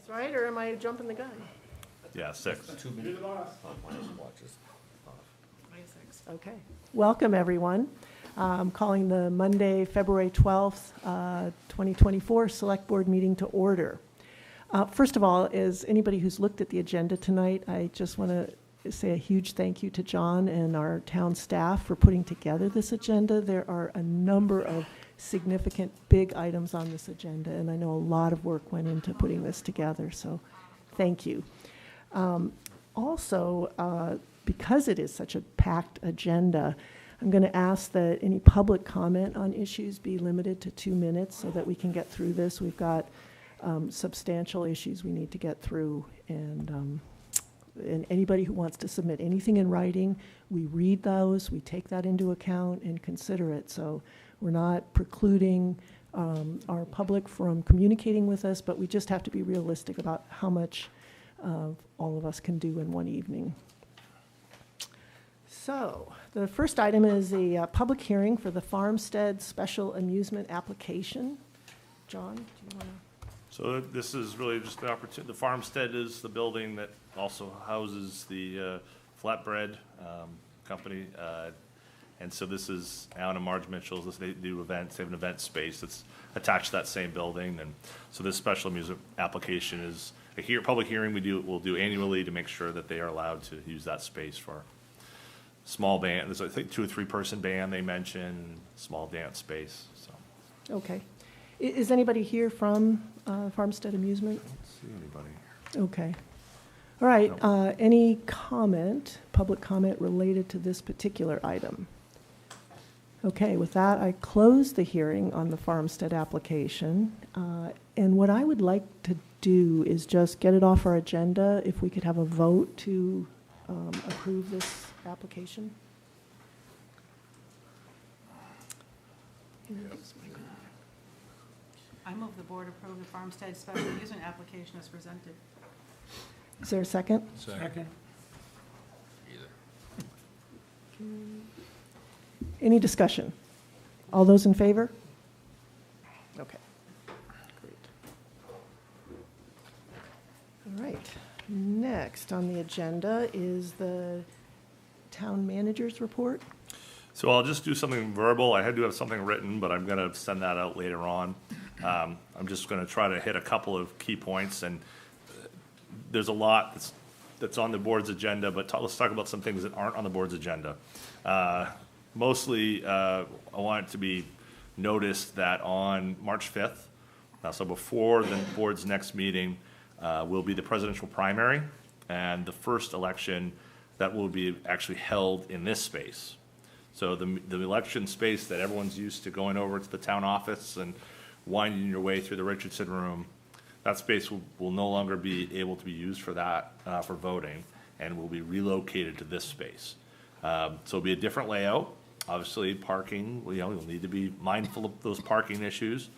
That's right, or am I jumping the gun? Yeah, 6. 2 minutes. Okay. Welcome, everyone. I'm calling the Monday, February 12th, 2024 Select Board meeting to order. First of all, as anybody who's looked at the agenda tonight, I just want to say a huge thank you to John and our town staff for putting together this agenda. There are a number of significant big items on this agenda, and I know a lot of work went into putting this together, so thank you. Also, because it is such a packed agenda, I'm going to ask that any public comment on issues be limited to 2 minutes so that we can get through this. We've got substantial issues we need to get through, and anybody who wants to submit anything in writing, we read those, we take that into account and consider it. So we're not precluding our public from communicating with us, but we just have to be realistic about how much all of us can do in one evening. So the first item is a public hearing for the Farmstead Special Amusement Application. John, do you want to? So this is really just the opportunity. The Farmstead is the building that also houses the flatbread company. And so this is Alan and Marge Mitchell's. They do events. They have an event space that's attached to that same building. And so this special amusement application is a public hearing we'll do annually to make sure that they are allowed to use that space for small band. There's, I think, 2 or 3 person band they mentioned, small dance space. So. Okay. Is anybody here from Farmstead Amusement? I don't see anybody. Okay. All right. No. Any public comment related to this particular item? Okay, with that, I close the hearing on the Farmstead application. And what I would like to do is just get it off our agenda, if we could have a vote to approve this application. I move the board approve the Farmstead Special Amusement application as presented. Is there a second? Second. Any discussion? All those in favor? Okay. Great. All right. Next on the agenda is the town manager's report. So I'll just do something verbal. I do have something written, but I'm going to send that out later on. I'm just going to try to hit a couple of key points, and there's a lot that's on the board's agenda, but let's talk about some things that aren't on the board's agenda. Mostly, I want it to be noticed that on March 5th, so before the board's next meeting, will be the presidential primary, and the first election that will be actually held in this space. So the election space that everyone's used to going over to the town office and winding your way through the Richardson room, that space will no longer be able to be used for that, for voting, and will be relocated to this space. So it'll be a different layout. Obviously, parking, you'll need to be mindful of those parking issues.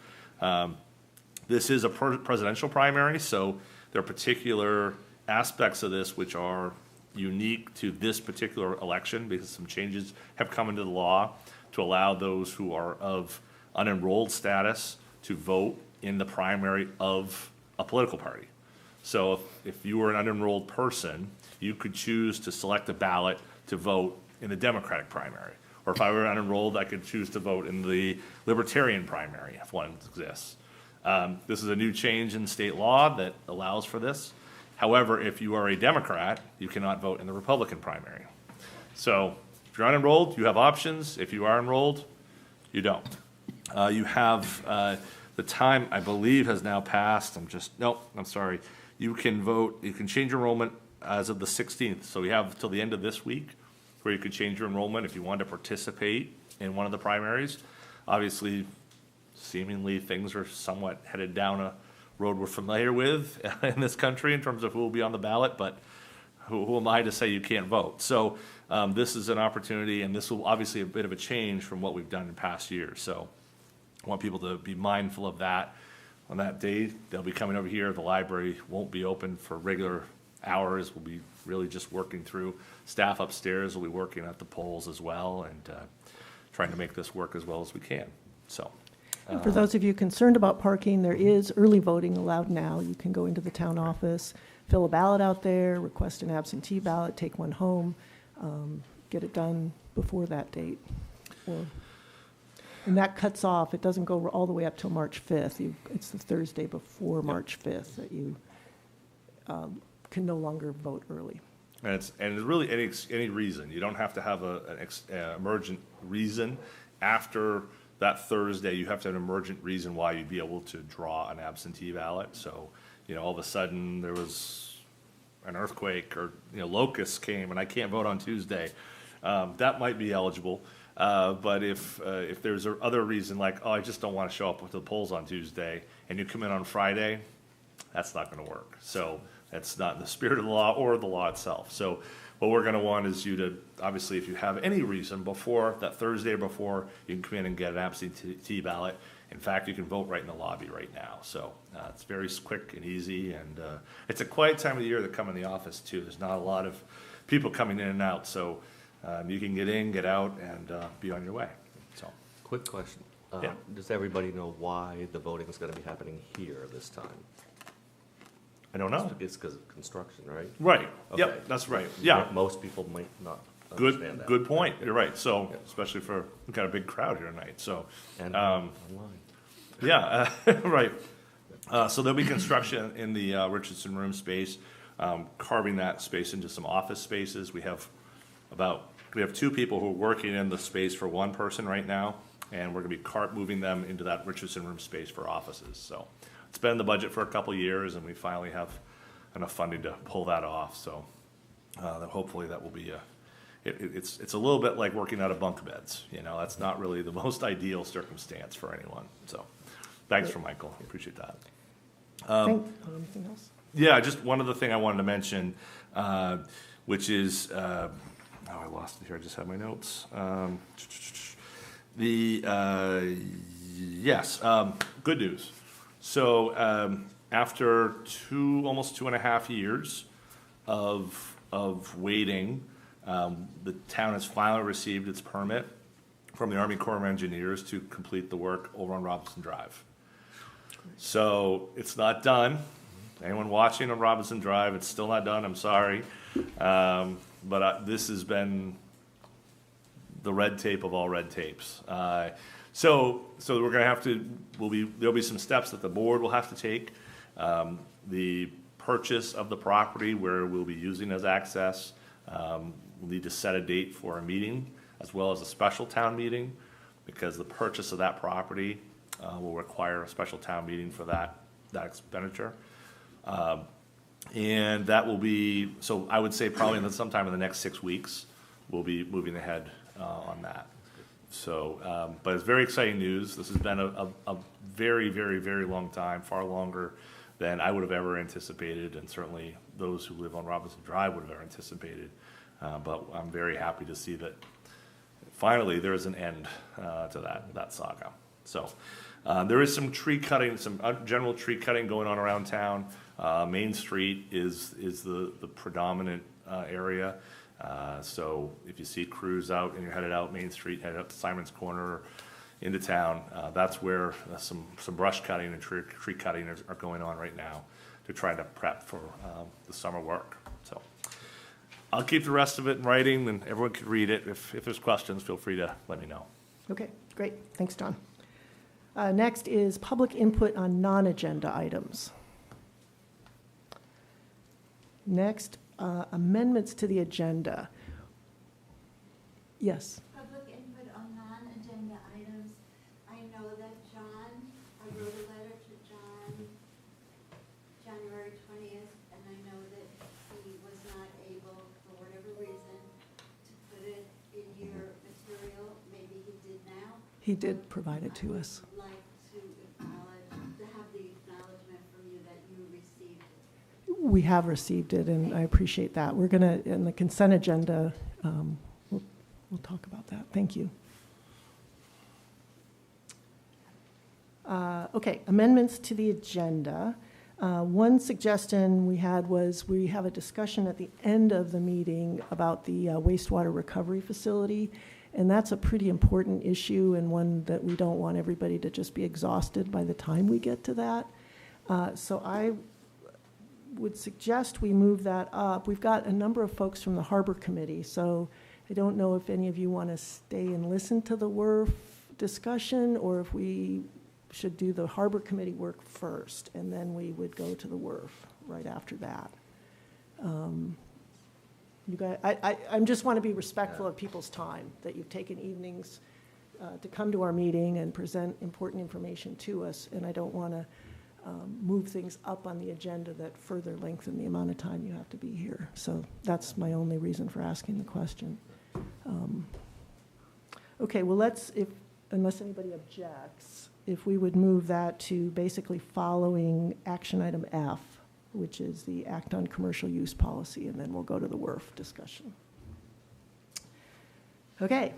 This is a presidential primary, so there are particular aspects of this which are unique to this particular election, because some changes have come into the law to allow those who are of unenrolled status to vote in the primary of a political party. So if you were an unenrolled person, you could choose to select a ballot to vote in the Democratic primary. Or if I were unenrolled, I could choose to vote in the Libertarian primary, if one exists. This is a new change in state law that allows for this. However, if you are a Democrat, you cannot vote in the Republican primary. So if you're unenrolled, you have options. If you are enrolled, you don't. You have the time, I believe, has now passed. I'm sorry. You can vote, you can change your enrollment as of the 16th. So we have till the end of this week where you could change your enrollment if you want to participate in one of the primaries. Obviously, seemingly things are somewhat headed down a road we're familiar with in this country in terms of who will be on the ballot, but who am I to say you can't vote? So this is an opportunity, and this will obviously a bit of a change from what we've done in past years. So I want people to be mindful of that. On that day, they'll be coming over here. The library won't be open for regular hours. We'll be really just working through. Staff upstairs will be working at the polls as well, and trying to make this work as well as we can. So And for those of you concerned about parking, there is early voting allowed now. You can go into the town office, fill a ballot out there, request an absentee ballot, take one home, get it done before that date. And that cuts off, it doesn't go all the way up till March 5th. It's the Thursday before March 5th that you can no longer vote early. And it's really any reason. You don't have to have an emergent reason. After that Thursday, you have to have an emergent reason why you'd be able to draw an absentee ballot. So, all of a sudden there was an earthquake or, locusts came and I can't vote on Tuesday. That might be eligible. But if there's other reason like, I just don't want to show up to the polls on Tuesday and you come in on Friday, that's not going to work. So that's not in the spirit of the law or the law itself. So what we're going to want is you to, obviously, if you have any reason before, that Thursday before, you can come in and get an absentee ballot. In fact, you can vote right in the lobby right now. So it's very quick and easy, and it's a quiet time of the year to come in the office, too. There's not a lot of people coming in and out, so you can get in, get out, and be on your way. So, Quick question. Yeah. Does everybody know why the voting is going to be happening here this time? I don't know. It's because of construction, right? Right. Okay. Yep, that's right. Yeah. Most people might not understand that. Good point. You're right. So, Yeah. especially we've got a big crowd here tonight, so. And online. Yeah, right. So there'll be construction in the Richardson room space, carving that space into some office spaces. We have 2 people who are working in the space for one person right now, and we're gonna be moving them into that Richardson room space for offices. So it's been in the budget for a couple of years, and we finally have enough funding to pull that off. So that hopefully that will be it's a little bit like working out of bunk beds. That's not really the most ideal circumstance for anyone. So thanks for Michael. I appreciate that. Anything else? Yeah, just one other thing I wanted to mention, which is, I lost it here. I just had my notes. Good news. So after almost 2.5 years of waiting, the town has finally received its permit from the Army Corps of Engineers to complete the work over on Robinson Drive. So it's not done. Anyone watching on Robinson Drive, it's still not done. I'm sorry. But this has been the red tape of all red tapes. So we're going to have to, there'll be some steps that the board will have to take. The purchase of the property where we'll be using as access, we'll need to set a date for a meeting as well as a special town meeting, because the purchase of that property will require a special town meeting for that expenditure. And that will be, so I would say probably sometime in the next 6 weeks, we'll be moving ahead on that. So, but it's very exciting news. This has been a very, very, very long time, far longer than I would have ever anticipated, and certainly those who live on Robinson Drive would have ever anticipated. But I'm very happy to see that finally there is an end to that saga. So there is some tree cutting, some general tree cutting going on around town. Main Street is the predominant area. So if you see crews out and you're headed out Main Street, headed up to Simon's Corner or into town, that's where some brush cutting and tree cutting are going on right now to try to prep for the summer work. So I'll keep the rest of it in writing, and everyone can read it. If there's questions, feel free to let me know. Okay, great. Thanks, John. Next is public input on non-agenda items. Next, amendments to the agenda. Yes. Public input on non-agenda items. I know that I wrote a letter to John January 20th, and I know that he was not able, for whatever reason, to put it in your material. Maybe he did now. He did provide it to us. I'd like to have the acknowledgement from you that you received it. We have received it, and I appreciate that. We're going to, in the consent agenda, we'll talk about that. Thank you. Okay, amendments to the agenda. One suggestion we had was we have a discussion at the end of the meeting about the wastewater recovery facility, And that's a pretty important issue and one that we don't want everybody to just be exhausted by the time we get to that. So I would suggest we move that up. We've got a number of folks from the Harbor Committee, so I don't know if any of you want to stay and listen to the WRRF discussion, or if we should do the Harbor Committee work first, and then we would go to the WRRF right after that. You guys, I just want to be respectful of people's time, that you've taken evenings to come to our meeting and present important information to us, and I don't want to move things up on the agenda that further lengthen the amount of time you have to be here. So that's my only reason for asking the question. Okay, well, unless anybody objects, if we would move that to basically following action item F, which is the Act on Commercial Use Policy, and then we'll go to the WRRF discussion. Okay,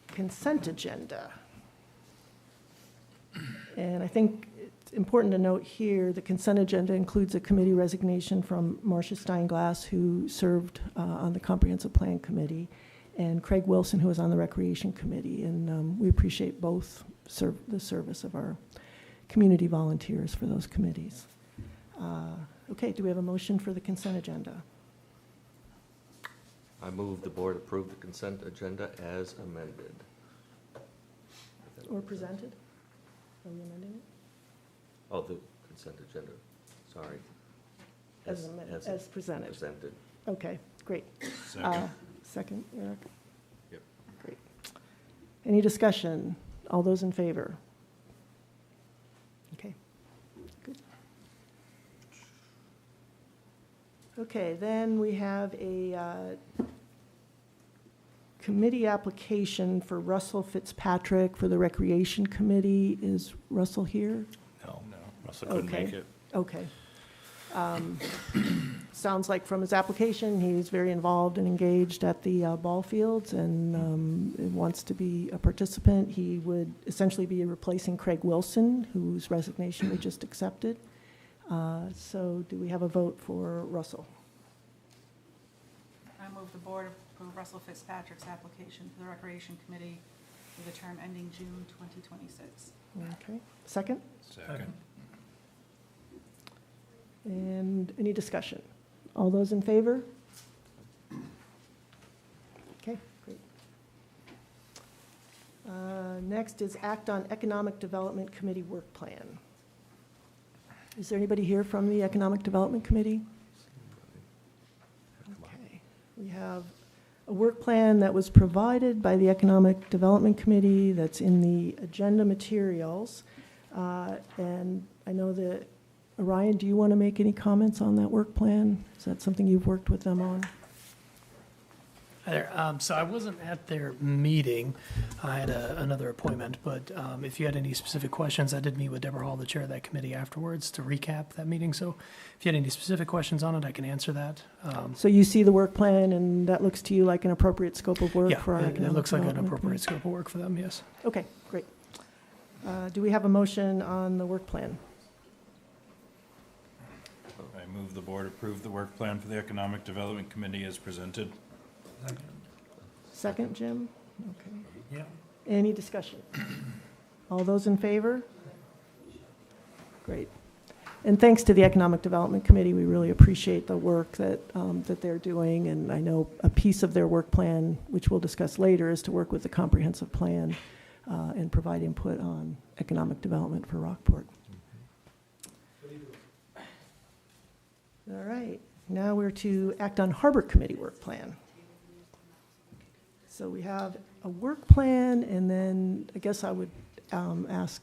consent agenda. And I think it's important to note here, the consent agenda includes a committee resignation from Marcia Steinglass, who served on the Comprehensive Plan Committee, and Craig Wilson, who was on the Recreation Committee. And we appreciate both the service of our community volunteers for those committees. Okay, do we have a motion for the consent agenda? I move the board approve the consent agenda as amended. Or presented? Are we amending it? Oh, the consent agenda, sorry. As presented. Presented. Okay, great. Second. Second, Eric? Yep. Great. Any discussion? All those in favor? Okay, good. Okay, then we have a committee application for Russell Fitzpatrick for the Recreation Committee. Is Russell here? No, Russell couldn't Okay. make it. Okay. Sounds like from his application, he's very involved and engaged at the ball fields and wants to be a participant. He would essentially be replacing Craig Wilson, whose resignation we just accepted. So do we have a vote for Russell? I move the board approve Russell Fitzpatrick's application to the Recreation Committee for the term ending June 2026. Okay. Second? Second. And any discussion? All those in favor? Okay, great. Next is Act on Economic Development Committee Work Plan. Is there anybody here from the Economic Development Committee? Okay. We have a work plan that was provided by the Economic Development Committee that's in the agenda materials. And I know that, Ryan, do you want to make any comments on that work plan? Is that something you've worked with them on? Hi there. So I wasn't at their meeting. I had another appointment, but if you had any specific questions, I did meet with Deborah Hall, the chair of that committee, afterwards to recap that meeting. So if you had any specific questions on it, I can answer that. So you see the work plan, and that looks to you like an appropriate scope of work Yeah, for our it Economic looks like an Development appropriate Committee? scope of work for them, yes. Okay, great. Do we have a motion on the work plan? I move the board approve the work plan for the Economic Development Committee as presented. Second, Jim? Okay. Yeah. Any discussion? All those in favor? Great. And thanks to the Economic Development Committee, we really appreciate the work that they're doing. And I know a piece of their work plan, which we'll discuss later, is to work with the comprehensive plan and provide input on economic development for Rockport. All right. Now we're to act on Harbor Committee work plan. So we have a work plan, and then I guess I would ask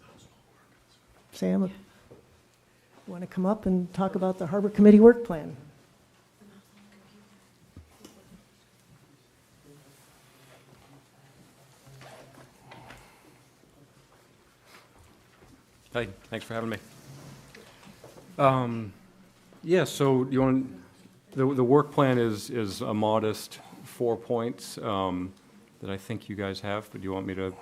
Sam if you want to come up and talk about the Harbor Committee work plan. Hi, thanks for having me. Yeah, so you want, the work plan is a modest 4 points that I think you guys have, but do you want me to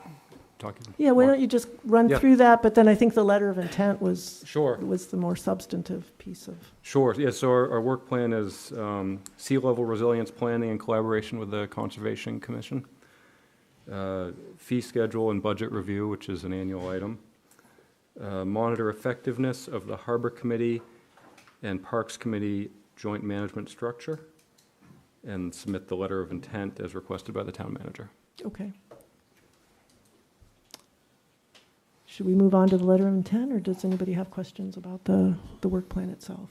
talking? Yeah, why don't you just run Yeah. through that, but then I think the letter of intent was Sure. the more substantive piece of, Sure, yeah, so our work plan is sea level resilience planning in collaboration with the Conservation Commission. Fee schedule and budget review, which is an annual item. Monitor effectiveness of the Harbor Committee and Parks Committee joint management structure, and submit the letter of intent as requested by the town manager. okay. Should we move on to the letter of intent, or does anybody have questions about the work plan itself?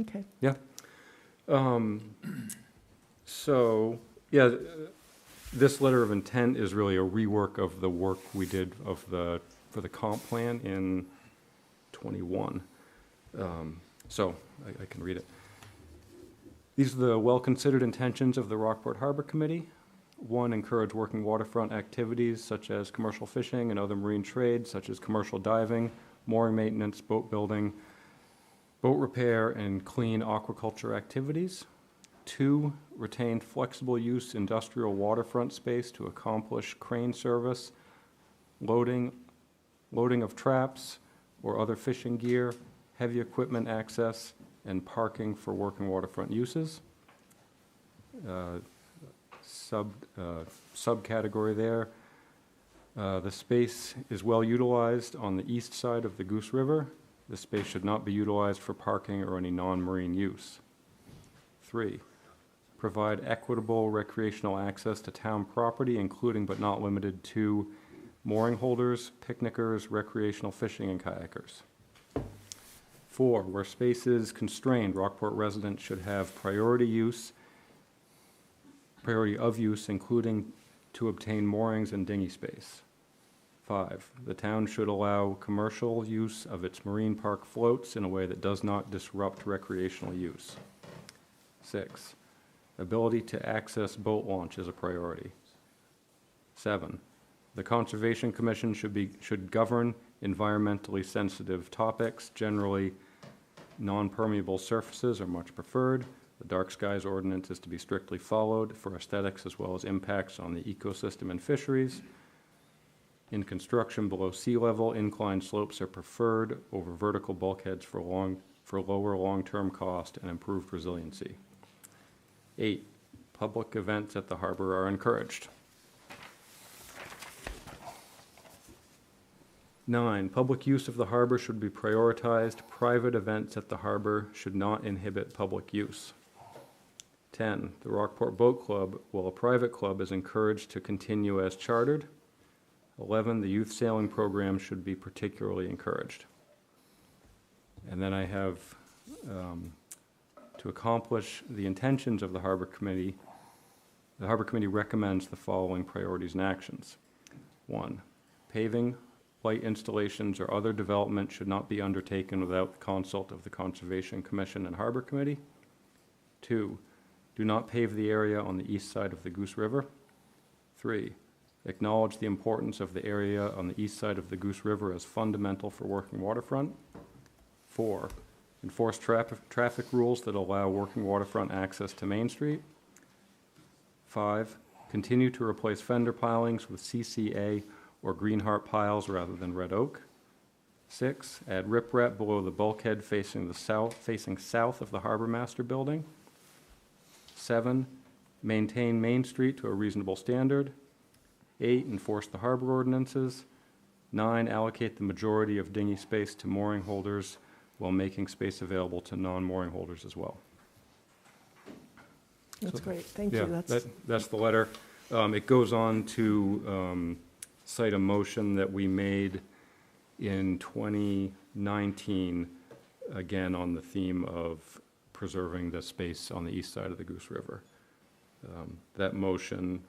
Okay, So, yeah, this letter of intent is really a rework of the work we did for the comp plan in '21. So, I can read it. These are the well-considered intentions of the Rockport Harbor Committee. 1, encourage working waterfront activities such as commercial fishing and other marine trades, such as commercial diving, mooring maintenance, boat building, boat repair, and clean aquaculture activities. 2, retain flexible use industrial waterfront space to accomplish crane service, loading of traps or other fishing gear, heavy equipment access, and parking for working waterfront uses. Subcategory there. The space is well utilized on the east side of the Goose River. The space should not be utilized for parking or any non-marine use. 3, provide equitable recreational access to town property, including but not limited to mooring holders, picnickers, recreational fishing, and kayakers. 4, where space is constrained, Rockport residents should have priority of use, including to obtain moorings and dinghy space. 5, the town should allow commercial use of its marine park floats in a way that does not disrupt recreational use. 6, ability to access boat launch is a priority. 7, the Conservation Commission should govern environmentally sensitive topics. Generally, non-permeable surfaces are much preferred. The dark skies ordinance is to be strictly followed for aesthetics as well as impacts on the ecosystem and fisheries. In construction below sea level, inclined slopes are preferred over vertical bulkheads for lower long-term cost and improved resiliency. 8, public events at the harbor are encouraged. 9, public use of the harbor should be prioritized. Private events at the harbor should not inhibit public use. 10, the Rockport Boat Club, while a private club, is encouraged to continue as chartered. 11, the youth sailing program should be particularly encouraged. And then I have, to accomplish the intentions of the Harbor Committee recommends the following priorities and actions. 1, paving, light installations, or other development should not be undertaken without the consult of the Conservation Commission and Harbor Committee. 2, do not pave the area on the east side of the Goose River. 3, acknowledge the importance of the area on the east side of the Goose River as fundamental for working waterfront. 4, enforce traffic rules that allow working waterfront access to Main Street. 5, continue to replace fender pilings with CCA or green heart piles rather than red oak. 6, add riprap below the bulkhead facing south of the Harbor Master Building. 7, maintain Main Street to a reasonable standard. 8, enforce the harbor ordinances. 9, allocate the majority of dinghy space to mooring holders while making space available to non-mooring holders as well. that's So, great, thank Yeah, you. that's the letter. It goes on to cite a motion that we made in 2019, again on the theme of preserving the space on the east side of the Goose River. That motion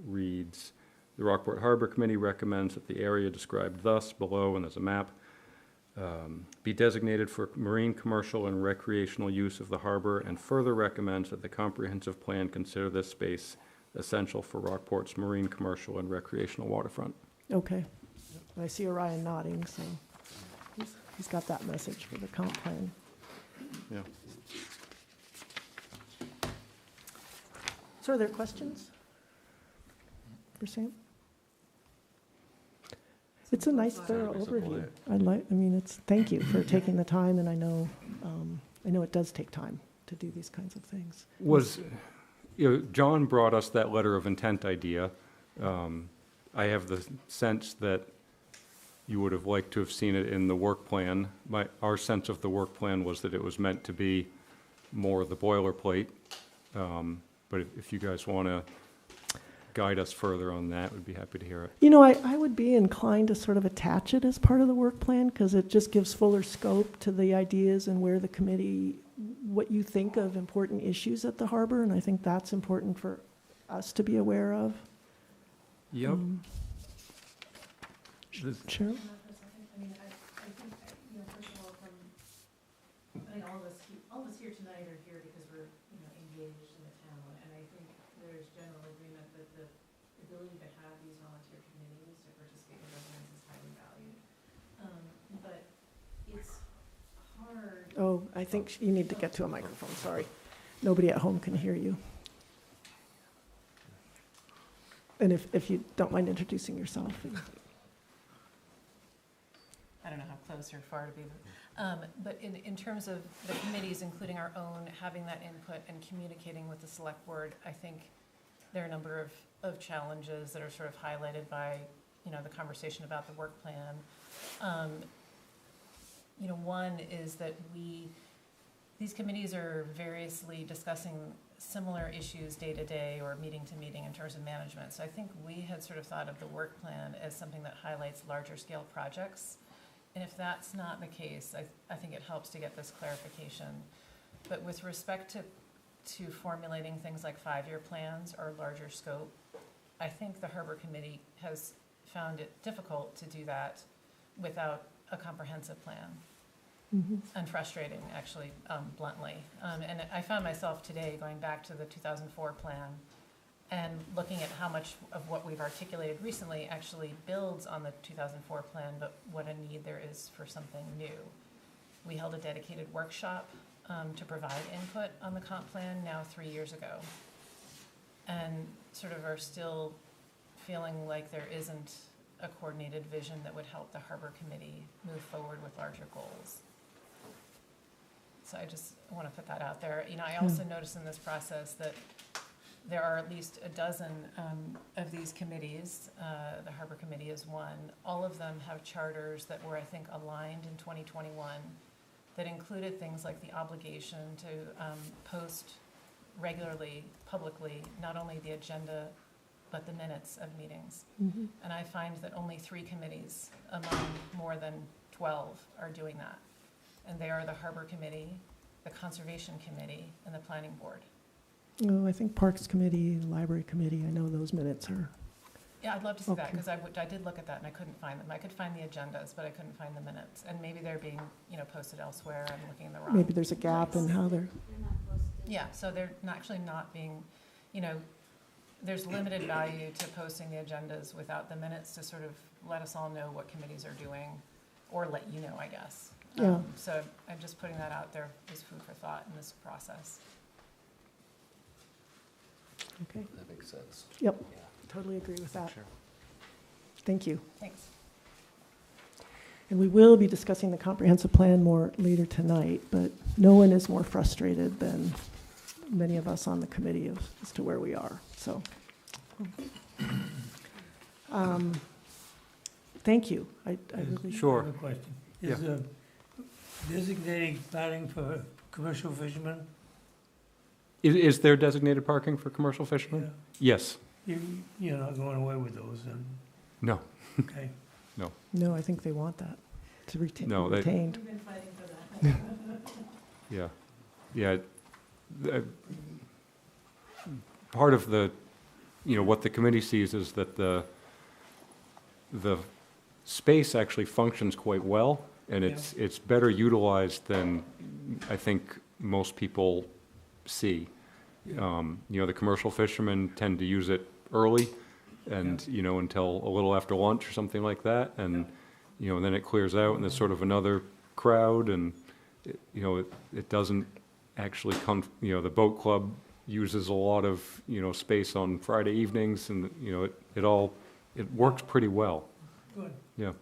reads, the Rockport Harbor Committee recommends that the area described thus below, and there's a map, be designated for marine, commercial, and recreational use of the harbor, and further recommends that the comprehensive plan consider this space essential for Rockport's marine, commercial, and recreational waterfront. Okay, I see Orion nodding, so he's got that message for the comp plan. Yeah. So are there questions? 5%. It's a nice thorough overview. Thank you for taking the time, and I know it does take time to do these kinds of things. John brought us that letter of intent idea. I have the sense that you would have liked to have seen it in the work plan. Our sense of the work plan was that it was meant to be more the boilerplate. But if you guys want to guide us further on that, we'd be happy to hear it. I would be inclined to sort of attach it as part of the work plan, because it just gives fuller scope to the ideas and where the committee, what you think of important issues at the harbor, and I think that's important for us to be aware of. Yep. Sure. I think, first of all, all of us here tonight are here because we're, engaged in the town, and I think there's general agreement that the ability to have these volunteer committees to participate in governance is highly valued. But it's hard. Oh, I think you need to get to a microphone, sorry. Nobody at home can hear you. And if you don't mind introducing yourself. I don't know how close or far to be, but in terms of the committees, including our own, having that input and communicating with the select board, I think there are a number of challenges that are sort of highlighted by, the conversation about the work plan. One is that these committees are variously discussing similar issues day to day or meeting to meeting in terms of management. So I think we had sort of thought of the work plan as something that highlights larger scale projects. And if that's not the case, I think it helps to get this clarification. But with respect to formulating things like 5-year plans or larger scope, I think the Harbor Committee has found it difficult to do that without a comprehensive plan. Mm-hmm. And frustrating, actually, bluntly. And I found myself today going back to the 2004 plan and looking at how much of what we've articulated recently actually builds on the 2004 plan, but what a need there is for something new. We held a dedicated workshop to provide input on the comp plan now 3 years ago, and sort of are still feeling like there isn't a coordinated vision that would help the Harbor Committee move forward with larger goals. So I just want to put that out there. I also noticed in this process that there are at least a dozen of these committees. The Harbor Committee is one. All of them have charters that were, I think, aligned in 2021 that included things like the obligation to post regularly, publicly, not only the agenda, but the minutes of meetings. Mm-hmm. And I find that only 3 committees among more than 12 are doing that. And they are the Harbor Committee, the Conservation Committee, and the Planning Board. Oh, I think Parks Committee, Library Committee, I know those minutes are. Yeah, I'd love to see that, Okay. because I did look at that and I couldn't find them. I could find the agendas, but I couldn't find the minutes. And maybe they're being, posted elsewhere. I'm looking in the wrong. Maybe there's a gap in how they're. They're not posted. Yeah, so they're actually not being, there's limited value to posting the agendas without the minutes to sort of let us all know what committees are doing, or let you know, I guess. Yeah. So I'm just putting that out there as food for thought in this process. Okay, That makes sense. yep, Yeah. totally agree with that. Sure. Thank you. Thanks. And we will be discussing the comprehensive plan more later tonight, but no one is more frustrated than many of us on the committee as to where we are, so. Thank you. I really. Sure. I have a question. Yeah. Is designating parking for commercial fishermen? Is there designated parking for commercial fishermen? Yes. You're not going away with those, then, No. okay? No, I think they want that to No, they- retained. We've been fighting for that. Yeah. Yeah. Part of the, what the committee sees is that the space actually functions quite well, and it's better utilized than I think most people see. The commercial fishermen tend to use it early and, until a little after lunch or something like that. And, and then it clears out and there's sort of another crowd, and, it doesn't actually come, the boat club uses a lot of, space on Friday evenings, and, it works pretty well. Good. Yeah.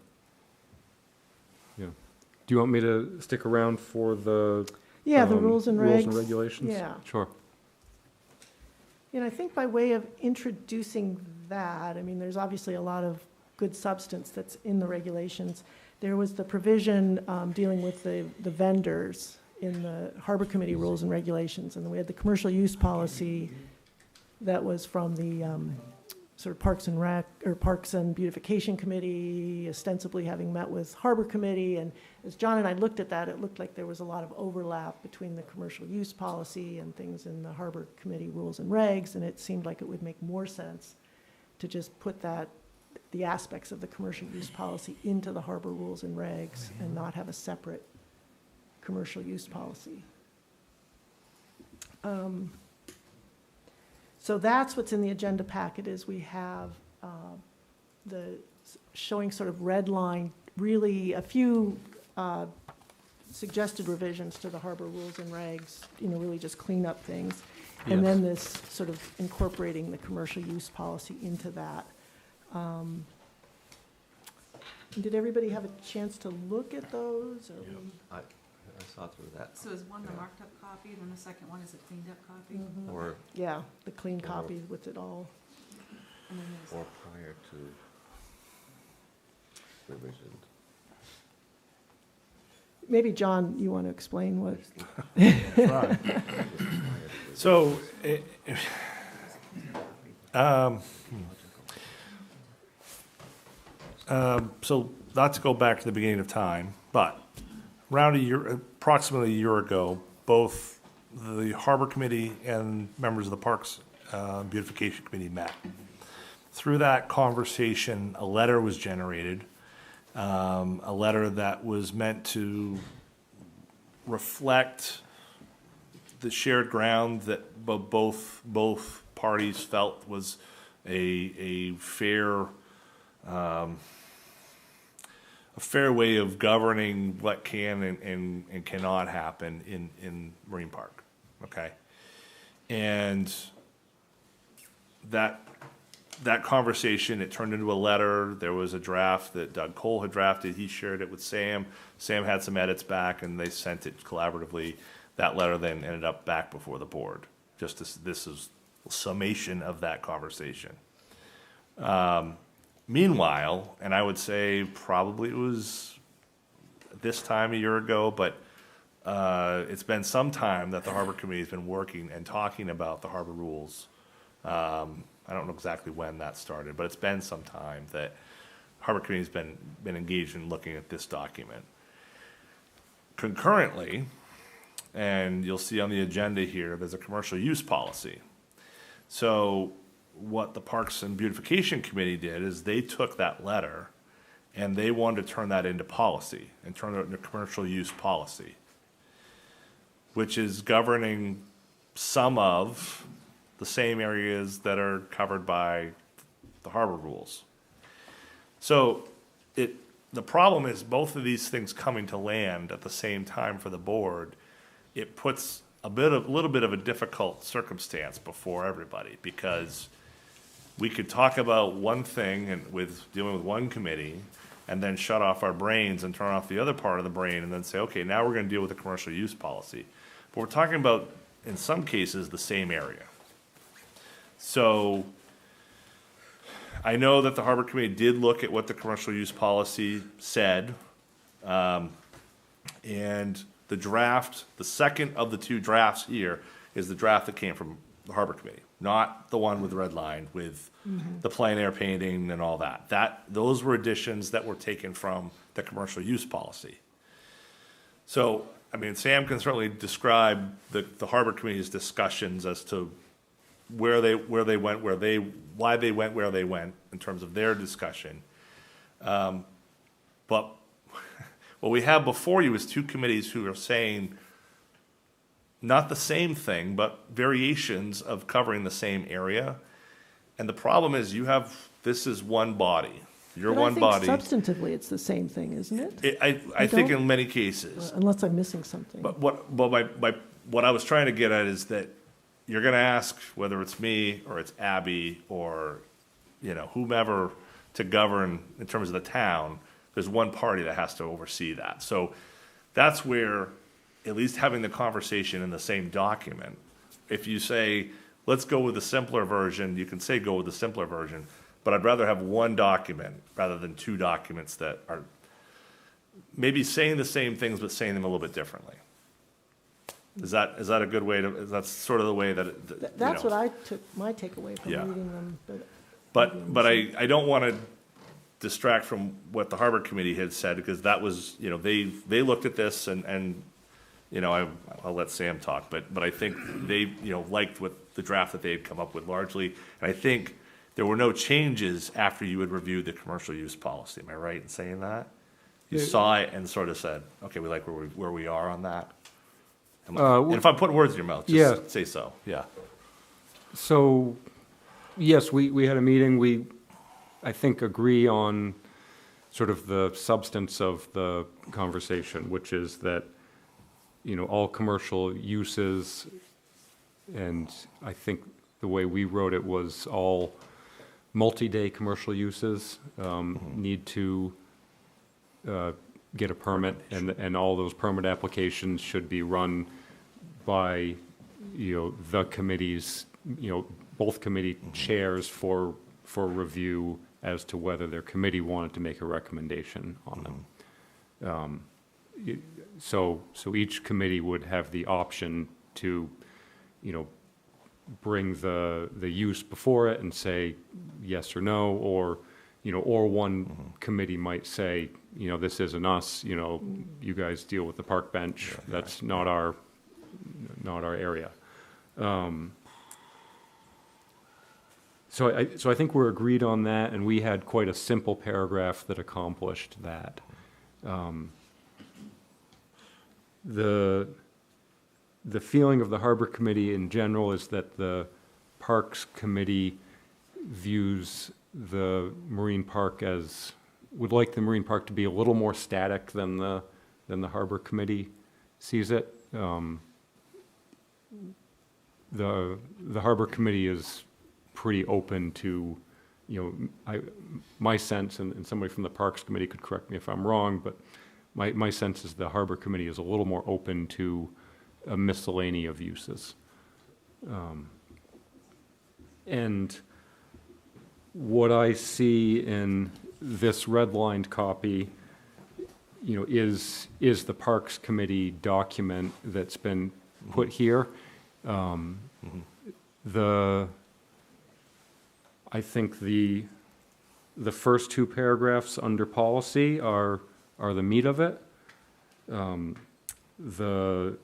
Yeah. Do you want me to stick around for the? Yeah, the rules and regs. Rules and regulations? Yeah. Sure. And I think by way of introducing that, I mean, there's obviously a lot of good substance that's in the regulations. There was the provision dealing with the vendors in the Harbor Committee rules and regulations, and then we had the commercial use policy that was from the sort of Parks and Rec, or Parks and Beautification Committee, ostensibly having met with Harbor Committee. And as John and I looked at that, it looked like there was a lot of overlap between the commercial use policy and things in the Harbor Committee rules and regs, and it seemed like it would make more sense to just put the aspects of the commercial use policy into the harbor rules and regs and not have a separate commercial use policy. So that's what's in the agenda packet, is we have showing sort of red line, really a few suggested revisions to the harbor rules and regs, really just clean up things. And then this sort of incorporating the commercial use policy into that. Did everybody have a chance to look at those? Or I saw through that. So is one the marked up copy, then the second one is a cleaned up copy? Mhm. Or, Yeah, the clean copy with it all. And then there's, or prior to revision. Maybe, John, you want to explain what? So, so not to go back to the beginning of time, but around approximately a year ago, both the Harbor Committee and members of the Parks Beautification Committee met. Through that conversation, a letter was generated, a letter that was meant to reflect the shared ground that both parties felt was a fair way of governing what can and cannot happen in Marine Park, okay? And that conversation, it turned into a letter. There was a draft that Doug Cole had drafted. He shared it with Sam. Sam had some edits back, and they sent it collaboratively. That letter then ended up back before the board. This is a summation of that conversation. Meanwhile, and I would say probably it was this time a year ago, but it's been some time that the Harbor Committee has been working and talking about the harbor rules. I don't know exactly when that started, but it's been some time that Harbor Committee has been engaged in looking at this document. Concurrently, and you'll see on the agenda here, there's a commercial use policy. So what the Parks and Beautification Committee did is they took that letter and they wanted to turn that into policy and turn it into commercial use policy, which is governing some of the same areas that are covered by the harbor rules. So the problem is both of these things coming to land at the same time for the board, it puts a little bit of a difficult circumstance before everybody, because we could talk about one thing and dealing with one committee and then shut off our brains and turn off the other part of the brain and then say, okay, now we're going to deal with the commercial use policy. But we're talking about, in some cases, the same area. So I know that the Harbor Committee did look at what the commercial use policy said, and the draft, the second of the two drafts here, is the draft that came from the Harbor Committee, not the one with the red line with the plein air painting and all that. Those were additions that were taken from the commercial use policy. So, I mean, Sam can certainly describe the Harbor Committee's discussions as to why they went where they went in terms of their discussion. But what we have before you is two committees who are saying not the same thing, but variations of covering the same area. And the problem is this is one body. You're one body. I think substantively it's the same thing, isn't it? I think in many cases. Unless I'm missing something. But what I was trying to get at is that you're gonna ask whether it's me or it's Abby or, you know, whomever to govern in terms of the town, there's one party that has to oversee that. So that's where, at least having the conversation in the same document, if you say, let's go with the simpler version, you can say go with the simpler version, but I'd rather have one document rather than two documents that are maybe saying the same things, but saying them a little bit differently. Is that a good way to, that's sort of the way that it, That's what I took, my takeaway from Yeah. reading them, but. But I don't want to distract from what the Harbor Committee had said, because that was, you know, they looked at this and, you know, I'll let Sam talk, but I think they, you know, liked what the draft that they had come up with largely. And I think there were no changes after you had reviewed the commercial use policy. Am I right in saying that? You saw it and sort of said, okay, we like where we are on that. And if I'm putting words in your mouth, just say so, yeah. So, yes, we had a meeting. We, I think, agree on sort of the substance of the conversation, which is that, you know, all commercial uses, and I think the way we wrote it was all multi-day commercial uses need to get a permit, and all those permit applications should be run by, you know, the committees, you know, both committee chairs for review as to whether their committee wanted to make a recommendation on them. So each committee would have the option to, you know, bring the use before it and say yes or no, or, you know, or one committee might say, you know, this isn't us, you know, you guys deal with the park bench, that's not our area. So I think we're agreed on that, and we had quite a simple paragraph that accomplished that. The feeling of the Harbor Committee in general is that the Parks Committee views the Marine Park as, would like the Marine Park to be a little more static than the Harbor Committee sees it. The Harbor Committee is pretty open to, you know, my sense, and somebody from the Parks Committee could correct me if I'm wrong, but my sense is the Harbor Committee is a little more open to a miscellany of uses. And what I see in this redlined copy, you know, is the Parks Committee document that's been put here. I think the first two paragraphs under policy are the meat of it. The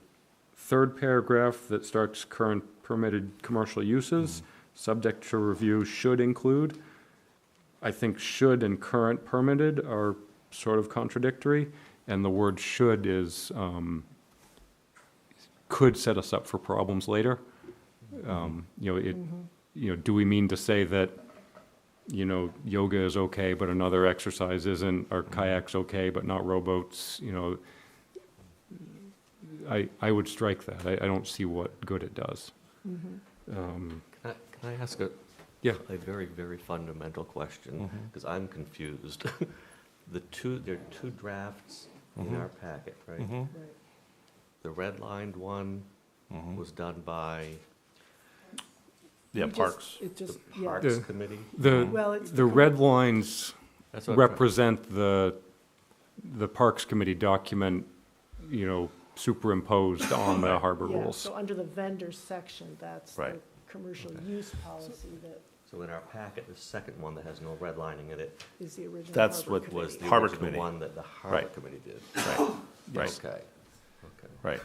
third paragraph that starts current permitted commercial uses, subject to review should include. I think should and current permitted are sort of contradictory, and the word should is, could set us up for problems later. You know, do we mean to say that, you know, yoga is okay, but another exercise isn't, or kayak's okay, but not rowboats? You know, I would strike that. I don't see what good it does. Can I ask a very, very fundamental question? Because I'm confused. There are two drafts in our packet, right? The redlined one was done by Parks. the Parks Committee. The red lines That's what represent the Parks Committee document, you know, superimposed on the harbor Yeah, rules. so under the vendors section, that's the Right. commercial use policy that So in our packet, the second one that has no redlining in it is the original. That's Harbor what Committee. was the Harbor original Committee. one that the Harbor Right. Committee did. Right. Okay. Right.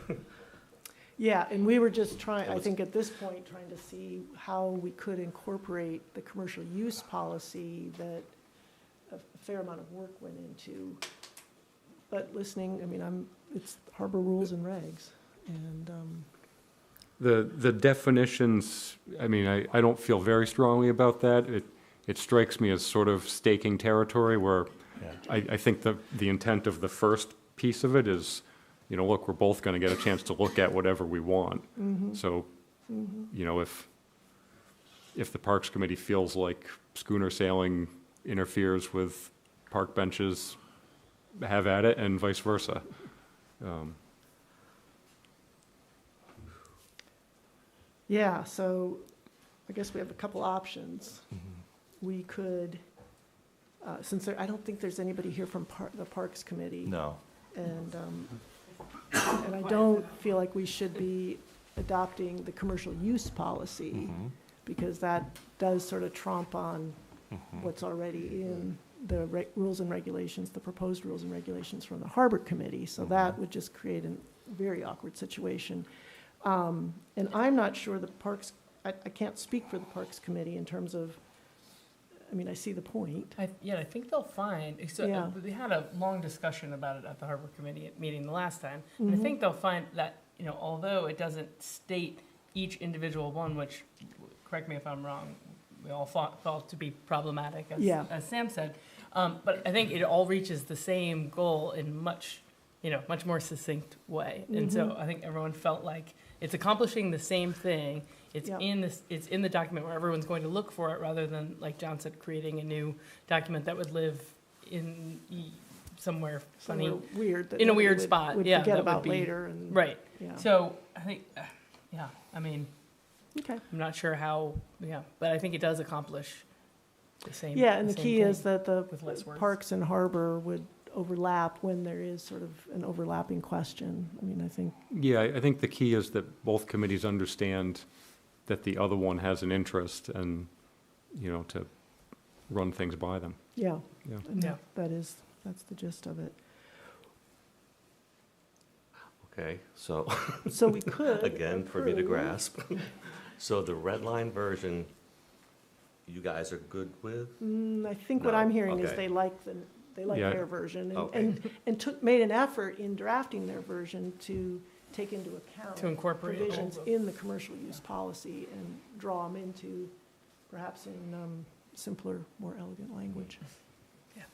Yeah, and we were just trying, I think at this point, trying to see how we could incorporate the commercial use policy that a fair amount of work went into. But listening, I mean, it's harbor rules and regs, and, The definitions, I mean, I don't feel very strongly about that. It strikes me as sort of staking territory where I think the intent of the first piece of it is, you know, look, we're both going to get a chance to look at whatever we want. So You know, if the Parks Committee feels like schooner sailing interferes with park benches, have at it, and vice versa. Yeah, so I guess we have a couple options. We could, since I don't think there's anybody here from the Parks Committee. No. And I don't feel like we should be adopting the commercial use policy, because that does sort of tromp on what's already in the rules and regulations, the proposed rules and regulations from the Harbor Committee. So that would just create a very awkward situation. And I'm not sure the Parks, I can't speak for the Parks Committee in terms of, I mean, I see the point. I think they'll find, so Yeah. we had a long discussion about it at the Harbor Committee meeting the last time. And I think they'll find that, you know, although it doesn't state each individual one, which, correct me if I'm wrong, we all felt to be problematic, as Sam said. But I think it all reaches the same goal in much more succinct way. And so I think everyone felt like it's accomplishing the same thing. It's it's in the document where everyone's going to look for it, rather than, like John said, creating a new document that would live in somewhere funny, Somewhere weird. that in a nobody weird spot. Would Yeah, forget that would about be- later and. right. Yeah. So I think, I mean, Okay. I'm not sure how, but I think it does accomplish the same. Yeah, and the same key thing is that the with less words. Parks and Harbor would overlap when there is sort of an overlapping question. I mean, I think, Yeah, I think the key is that both committees understand that the other one has an interest and, you know, to run things by them. yeah. Yeah. And Yeah. that's the gist of it. Okay, so, So we could. again, for me to approve. grasp. So the red line version, you guys are good with? I think what No, I'm hearing is okay. they like Yeah. their version Okay. and made an effort in drafting their version to take into account To incorporate all provisions the- in the commercial use policy and draw them into, perhaps in simpler, more elegant language. Yeah.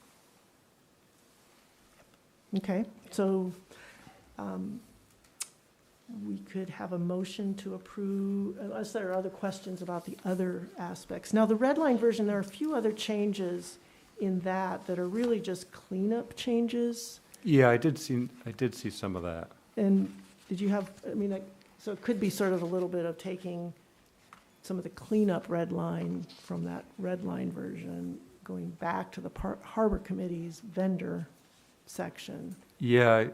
Okay, so we could have a motion to approve, unless there are other questions about the other aspects. Now, the red line version, there are a few other changes in that are really just cleanup changes. Yeah, I did see some of that. And did you have, I mean, so it could be sort of a little bit of taking some of the cleanup red line from that red line version, going back to the Harbor Committee's vendor section. Yeah,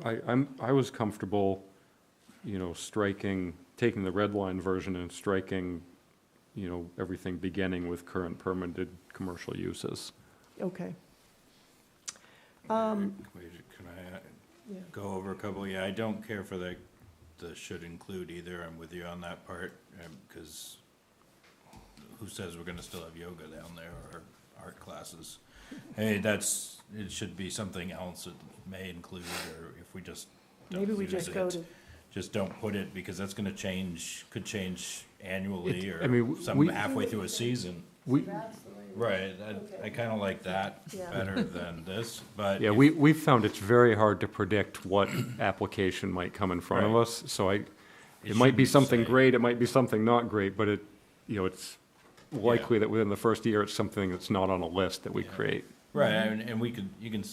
I was comfortable, you know, taking the red line version and striking, you know, everything beginning with current permitted commercial uses. Okay. Can I Yeah. go over a couple? Yeah, I don't care for the should include either. I'm with you on that part, because who says we're gonna still have yoga down there or art classes? Hey, it should be something else that may include, or if we just don't Maybe we use just go it, to, just don't put it, because that's gonna could change annually, I mean, or some we- halfway through a season. We, Right, I kinda like that Yeah. better than this, but. yeah, if- we've found it's very hard to predict what application might come in front of Right. us, so it might be shouldn't something say- great, it might be something not great, but it's likely that within the first year, it's something that's not on a list that we Yeah. create. Right, and you can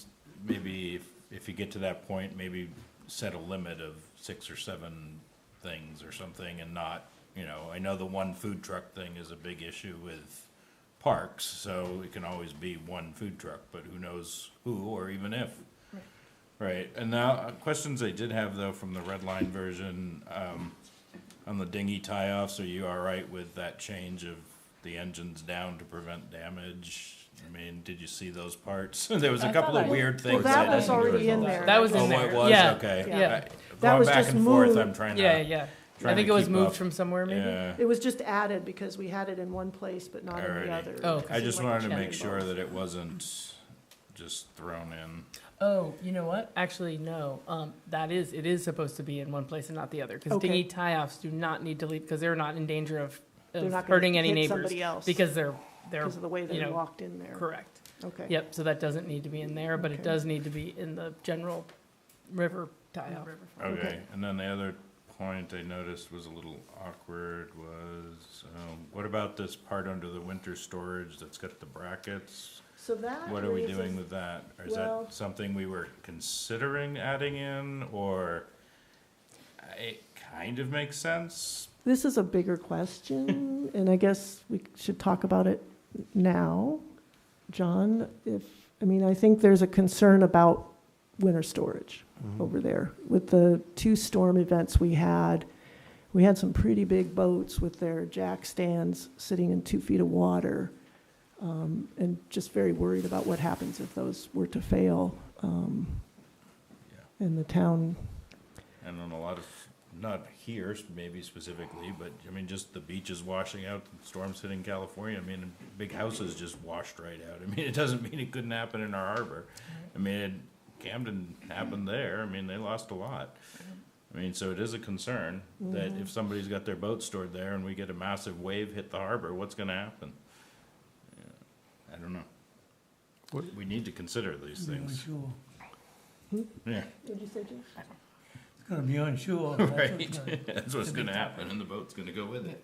maybe, if you get to that point, maybe set a limit of 6 or 7 things or something, and not, I know the one food truck thing is a big issue with parks, so it can always be one food truck, but who knows who or even if. Right, and now, questions I did have though from the red line version, on the dinghy tie-offs, are you all right with that change of the engines down to prevent damage? I mean, did you see those parts? There was a I couple thought of I- weird things. well, that I was didn't already in realize. there. That was in Oh, there. it was? Yeah. Okay. Yeah. That Going was back just and forth, moved. I'm trying to. Yeah. I trying think to it was keep moved up. from somewhere, maybe? Yeah. it was just added because we had it in one place, but not in the Alrighty. other. Oh, okay. because I it just might wanted to check make in sure both. that it wasn't just thrown in. Oh, you know what? Actually, no. It is supposed to be in one place and not the other, because Okay. dinghy tie-offs do not need to leave, because they're not in danger of They're not gonna hurting any hit neighbors. somebody else Because they're, Because of the way you they know, walked in there. correct. Okay. Yep, so that doesn't need to be in there, but it Okay. does need to be in the general river tie-off. Okay, and then the other point I noticed was a little awkward was, what about this part under the winter storage that's got the brackets? So that What are we raises- doing with that? Or is well- that something we were considering adding in, or it kind of makes sense? This is a bigger question, and I guess we should talk about it now. John, I think there's a concern about winter storage over there. With the 2 storm events we had some pretty big boats with their jack stands sitting in 2 feet of water, and just very worried about what happens if those were to fail. In the town. And on a lot of, not here maybe specifically, but I mean, just the beaches washing out, storms hitting California. I mean, big houses just washed right out. I mean, it doesn't mean it couldn't happen in our harbor. I mean, Camden happened there. I mean, they lost a lot. I mean, so it is a concern that if somebody's got their boat stored there and we get a massive wave hit the harbor, what's gonna happen? Yeah, I don't know. We need to consider these Be things. unsure. Yeah, What'd you say, Jim? It's gonna be unsure. That's what's right. gonna- That's what's gonna happen, and the boat's gonna go with it.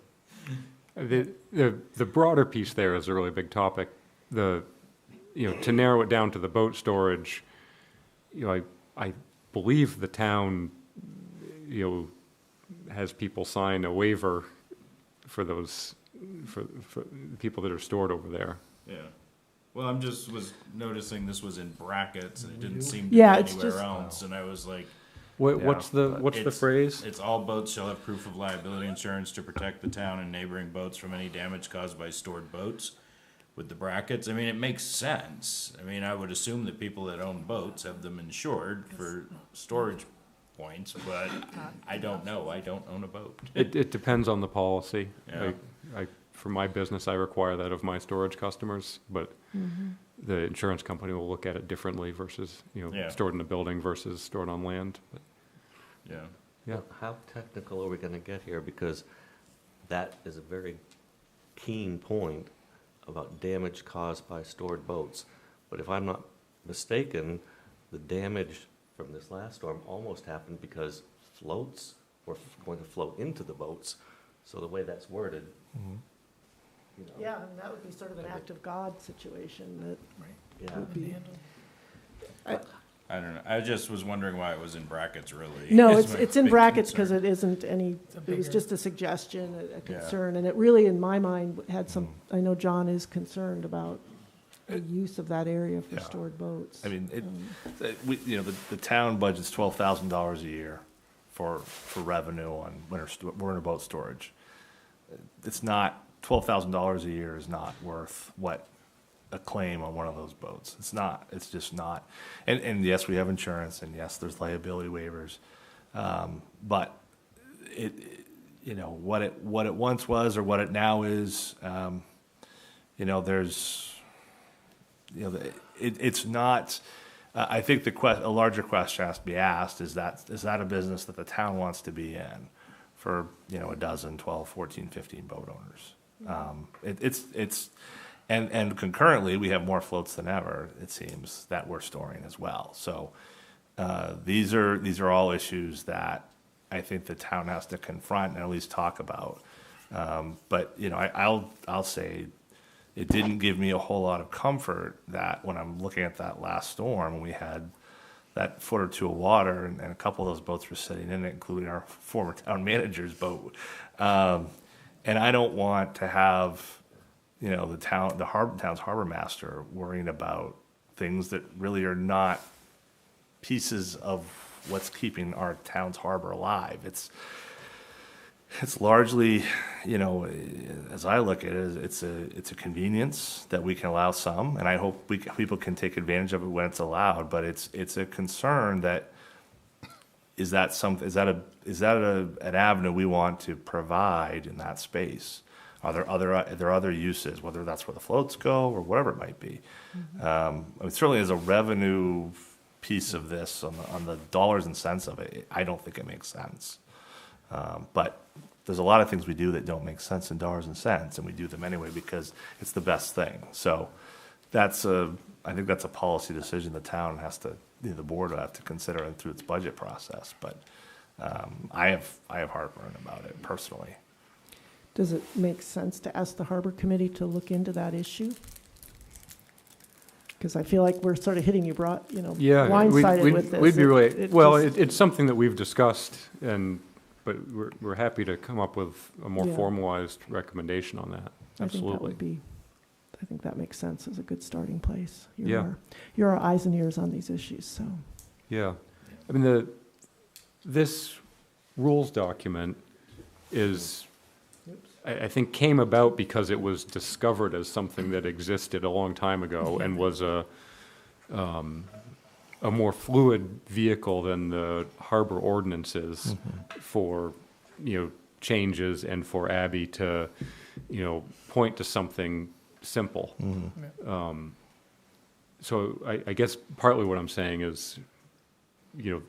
The broader piece there is a really big topic. To narrow it down to the boat storage, I believe the town, has people sign a waiver for those, for people that are stored over there. Yeah. Well, was noticing this was in brackets, and it didn't seem to be Yeah, it's anywhere just- else, and I was like, What's the It's- phrase? it's all boats shall have proof of liability insurance to protect the town and neighboring boats from any damage caused by stored boats. With the brackets, I mean, it makes sense. I mean, I would assume that people that own boats have them insured for storage points, but I don't know. I don't own a boat. It depends on the policy. Yeah. For my business, I require that of my storage customers, but the insurance company will look at it differently versus, Yeah. stored in a building versus stored on land. But, Yeah. yeah. Well, how technical are we gonna get here? Because that is a very keen point about damage caused by stored boats. But if I'm not mistaken, the damage from this last storm almost happened because floats were going to float into the boats. So the way that's worded, Yeah, and that would be sort of an act of God situation that yeah. would be. I don't know. I just was wondering why it was in brackets, really. No, is my it's in big brackets because concern. it isn't any, a it was bigger- just a suggestion, a Yeah. concern, and it really, in my mind, had some, I know John is concerned about the use of that area for Yeah. stored boats. I mean, the town budgets $12,000 a year for revenue on winter boat storage. It's not, $12,000 a year is not worth what a claim on one of those boats. It's not, it's just not. And yes, we have insurance, and yes, there's liability waivers. But what it once was or what it now is, it's not, I think a larger question has to be asked, is that a business that the town wants to be in for, a dozen, 12, 14, 15 boat owners? And concurrently, we have more floats than ever, it seems, that we're storing as well. So, these are all issues that I think the town has to confront and at least talk about. But, I'll say, it didn't give me a whole lot of comfort that when I'm looking at that last storm, we had that foot or two of water, and a couple of those boats were sitting in it, including our former town manager's boat. And I don't want to have, the town's harbor master worrying about things that really are not pieces of what's keeping our town's harbor alive. It's largely, as I look at it, it's a convenience that we can allow some, and I hope people can take advantage of it when it's allowed. But it's a concern that is that an avenue we want to provide in that space? Are there other uses, whether that's where the floats go or whatever it might be? Certainly as a revenue piece of this on the dollars and cents of it, I don't think it makes sense. But there's a lot of things we do that don't make sense in dollars and cents, and we do them anyway because it's the best thing. So I think that's a policy decision the town has to, the board will have to consider through its budget process. But I have heartburn about it personally. Does it make sense to ask the Harbor Committee to look into that issue? Because I feel like we're sort of hitting you Yeah, blindsided with this. we'd be really, It well, just- it's something that we've discussed, but we're happy to come up with a more Yeah. formalized recommendation on that. I think that Absolutely. would be, I think that makes sense as a good starting place. Yeah. You're our eyes and ears on these issues, so. Yeah. I mean, this rules document is, I think came about because it was discovered as something that existed a long time ago and was a more fluid vehicle than the harbor ordinances for, changes and for Abby to, point to something simple. So I guess partly what I'm saying is,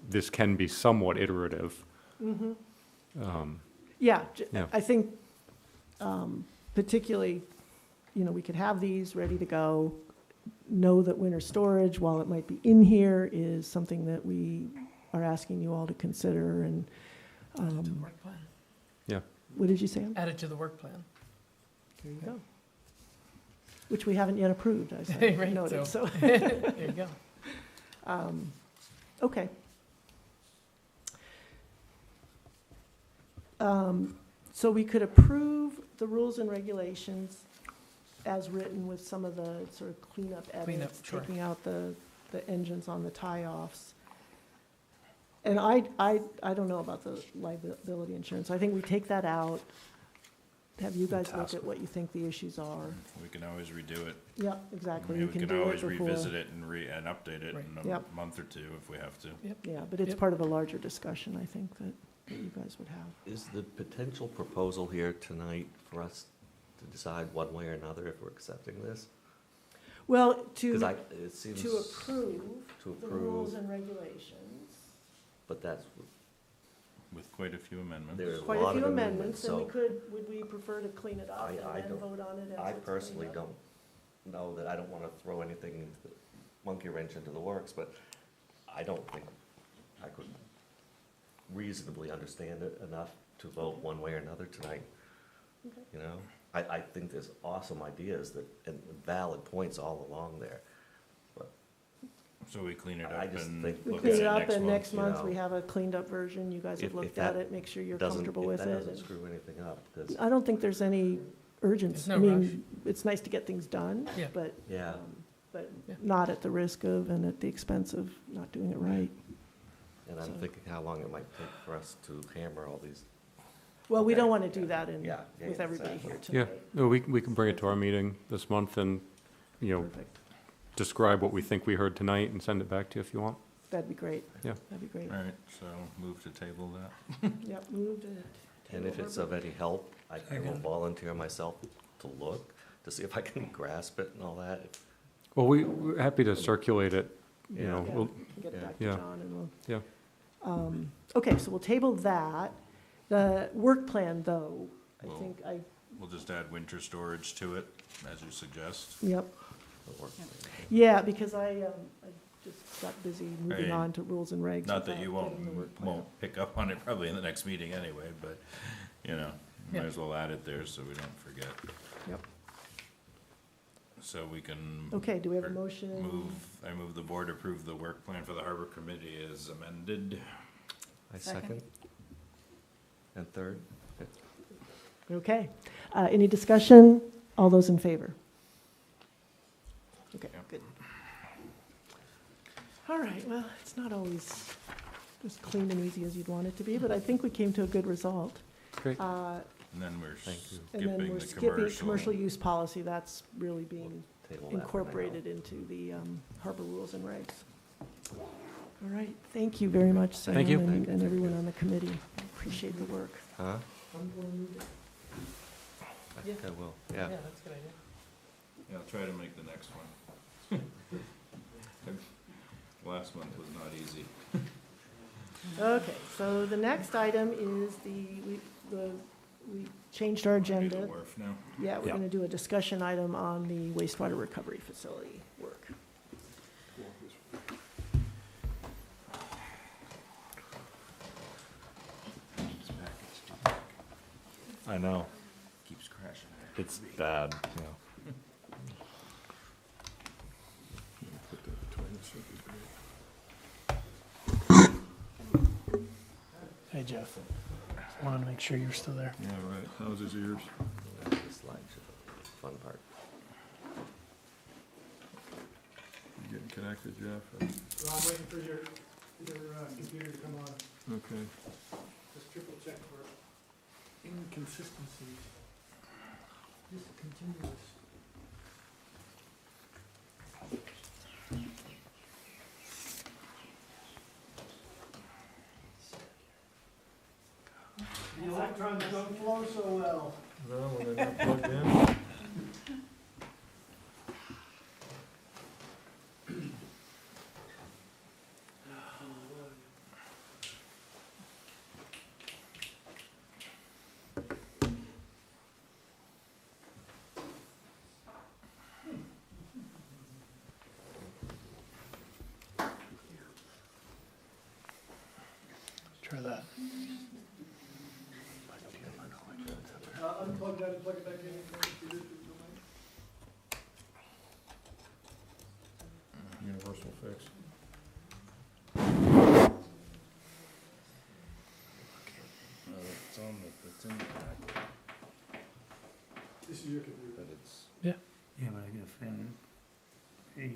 this can be somewhat iterative. Yeah, Yeah. I think particularly, we could have these ready to go, know that winter storage, while it might be in here, is something that we are asking you all to consider, and, Add it to the work plan. Yeah. what did you say? Add it to the work plan. There you go. Which we haven't yet approved, as I Right, noted, so. There you go. Okay. So we could approve the rules and regulations as written with some of the sort of cleanup edits, sure. taking out the engines on the tie-offs. And I don't know about the liability insurance. I think we take that out. Have you guys look at what you think the issues are? We can always redo it. Yeah, exactly. I mean, You we can do it always before. revisit it and update it Right. in a Yep. month or two if we have to. Yeah, but it's Yep. part of a larger discussion, I think, that you guys would have. Is the potential proposal here tonight for us to decide one way or another if we're accepting this? Well, Because to it seems. approve To the rules approve, and regulations. but that's, With quite a few amendments. there's a Quite lot a of few amendments, amendments, and so would we prefer to clean it up I and then don't- vote on it as I it's personally cleaned up? don't know that I don't want to throw anything into the monkey wrench into the works, but I don't think I could reasonably understand it enough to vote one way or another tonight. Okay. You know, I think there's awesome ideas and valid points all along there. So we clean it I up just and think We look clean at it it up, next and month. next month we you know. have a cleaned up version, you guys have If looked that at it, make sure you're Doesn't, comfortable if with that it. doesn't and- screw anything up, because, I don't think there's any urgency. There's I no mean, it's nice to get things done, Yeah. but, yeah, but Yeah. not at the risk of and at the expense of not doing it right. and I'm So- thinking how long it might take for us to hammer all these. Well, we Okay. don't want to do that Yeah, yeah, with everybody exactly. here Yeah, tonight. no, we can bring it to our meeting this month and, Perfect. describe what we think we heard tonight and send it back to you if you want. That'd be great. Yeah. That'd be great. All right, so move to table that. Yep, moved it. And if it's of any help, I will volunteer myself to look, to see if I can grasp it and all that. Well, we're happy to circulate it, Yeah. Yeah, we'll, get it back to yeah. John and we'll. Yeah. Okay, so we'll table that. The work plan, though, I Well- think We'll just add winter storage to it, as you suggest. yep. It'll work. Yeah, because I just got busy moving Right. on to rules and regs. Not that without you getting the work plan. won't pick up on it probably in the next meeting anyway, but, might Yeah. as well add it there so we don't forget. Yep. So we can. Okay, do we have a motion? I move the board approve the work plan for the harbor committee as amended. I Second. second. And third? Okay. Any discussion? All those in favor? Okay, Yep. good. All right, well, it's not always as clean and easy as you'd want it to be, but I think we came to a good result. Great. Uh, And then we're Thank you. And then skipping we're the skipping commercial use policy, that's really being Table that for now. incorporated into the harbor rules and regs. All right, thank you very much, Sam, Thank you. and everyone on the committee. Appreciate the work. Huh? I'm going to move it. I think I will, yeah. Yeah, that's a good idea. Yeah, I'll try to make the next one. Last month was not easy. Okay, so the next item is we changed our agenda. Untitled WRRF now. Yeah, we're going to do a discussion item on the wastewater recovery facility work. I know. Keeps crashing. It's bad, yeah. Hey, Jeff. Wanted to make sure you're still there. Yeah, right. How's his ears? The slideshow, fun part. You getting connected, Jeff? Well, I'm waiting for your computer to come on. Okay. Just triple check for inconsistencies. Just continuous. The electrons don't flow so well. No, when they're not plugged in. Try that. Unplug that and plug it back in. Universal fix. It's in the back, This is your computer. but it's. Yeah, but I gotta find it. Hey.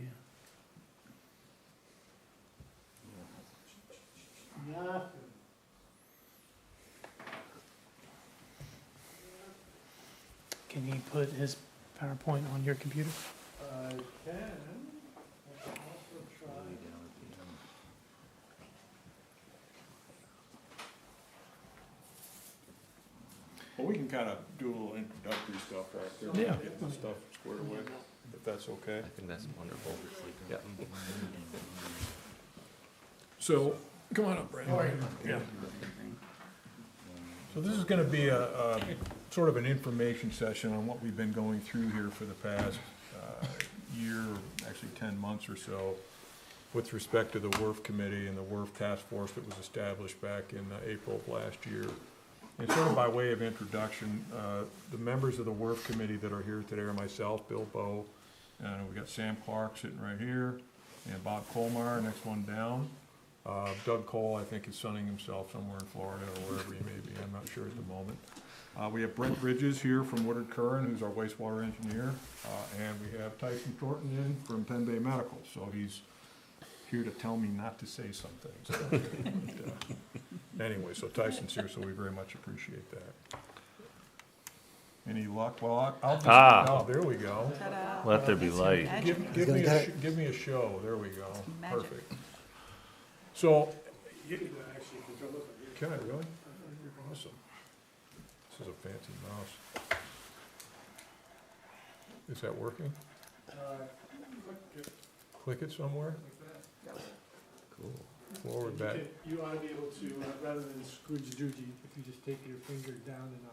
Nothing. Can he put his PowerPoint on your computer? I can. I can also try. Well, we can kind of do a little introductory stuff back there. Yeah. Get the stuff squared away, if that's okay. I think that's wonderful. Yeah. So, come on up, Brandon. Yeah. So this is gonna be a sort of an information session on what we've been going through here for the past year, actually 10 months or so, with respect to the WRRF committee and the WRRF task force that was established back in April of last year. And sort of by way of introduction, the members of the WRRF committee that are here today are myself, Bill Bowe, and we got Sam Clark sitting right here, and Bob Colmar, next one down. Doug Cole, I think, is sunning himself somewhere in Florida or wherever he may be, I'm not sure at the moment. We have Brent Bridges here from Woodard Curran, who's our wastewater engineer, and we have Tyson Thornton in from Penn Bay Medical, so he's here to tell me not to say some things. But, anyway, so Tyson's here, so we very much appreciate that. Any luck? Well, I'll just, oh, there we go. Ta-da. Let there be light. Magic. Give me a show, there we go, Magic. perfect. So, can I really? Awesome. This is a fancy mouse. Is that working? Click it somewhere? Cool. Forward, back. You ought to be able to, rather than scrooge-doogie, if you just take your finger down and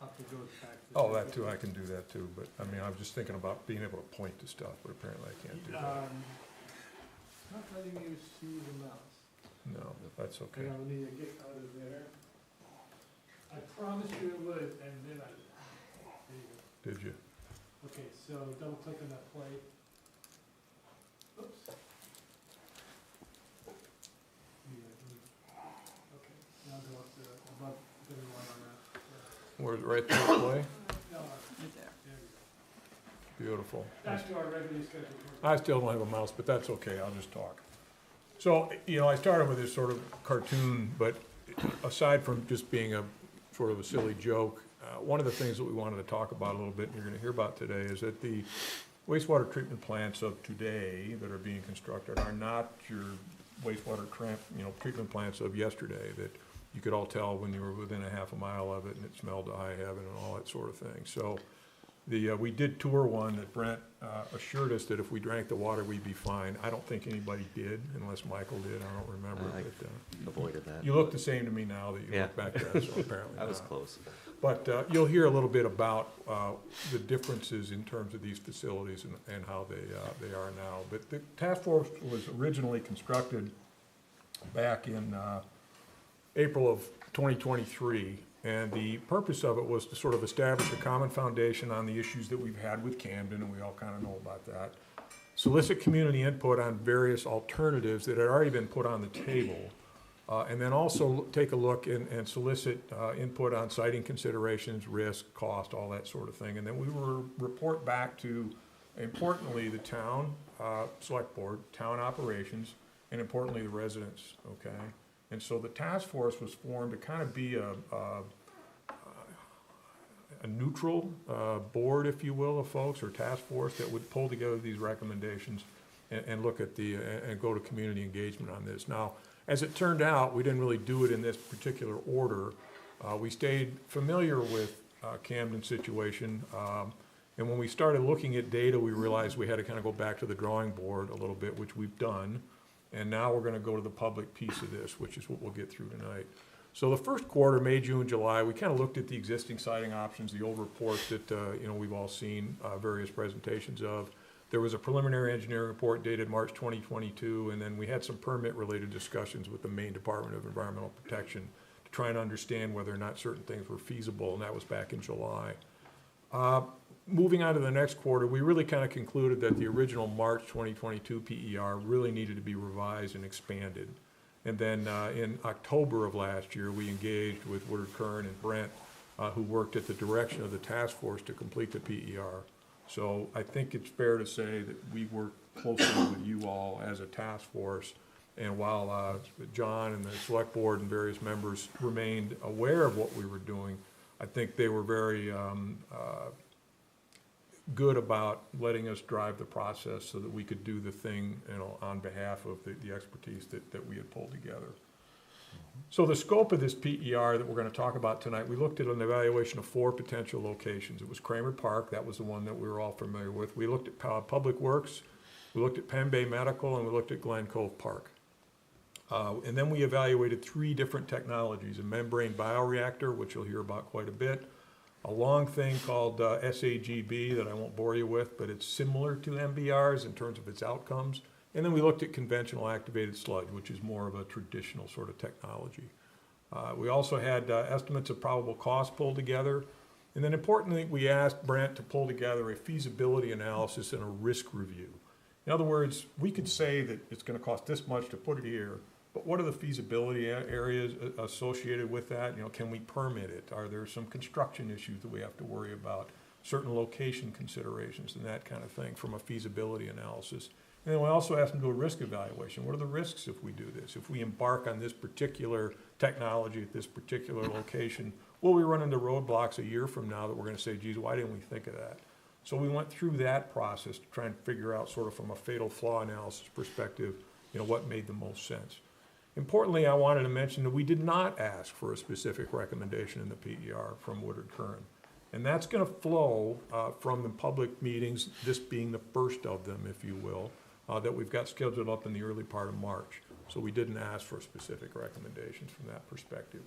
up, it goes back. Oh, that too, I can do that too, but, I mean, I was just thinking about being able to point to stuff, but apparently I can't do that. Not letting you see the mouse. No, that's okay. And I'll need to get out of there. I promised you it would, and then I, there you go. Did you? Okay, so double click on that plate. Oops. Okay, now go up to above everyone on that. Where's, right there, play? No, Right there. there you go. Beautiful. Back to our regularly scheduled. I still don't have a mouse, but that's okay, I'll just talk. So, you know, I started with this sort of cartoon, but aside from just being a sort of a silly joke, one of the things that we wanted to talk about a little bit, and you're gonna hear about today, is that the wastewater treatment plants of today that are being constructed are not your wastewater treatment plants of yesterday, that you could all tell when you were within a half a mile of it and it smelled to high heaven and all that sort of thing. So, we did tour one that Brent assured us that if we drank the water, we'd be fine. I don't think anybody did, unless Michael did, I don't remember. I But, avoided that. you look the same to me now that you Yeah. look back then, so apparently I was not. close. But you'll hear a little bit about the differences in terms of these facilities and how they are now. But the task force was originally constructed back in April of 2023, And the purpose of it was to sort of establish a common foundation on the issues that we've had with Camden, and we all kind of know about that. Solicit community input on various alternatives that had already been put on the table. And then also take a look and solicit input on siting considerations, risk, cost, all that sort of thing. And then we will report back to, importantly, the town select board, town operations, and importantly, the residents, okay? And so the task force was formed to kind of be a neutral board, if you will, of folks, or task force that would pull together these recommendations and look at the, and go to community engagement on this. Now, as it turned out, we didn't really do it in this particular order. We stayed familiar with Camden's situation, and when we started looking at data, we realized we had to kind of go back to the drawing board a little bit, which we've done. And now we're gonna go to the public piece of this, which is what we'll get through tonight. So the first quarter, May, June, July, we kind of looked at the existing siting options, the old report that, you know, we've all seen various presentations of. There was a preliminary engineering report dated March 2022, and then we had some permit-related discussions with the Maine Department of Environmental Protection to try and understand whether or not certain things were feasible, and that was back in July. Moving on to the next quarter, we really kind of concluded that the original March 2022 PER really needed to be revised and expanded. And then in October of last year, we engaged with Woodard Kern and Brent, who worked at the direction of the task force to complete the PER. So I think it's fair to say that we worked closely with you all as a task force. And while John and the select board and various members remained aware of what we were doing, I think they were very good about letting us drive the process so that we could do the thing, you know, on behalf of the expertise that we had pulled together. So the scope of this PER that we're going to talk about tonight, we looked at an evaluation of 4 potential locations. It was Kramer Park, that was the one that we were all familiar with. We looked at Public Works, we looked at Penn Bay Medical, and we looked at Glen Cove Park. And then we evaluated 3 different technologies: a membrane bioreactor, which you'll hear about quite a bit, a long thing called SAGB that I won't bore you with, but it's similar to MBRs in terms of its outcomes. And then we looked at conventional activated sludge, which is more of a traditional sort of technology. We also had estimates of probable cost pulled together. And then importantly, we asked Brent to pull together a feasibility analysis and a risk review. In other words, we could say that it's going to cost this much to put it here, but what are the feasibility areas associated with that? You know, can we permit it? Are there some construction issues that we have to worry about? Certain location considerations and that kind of thing from a feasibility analysis. And then we also asked them to do a risk evaluation. What are the risks if we do this? If we embark on this particular technology at this particular location, will we run into roadblocks a year from now that we're going to say, geez, why didn't we think of that? So we went through that process to try and figure out, sort of from a fatal flaw analysis perspective, you know, what made the most sense. Importantly, I wanted to mention that we did not ask for a specific recommendation in the PER from Woodard Kern. And that's going to flow from the public meetings, this being the first of them, if you will, that we've got scheduled up in the early part of March. So we didn't ask for specific recommendations from that perspective.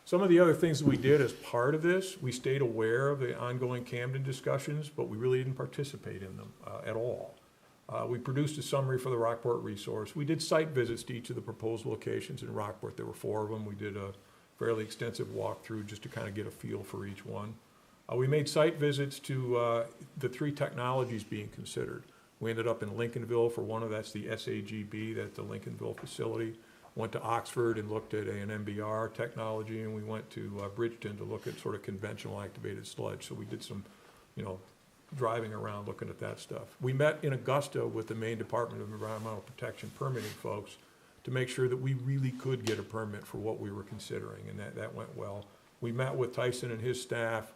Some of the other things that we did as part of this, we stayed aware of the ongoing Camden discussions, but we really didn't participate in them at all. We produced a summary for the Rockport resource. We did site visits to each of the proposed locations in Rockport. There were 4 of them. We did a fairly extensive walkthrough just to kind of get a feel for each one. We made site visits to the 3 technologies being considered. We ended up in Lincolnville for one of that's the SAGB, that's the Lincolnville facility. Went to Oxford and looked at an MBR technology, and we went to Bridgeton to look at sort of conventional activated sludge. So we did some, you know, driving around looking at that stuff. We met in Augusta with the Maine Department of Environmental Protection permitting folks to make sure that we really could get a permit for what we were considering, and that went well. We met with Tyson and his staff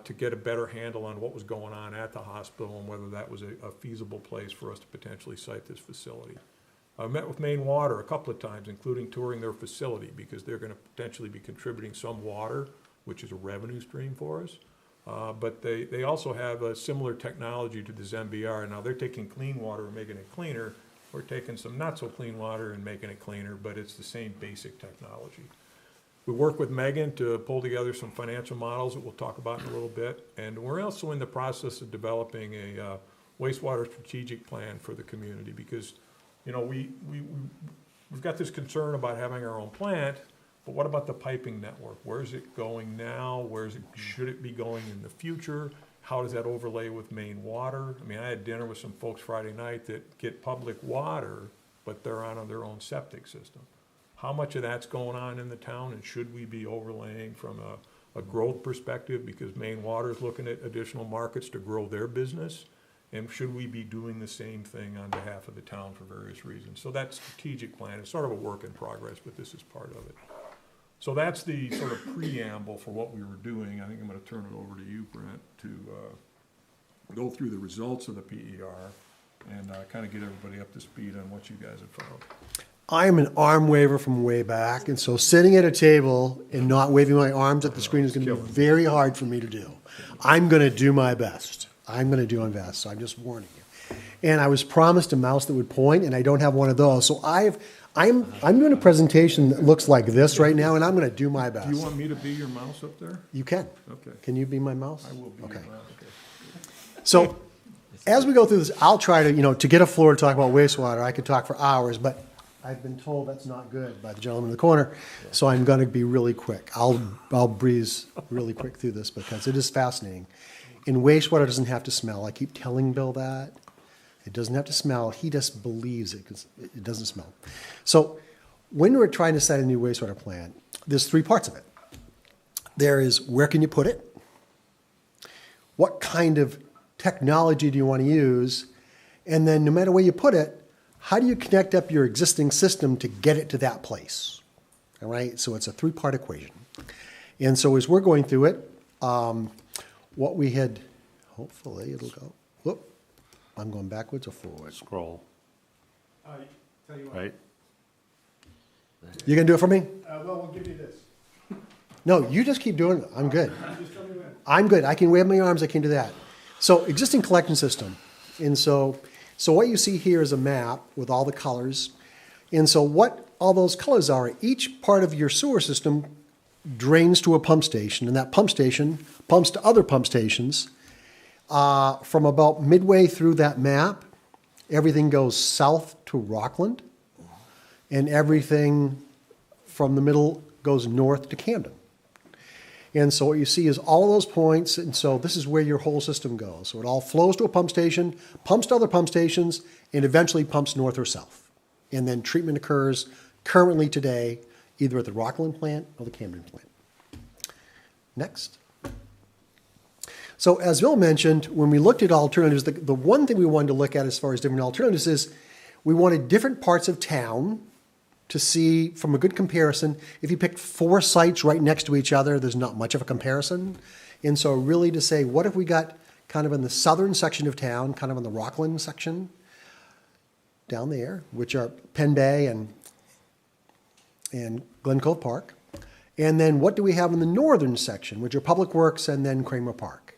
to get a better handle on what was going on at the hospital and whether that was a feasible place for us to potentially site this facility. I met with Maine Water a couple of times, including touring their facility, because they're going to potentially be contributing some water, which is a revenue stream for us. But they also have a similar technology to the ZMBR. Now they're taking clean water and making it cleaner. We're taking some not so clean water and making it cleaner, but it's the same basic technology. We work with Megan to pull together some financial models that we'll talk about in a little bit. And we're also in the process of developing a wastewater strategic plan for the community, because, you know, we've got this concern about having our own plant, But what about the piping network? Where's it going now? Should it be going in the future? How does that overlay with main water? I mean, I had dinner with some folks Friday night that get public water, but they're on their own septic system. How much of that's going on in the town, and should we be overlaying from a growth perspective, because Maine Water is looking at additional markets to grow their business? And should we be doing the same thing on behalf of the town for various reasons? So that strategic plan is sort of a work in progress, but this is part of it. So that's the sort of preamble for what we were doing. I think I'm gonna turn it over to you, Brent, to go through the results of the PER and kind of get everybody up to speed on what you guys have found. I am an arm waver from way back, and so sitting at a table and not waving my arms at the screen is going to be very hard for me to do. I'm going to do my best. So I'm just warning you. And I was promised a mouse that would point, and I don't have one of those. So I'm doing a presentation that looks like this right now, and I'm going to do my best. Do you want me to be your mouse up there? You can. Okay. Can you be my mouse? I will be Okay. your mouse. So as we go through this, I'll try to get a floor to talk about wastewater. I could talk for hours, but I've been told that's not good by the gentleman in the corner, so I'm going to be really quick. I'll breeze really quick through this because it is fascinating. And wastewater doesn't have to smell. I keep telling Bill that. It doesn't have to smell. He just believes it because it doesn't smell. So when we're trying to set a new wastewater plant, there's three parts of it. There is where can you put it? What kind of technology do you want to use? And then no matter where you put it, how do you connect up your existing system to get it to that place? All right, so it's a three-part equation. And so as we're going through it, what we had, hopefully it'll go, whoop, I'm going backwards or forward? Scroll, Tell you what, right? You gonna do it for me? well, we'll give you this. No, you just keep doing it, I'm good. Just tell me when. I'm good, I can wave my arms, I can do that. So existing collection system, and so what you see here is a map with all the colors. And so what all those colors are, each part of your sewer system drains to a pump station, and that pump station pumps to other pump stations. From about midway through that map, everything goes south to Rockland, and everything from the middle goes north to Camden. And so what you see is all of those points, and so this is where your whole system goes. So it all flows to a pump station, pumps to other pump stations, and eventually pumps north or south. And then treatment occurs currently today, either at the Rockland plant or the Camden plant. Next. So as Bill mentioned, when we looked at alternatives, the one thing we wanted to look at as far as different alternatives is we wanted different parts of town to see from a good comparison. If you picked 4 sites right next to each other, there's not much of a comparison. And so really to say, what if we got kind of in the southern section of town, kind of in the Rockland section, down there, which are Penn Bay and Glen Cove Park. And then what do we have in the northern section, which are Public Works and then Kramer Park?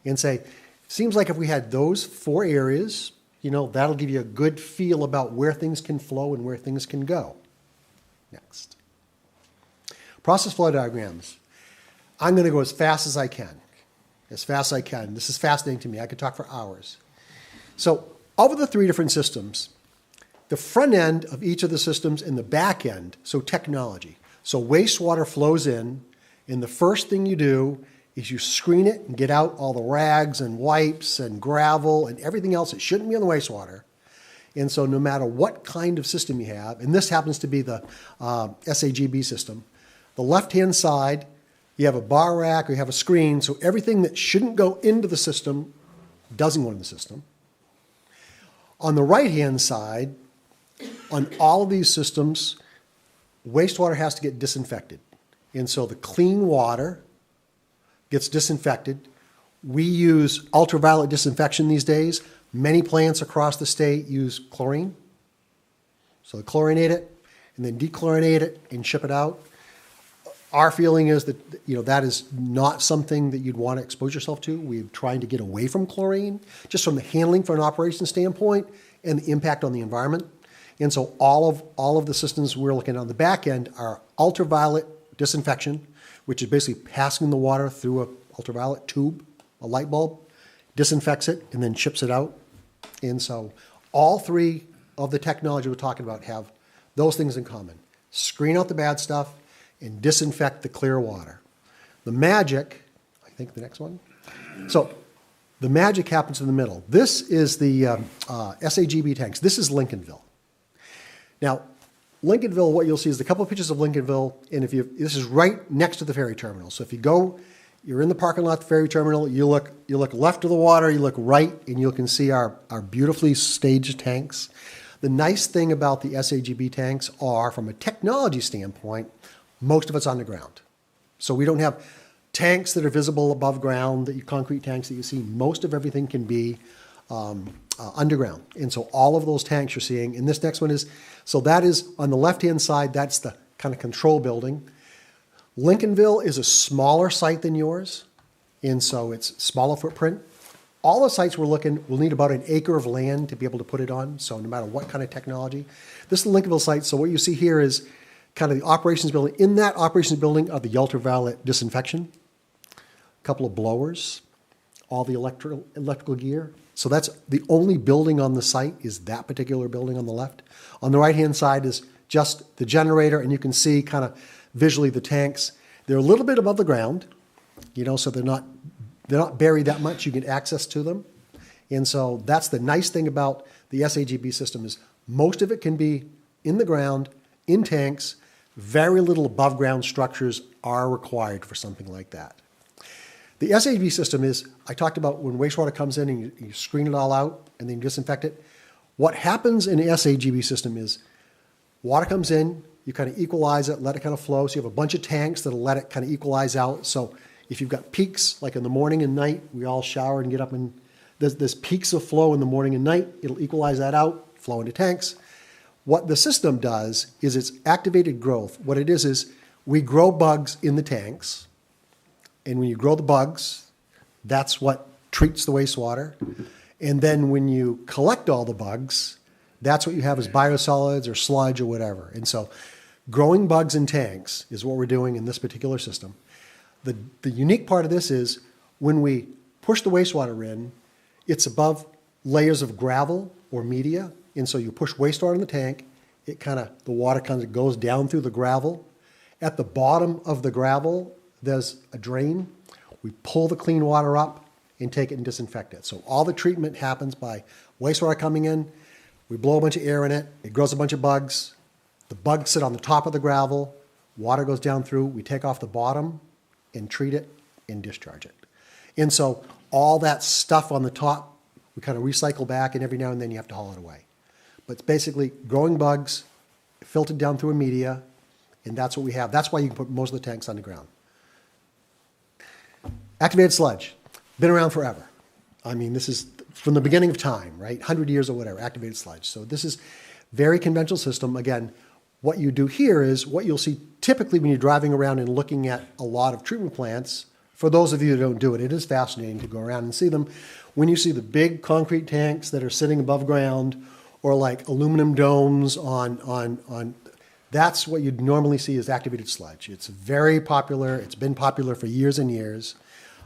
And say, seems like if we had those 4 areas, that'll give you a good feel about where things can flow and where things can go. Next. Process flow diagrams. I'm going to go as fast as I can. As fast as I can. This is fascinating to me. I could talk for hours. So, of the 3 different systems, the front end of each of the systems and the back end, so technology. So wastewater flows in, and the first thing you do is you screen it and get out all the rags and wipes and gravel and everything else that shouldn't be on the wastewater. And so no matter what kind of system you have, and this happens to be the SAGB system, the left-hand side, you have a bar rack or you have a screen, so everything that shouldn't go into the system doesn't go into the system. On the right-hand side, on all of these systems, wastewater has to get disinfected. And so the clean water gets disinfected. We use ultraviolet disinfection these days. Many plants across the state use chlorine. So they chlorinate it and then dechlorinate it and ship it out. Our feeling is that that is not something that you'd want to expose yourself to. We're trying to get away from chlorine, just from the handling from an operations standpoint and the impact on the environment. And so all of the systems we're looking at on the back end are ultraviolet disinfection, which is basically passing the water through an ultraviolet tube, a light bulb, disinfects it, and then ships it out. And so all 3 of the technology we're talking about have those things in common. Screen out the bad stuff, and disinfect the clear water. The magic, I think the next one. So the magic happens in the middle. This is the SAGB tanks. This is Lincolnville. Now, Lincolnville, what you'll see is a couple of pictures of Lincolnville, and this is right next to the ferry terminal. So if you go, you're in the parking lot at the ferry terminal, you look left of the water, you look right, and you can see our beautifully staged tanks. The nice thing about the SAGB tanks are, from a technology standpoint, most of it's underground. So we don't have tanks that are visible above ground, concrete tanks that you see. Most of everything can be underground. And so all of those tanks you're seeing, and this next one is, so that is on the left-hand side, that's the kind of control building. Lincolnville is a smaller site than yours, and so it's smaller footprint. All the sites we're looking will need about an acre of land to be able to put it on, so no matter what kind of technology. This is the Lincolnville site, so what you see here is kind of the operations building. In that operations building are the ultraviolet disinfection, a couple of blowers, all the electrical gear. So that's the only building on the site is that particular building on the left. On the right-hand side is just the generator, and you can see kind of visually the tanks. They're a little bit above the ground, so they're not buried that much. You get access to them. And so that's the nice thing about the SAGB system is most of it can be in the ground, in tanks. Very little above ground structures are required for something like that. The SAGB system is, I talked about when wastewater comes in and you screen it all out and then you disinfect it. What happens in the SAGB system is water comes in, you kind of equalize it, let it kind of flow. So you have a bunch of tanks that'll let it kind of equalize out. So if you've got peaks, like in the morning and night, we all shower and get up and there's peaks of flow in the morning and night, it'll equalize that out, flow into tanks. What the system does is it's activated growth. What it is we grow bugs in the tanks. And when you grow the bugs, that's what treats the wastewater. And then when you collect all the bugs, that's what you have as biosolids or sludge or whatever. And so growing bugs in tanks is what we're doing in this particular system. The unique part of this is when we push the wastewater in, it's above layers of gravel or media. And so you push wastewater in the tank, the water kind of goes down through the gravel. At the bottom of the gravel, there's a drain. We pull the clean water up and take it and disinfect it. So all the treatment happens by wastewater coming in. We blow a bunch of air in it. It grows a bunch of bugs. The bugs sit on the top of the gravel. Water goes down through. We take off the bottom and treat it and discharge it. And so all that stuff on the top, we kind of recycle back, and every now and then you have to haul it away. But it's basically growing bugs, filtered down through a media, and that's what we have. That's why you can put most of the tanks underground. Activated sludge, been around forever. I mean, this is from the beginning of time, right? 100 years or whatever, activated sludge. So this is very conventional system. Again, what you do here is what you'll see typically when you're driving around and looking at a lot of treatment plants. For those of you who don't do it, it is fascinating to go around and see them. When you see the big concrete tanks that are sitting above ground or like aluminum domes on that's what you'd normally see as activated sludge. It's very popular. It's been popular for years and years.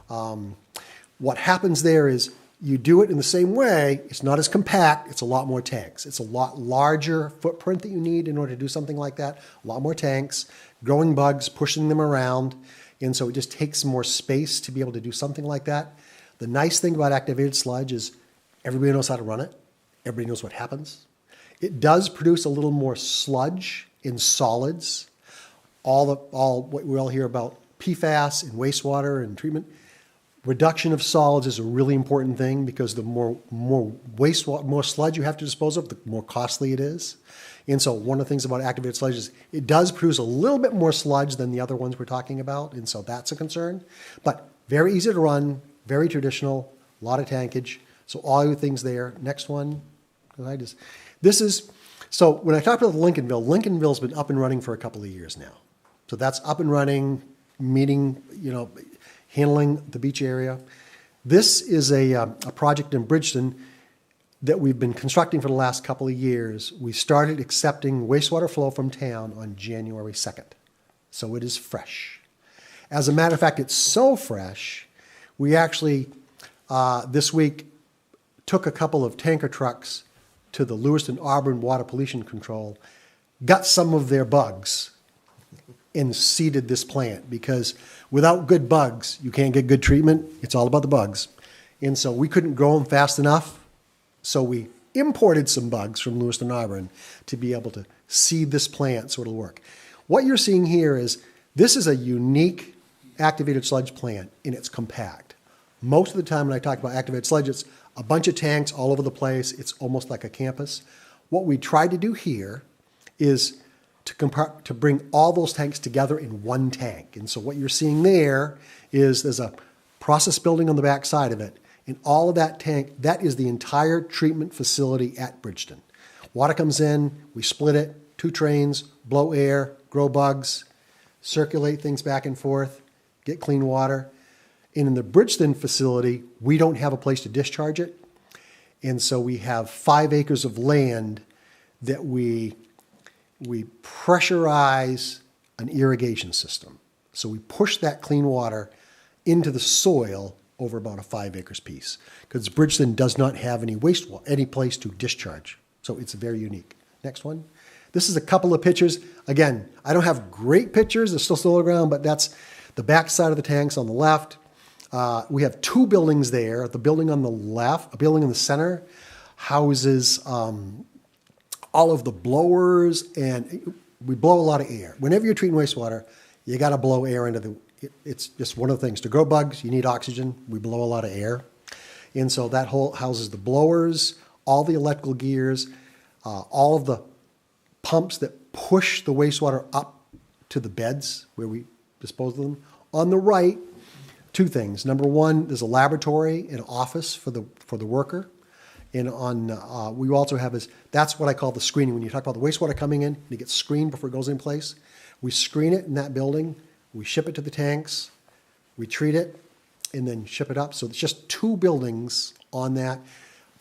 What happens there is you do it in the same way. It's not as compact. It's a lot more tanks. It's a lot larger footprint that you need in order to do something like that. A lot more tanks, growing bugs, pushing them around. And so it just takes more space to be able to do something like that. The nice thing about activated sludge is everybody knows how to run it. Everybody knows what happens. It does produce a little more sludge in solids. All what we all hear about PFAS and wastewater and treatment. Reduction of solids is a really important thing because the more wastewater, more sludge you have to dispose of, the more costly it is. And so one of the things about activated sludge is it does produce a little bit more sludge than the other ones we're talking about, and so that's a concern. But very easy to run, very traditional, a lot of tankage. So all the things there. Next one. So when I talked about Lincolnville's been up and running for a couple of years now. So that's up and running, meeting, handling the beach area. This is a project in Bridgeton that we've been constructing for the last couple of years. We started accepting wastewater flow from town on January 2nd. So it is fresh. As a matter of fact, it's so fresh, we actually, this week, took a couple of tanker trucks to the Lewiston Auburn Water Pollution Control, got some of their bugs, and seeded this plant, because without good bugs, you can't get good treatment. It's all about the bugs. And so we couldn't grow them fast enough, so we imported some bugs from Lewiston Auburn to be able to seed this plant so it'll work. What you're seeing here is, this is a unique activated sludge plant, and it's compact. Most of the time when I talk about activated sludge, it's a bunch of tanks all over the place. It's almost like a campus. What we tried to do here is to bring all those tanks together in one tank. And so what you're seeing there is there's a process building on the back side of it. And all of that tank, that is the entire treatment facility at Bridgeton. Water comes in, we split it, 2 trains, blow air, grow bugs, circulate things back and forth, get clean water. And in the Bridgeton facility, we don't have a place to discharge it. And so we have 5 acres of land that we pressurize an irrigation system. So we push that clean water into the soil over about a 5 acres piece, because Bridgeton does not have any wastewater, any place to discharge. So it's very unique. Next one. This is a couple of pictures. Again, I don't have great pictures. They're still solar ground, but that's the back side of the tanks on the left. We have 2 buildings there. The building on the left, a building in the center, houses all of the blowers, and we blow a lot of air. Whenever you're treating wastewater, you got to blow air into the, it's just one of the things. To grow bugs, you need oxygen. We blow a lot of air. And so that whole houses the blowers, all the electrical gears, all of the pumps that push the wastewater up to the beds where we dispose of them. On the right, 2 things. Number 1, there's a laboratory and office for the worker. And on we also have that's what I call the screening. When you talk about the wastewater coming in, it gets screened before it goes in place. We screen it in that building. We ship it to the tanks. We treat it, and then ship it up. So it's just 2 buildings on that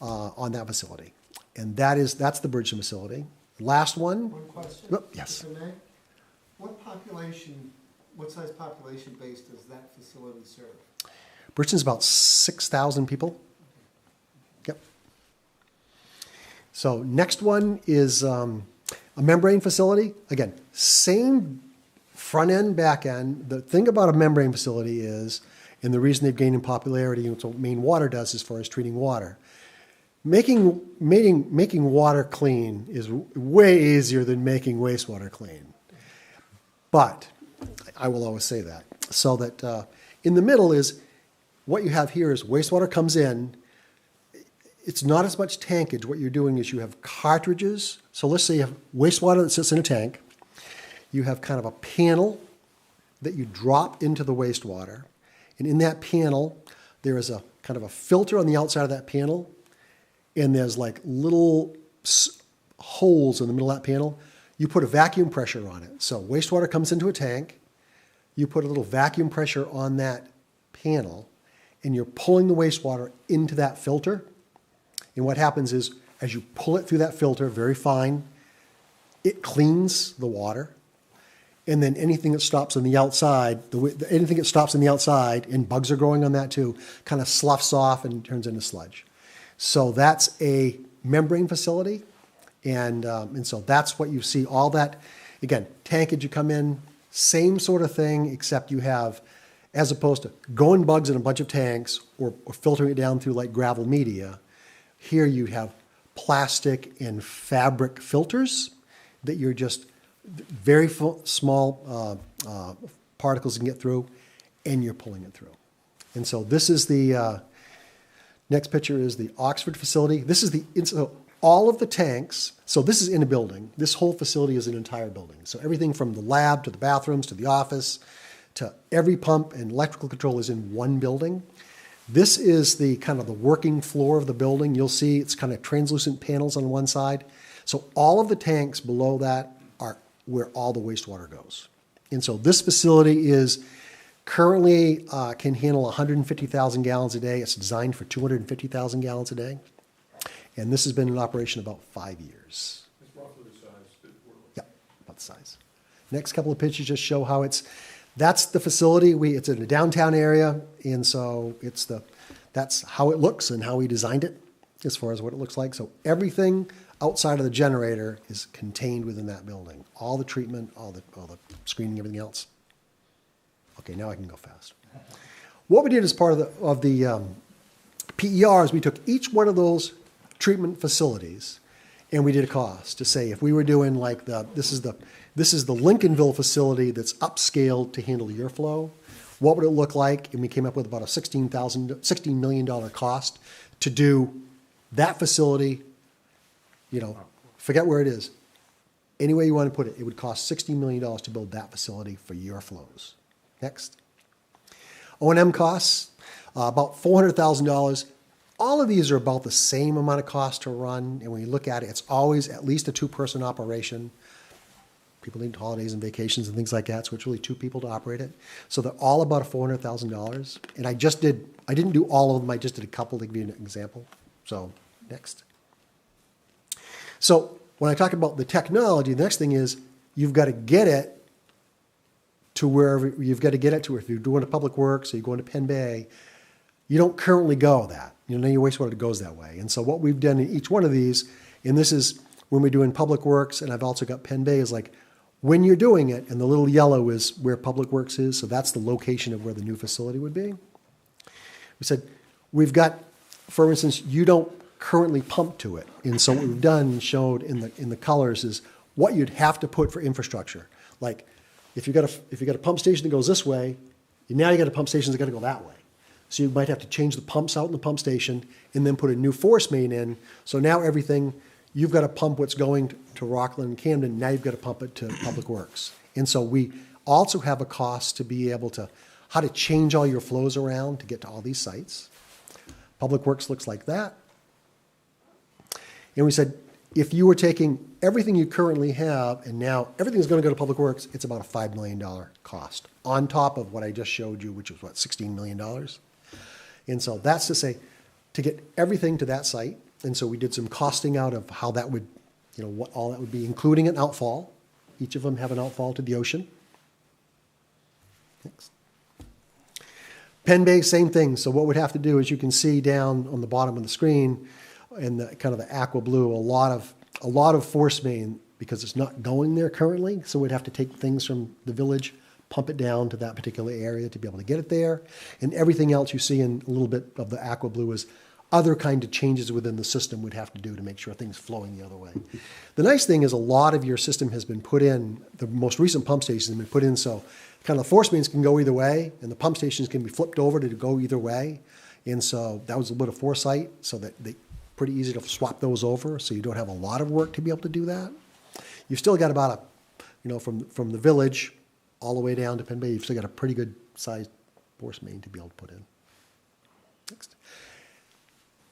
facility, and that's the Bridgeton facility. Last one. One question. Oh, yes. If I may. What size population base does that facility serve? Bridgeton's about 6,000 people. Yep. So next one is a membrane facility. Again, same front end, back end. The thing about a membrane facility is, and the reason they've gained in popularity, and what Maine Water does as far as treating water, making water clean is way easier than making wastewater clean. But I will always say that. So that in the middle is, what you have here is wastewater comes in. It's not as much tankage. What you're doing is you have cartridges. So let's say you have wastewater that sits in a tank. You have kind of a panel that you drop into the wastewater. And in that panel, there is a kind of a filter on the outside of that panel. And there's like little holes in the middle of that panel. You put a vacuum pressure on it. So wastewater comes into a tank. You put a little vacuum pressure on that panel, and you're pulling the wastewater into that filter. And what happens is, as you pull it through that filter, very fine, it cleans the water. And then anything that stops on the outside, anything that stops on the outside, and bugs are growing on that too, kind of sloughs off and turns into sludge. So that's a membrane facility. And so that's what you see, all that, again, tankage, you come in, same sort of thing, except you have, as opposed to growing bugs in a bunch of tanks or filtering it down through like gravel media, here you have plastic and fabric filters that you're just very small particles can get through, and you're pulling it through. And so this is the, next picture is the Oxford facility. This is so all of the tanks, so this is in a building. This whole facility is an entire building. So everything from the lab to the bathrooms to the office to every pump and electrical control is in one building. This is the kind of the working floor of the building. You'll see it's kind of translucent panels on one side. So all of the tanks below that are where all the wastewater goes. And so this facility is currently can handle 150,000 gallons a day. It's designed for 250,000 gallons a day. And this has been in operation about 5 years. It's roughly the size that we're looking at. Yeah, about the size. Next couple of pictures just show how that's the facility. It's in a downtown area, and so that's how it looks and how we designed it as far as what it looks like. So everything, outside of the generator is contained within that building. All the treatment, all the screening, everything else. Okay, now I can go fast. What we did as part of the PER is we took each one of those treatment facilities and we did a cost to say if we were doing like this is the Lincolnville facility that's upscaled to handle your flow, what would it look like? And we came up with about a $16 million cost to do that facility, forget where it is. Any way you want to put it, it would cost $16 million to build that facility for your flows. Next. O&M costs, about $400,000. All of these are about the same amount of cost to run, and when you look at it, it's always at least a two-person operation. People need holidays and vacations and things like that, so it's really two people to operate it. So they're all about $400,000. And I didn't do all of them, I just did a couple to give you an example. So, next. So when I talk about the technology, the next thing is you've got to get it to wherever, you've got to get it to, if you're doing a public works or you're going to Penn Bay, you don't currently go that. Your wastewater goes that way. And so what we've done in each one of these, and this is when we're doing public works, and I've also got Penn Bay, is like when you're doing it, and the little yellow is where public works is, so that's the location of where the new facility would be. We said, we've got, for instance, you don't currently pump to it. And so what we've done and showed in the colors is what you'd have to put for infrastructure. Like if you got a pump station that goes this way, now you got a pump station that's got to go that way. So you might have to change the pumps out in the pump station and then put a new force main in. So now everything, you've got to pump what's going to Rockland and Camden, now you've got to pump it to Public Works. And so we also have a cost to be able to, how to change all your flows around to get to all these sites. Public Works looks like that. And we said, if you were taking everything you currently have and now everything's going to go to Public Works, it's about a $5 million cost on top of what I just showed you, which was what, $16 million? And so that's to say, to get everything to that site. And so we did some costing out of how that would, what all that would be, including an outfall. Each of them have an outfall to the ocean. Next. Penn Bay, same thing. So what we'd have to do is you can see down on the bottom of the screen in the kind of the aqua blue, a lot of force main because it's not going there currently. So we'd have to take things from the village, pump it down to that particular area to be able to get it there. And everything else you see in a little bit of the aqua blue is other kind of changes within the system we'd have to do to make sure things flowing the other way. The nice thing is a lot of your system has been put in, the most recent pump stations have been put in so kind of the force mains can go either way and the pump stations can be flipped over to go either way. And so that was a little bit of foresight so that they pretty easy to swap those over so you don't have a lot of work to be able to do that. You've still got about from the village all the way down to Penn Bay, you've still got a pretty good sized force main to be able to put in. Next.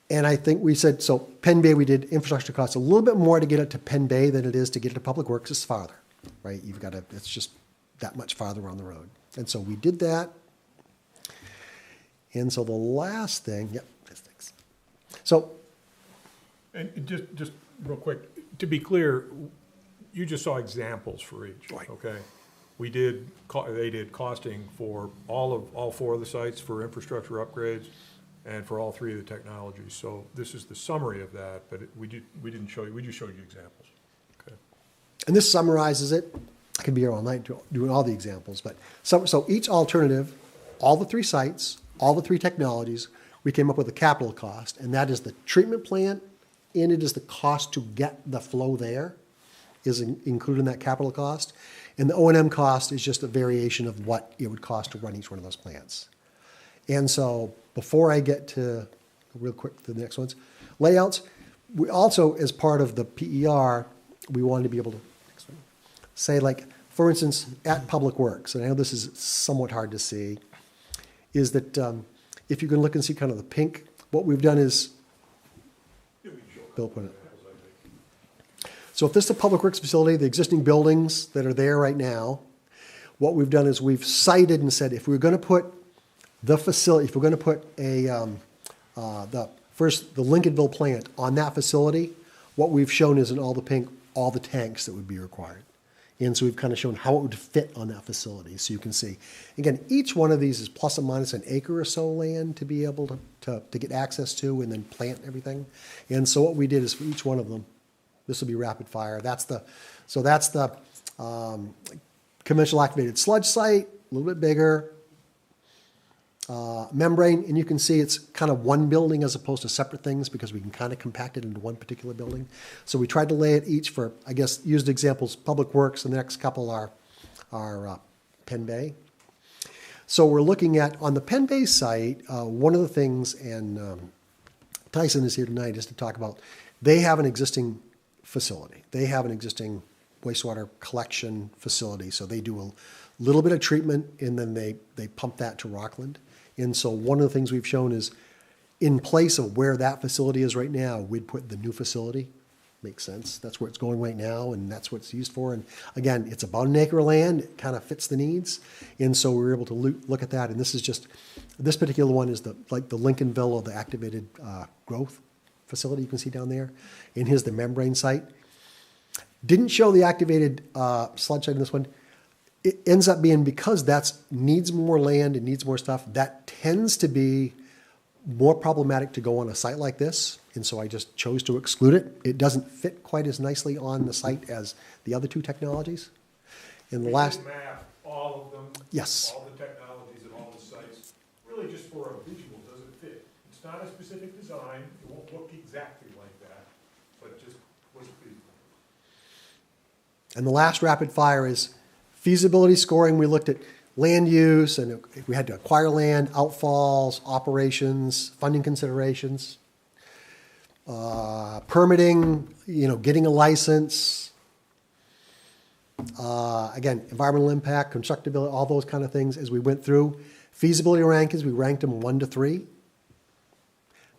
And I think we said, so Penn Bay, we did infrastructure costs a little bit more to get it to Penn Bay than it is to get it to Public Works. It's farther, right? You've got to, it's just that much farther on the road. And so we did that. And so the last thing, thanks. So. And just real quick, to be clear, you just saw examples for each, right. Okay? They did costing for all four of the sites for infrastructure upgrades and for all three of the technologies. So this is the summary of that, but we didn't show you, we just showed you examples. Okay. And this summarizes it. I could be here all night doing all the examples, but so each alternative, all the three sites, all the three technologies, we came up with a capital cost, and that is the treatment plant, and it is the cost to get the flow there is included in that capital cost. And the O&M cost is just a variation of what it would cost to run each one of those plants. And so before I get to, real quick, the next ones, layouts, we also, as part of the PER, we wanted to be able to say, like, for instance, at Public Works, and I know this is somewhat hard to see, is that if you can look and see kind of the pink, what we've done is, Bill put it. So if this is a Public Works facility, the existing buildings that are there right now, what we've done is we've cited and said if we're going to put the facility, if we're going to put the Lincolnville plant on that facility, what we've shown is in all the pink, all the tanks that would be required. And so we've kind of shown how it would fit on that facility. So you can see, again, each one of these is plus or minus an acre or so land to be able to get access to and then plant everything. And so what we did is for each one of them, This will be rapid fire. That's the conventional activated sludge site, a little bit bigger. Membrane, and you can see it's kind of one building as opposed to separate things because we can kind of compact it into one particular building. So we tried to lay it each for, I guess, used examples, Public Works, and the next couple are Penn Bay. So we're looking at, on the Penn Bay site, one of the things, and Tyson is here tonight, is to talk about, they have an existing facility. They have an existing wastewater collection facility. So they do a little bit of treatment, and then they pump that to Rockland. And so one of the things we've shown is, in place of where that facility is right now, we'd put the new facility. Makes sense. That's where it's going right now, and that's what it's used for. And again, it's about an acre of land. It kind of fits the needs. And so we were able to look at that. And this is just, this particular one is like the Lincolnville or the activated growth facility you can see down there. And here's the membrane site. Didn't show the activated sludge site in this one. It ends up being, because that's needs more land and needs more stuff, that tends to be more problematic to go on a site like this. And so I just chose to exclude it. It doesn't fit quite as nicely on the site as the other two technologies. And the last, map all of them. Yes. All the technologies at all the sites, really just for a visual, does it fit? It's not a specific design, it won't look exactly like that, but just was feasible. and the last rapid fire is feasibility scoring. We looked at land use, and if we had to acquire land, outfalls, operations, funding considerations, permitting, getting a license, again, environmental impact, constructability, all those kind of things as we went through. Feasibility rankings, we ranked them 1 to 3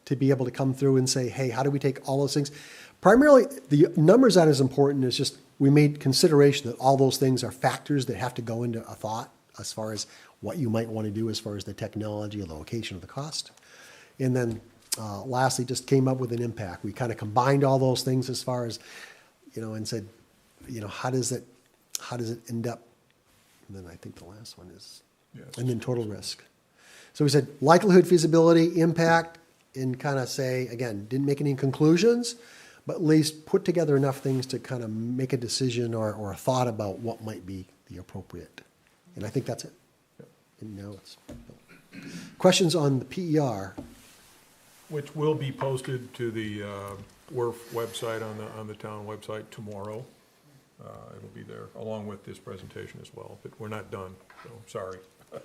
to be able to come through and say, hey, how do we take all those things? Primarily, the numbers aren't as important as just we made consideration that all those things are factors that have to go into a thought as far as what you might want to do as far as the technology or the location of the cost. And then lastly, just came up with an impact. We kind of combined all those things as far as, and said, how does it end up? And then I think the last one is, and then total risk. So we said likelihood, feasibility, impact, and kind of say, again, didn't make any conclusions, but at least put together enough things to kind of make a decision or a thought about what might be the appropriate. And I think that's it. And now it's questions on the PER. Which will be posted to the WRRF website on the town website tomorrow. It'll be there along with this presentation as well, but we're not done, so sorry. All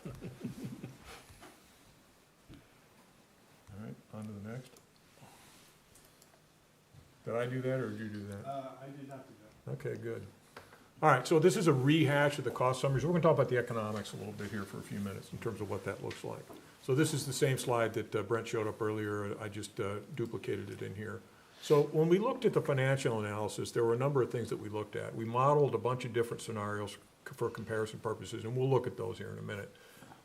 right, on to the next. Did I do that or did you do that? I did not do that. Okay, good. All right, so this is a rehash of the cost summaries. We're going to talk about the economics a little bit here for a few minutes in terms of what that looks like. So this is the same slide that Brent showed up earlier. I just duplicated it in here. So when we looked at the financial analysis, there were a number of things that we looked at. We modeled a bunch of different scenarios for comparison purposes, and we'll look at those here in a minute.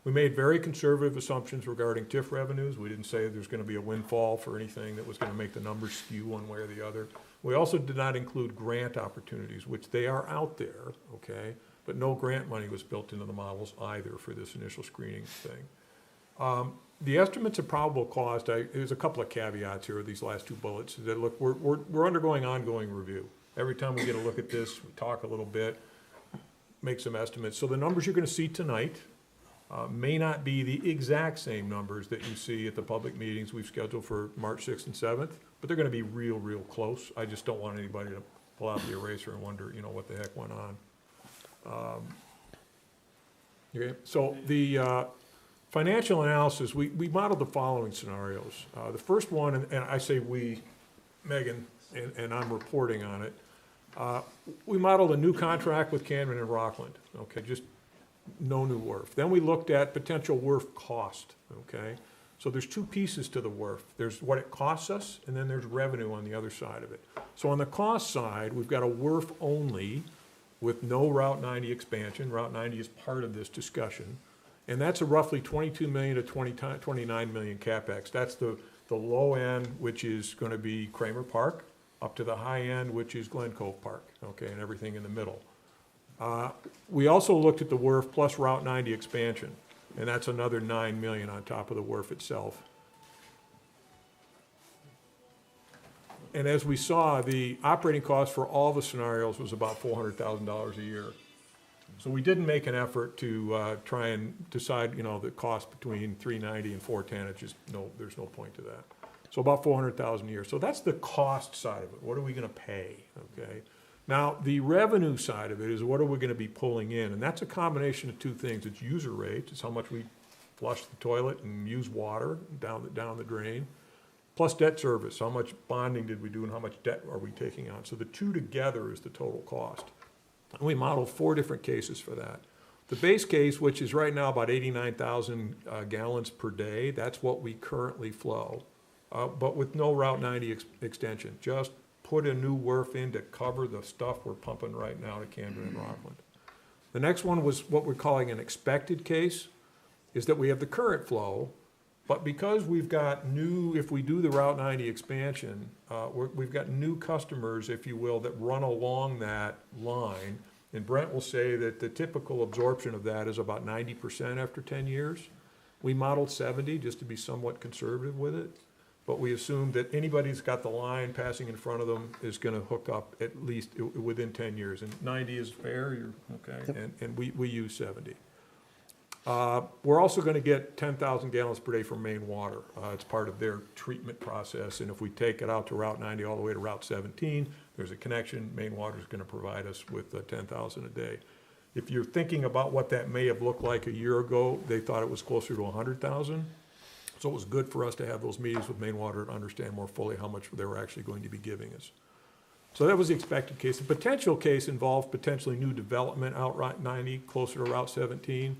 We made very conservative assumptions regarding TIF revenues. We didn't say there's going to be a windfall for anything that was going to make the numbers skew one way or the other. We also did not include grant opportunities, which they are out there, okay? But no grant money was built into the models either for this initial screening thing. The estimates of probable cost, there's a couple of caveats here, these last two bullets, that look, we're undergoing ongoing review. Every time we get a look at this, we talk a little bit, make some estimates. So the numbers you're going to see tonight may not be the exact same numbers that you see at the public meetings we've scheduled for March 6th and 7th, but they're going to be real close. I just don't want anybody to pull out the eraser and wonder, what the heck went on. Okay, so the financial analysis, we modeled the following scenarios. The first one, and I say we, Megan, and I'm reporting on it, we modeled a new contract with Cameron and Rockland, okay, just no new WRRF. Then we looked at potential WRRF cost, okay? So there's two pieces to the WRRF. There's what it costs us, and then there's revenue on the other side of it. So on the cost side, we've got a WRRF only with no Route 90 expansion. Route 90 is part of this discussion. And that's a roughly 22 million to 29 million CapEx. That's the low end, which is going to be Kramer Park, up to the high end, which is Glen Cove Park, okay, and everything in the middle. We also looked at the WRRF plus Route 90 expansion, and that's another 9 million on top of the WRRF itself. And as we saw, the operating cost for all the scenarios was about $400,000 a year. So we didn't make an effort to try and decide, the cost between 390 and 410. It's just there's no point to that. So about 400,000 a year. So that's the cost side of it. What are we going to pay? Okay. Now the revenue side of it is what are we going to be pulling in, and that's a combination of two things. It's user rate. It's how much we flush the toilet and use water down the drain, plus debt service. How much bonding did we do, and how much debt are we taking on? So the two together is the total cost. And we modeled 4 different cases for that. The base case, which is right now about 89,000 gallons per day, that's what we currently flow, but with no Route 90 extension. Just put a new WRRF in to cover the stuff we're pumping right now to Camden and Rockland. The next one was what we're calling an expected case, is that we have the current flow, but because we've got if we do the Route 90 expansion, we've got new customers, if you will, that run along that line. And Brent will say that the typical absorption of that is about 90% after 10 years. We modeled 70 just to be somewhat conservative with it. But we assume that anybody that's got the line passing in front of them is going to hook up at least within 10 years. And 90 is fair, okay? Yep. And we use 70. We're also going to get 10,000 gallons per day from Maine Water. It's part of their treatment process, and if we take it out to Route 90 all the way to Route 17, there's a connection. Maine Water is going to provide us with 10,000 a day. If you're thinking about what that may have looked like a year ago, they thought it was closer to 100,000. So it was good for us to have those meetings with Maine Water to understand more fully how much they were actually going to be giving us. So that was the expected case. The potential case involved potentially new development out Route 90, closer to Route 17.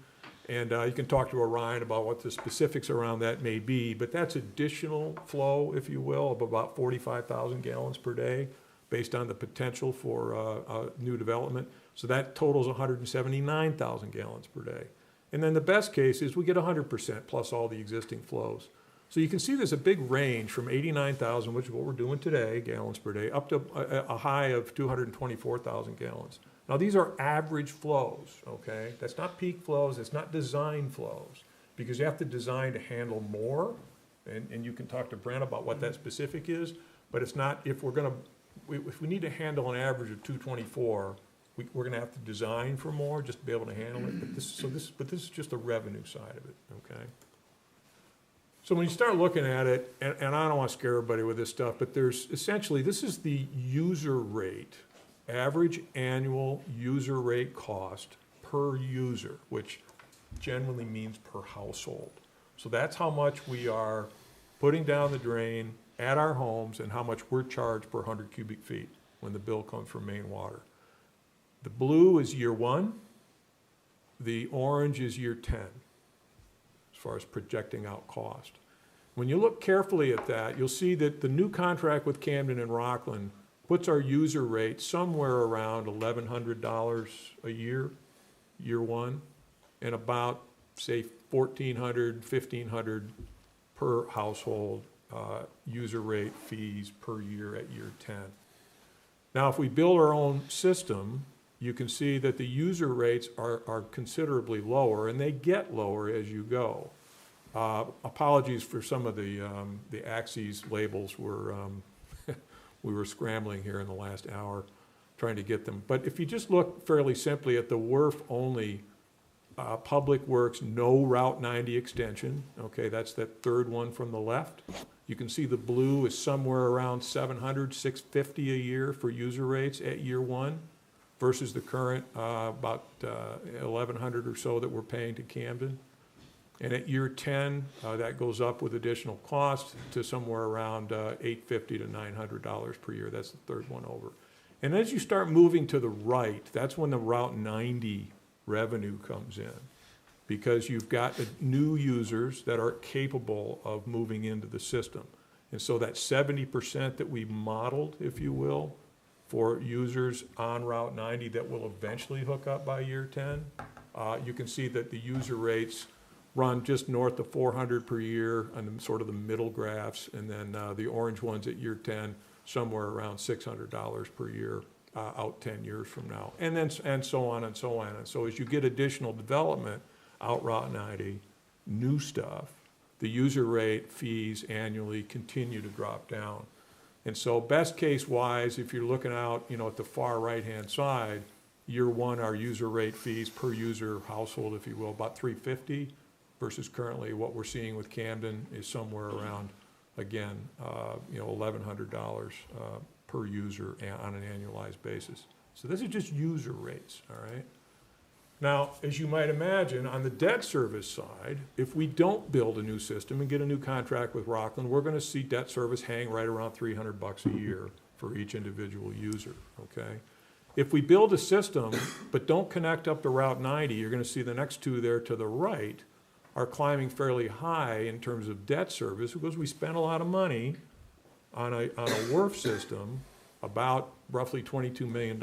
And you can talk to Orion about what the specifics around that may be, but that's additional flow, if you will, of about 45,000 gallons per day based on the potential for new development. So that totals 179,000 gallons per day. And then the best case is we get 100% plus all the existing flows. So you can see there's a big range from 89,000, which is what we're doing today, gallons per day, up to a high of 224,000 gallons. Now, these are average flows, okay? That's not peak flows, it's not design flows, because you have to design to handle more, and you can talk to Brent about what that specific is, but it's not, if we need to handle an average of 224, we're gonna have to design for more just to be able to handle it, but this is just the revenue side of it, okay? So when you start looking at it, and I don't wanna scare everybody with this stuff, but there's essentially, this is the user rate, average annual user rate cost per user, which generally means per household. So that's how much we are putting down the drain at our homes and how much we're charged per 100 cubic feet when the bill comes from Maine Water. The blue is year 1, the orange is year 10, as far as projecting out cost. When you look carefully at that, you'll see that the new contract with Camden and Rockland puts our user rate somewhere around $1,100 a year, year 1, and about, say, $1,400, $1,500 per household user rate fees per year at year 10. Now, if we build our own system, you can see that the user rates are considerably lower, and they get lower as you go. Apologies for some of the axes labels were we were scrambling here in the last hour trying to get them. But if you just look fairly simply at the WRRF only, Public Works, no Route 90 extension, okay, that's that third one from the left. You can see the blue is somewhere around 700, 650 a year for user rates at year 1 versus the current about 1,100 or so that we're paying to Camden. And at year 10, that goes up with additional costs to somewhere around $850 to $900 per year. That's the third one over. And as you start moving to the right, that's when the Route 90 revenue comes in, because you've got new users that are capable of moving into the system. And so that 70% that we modeled, if you will, for users on Route 90 that will eventually hook up by year 10, you can see that the user rates run just north of 400 per year on sort of the middle graphs, and then the orange ones at year 10, somewhere around $600 per year out 10 years from now, and so on and so on. And so as you get additional development out Route 90, new stuff, the user rate fees annually continue to drop down. And so best case wise, if you're looking out, you know, at the far right-hand side, year one, our user rate fees per user household, if you will, about $350 versus currently what we're seeing with Camden is somewhere around, again, you know, $1,100 per user on an annualized basis. So this is just user rates, all right? Now, as you might imagine, on the debt service side, if we don't build a new system and get a new contract with Rockland, we're gonna see debt service hang right around $300 a year for each individual user, okay? If we build a system but don't connect up to Route 90, you're gonna see the next two there to the right are climbing fairly high in terms of debt service because we spent a lot of money on a WRRF system, about roughly $22 million,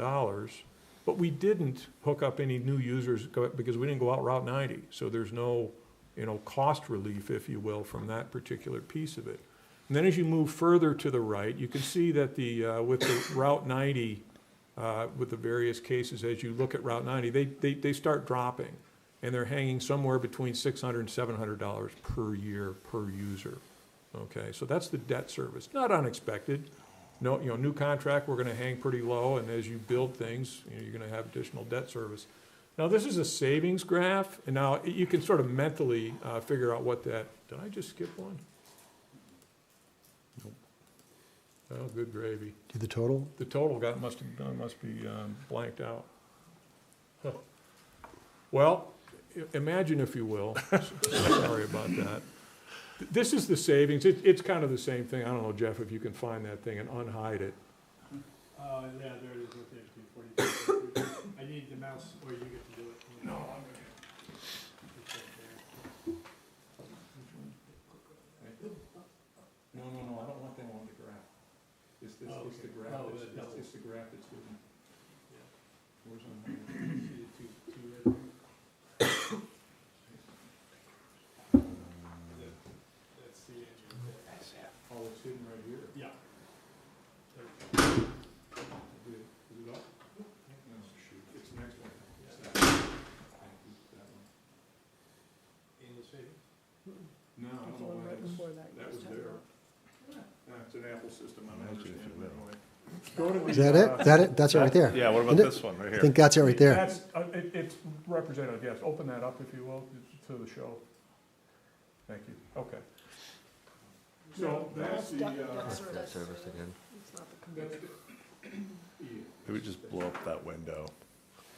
but we didn't hook up any new users because we didn't go out Route 90. So there's no, you know, cost relief, if you will, from that particular piece of it. And then as you move further to the right, you can see that with the Route 90, with the various cases, as you look at Route 90, they start dropping. And they're hanging somewhere between $600 and $700 per year per user. Okay, so that's the debt service. Not unexpected. No, you know, new contract, we're going to hang pretty low, and as you build things, you know, you're going to have additional debt service. Now, this is a savings graph, and now you can sort of mentally figure out what that. Did I just skip one? Nope. Oh, good gravy. Do the total? The total must be blanked out. Huh. Well, imagine, if you will, sorry about that. This is the savings. It's kind of the same thing. I don't know, Jeff, if you can find that thing and unhide it. Yeah, there it is, right there, 42. I need the mouse, or you get to do it. No, I'm No, I don't want that on the graph. It's the graph. It's the graph that's given. Where's on Oh, it's hidden right here. Yeah. Is it up? No, shoot, it's the next one. It's that one. That one. English savings? No, I don't know why that was there. It's an Apple system, I'm not understanding that way. Go to the, Is that it? Is that it? That's it right there. Yeah, what about Isn't it? this one right I here? think that's it right there. That's, it's representative, yes. Open that up, if you will, to the show. Thank you. Okay. So that's the, Debt service again. Maybe just blow up that window.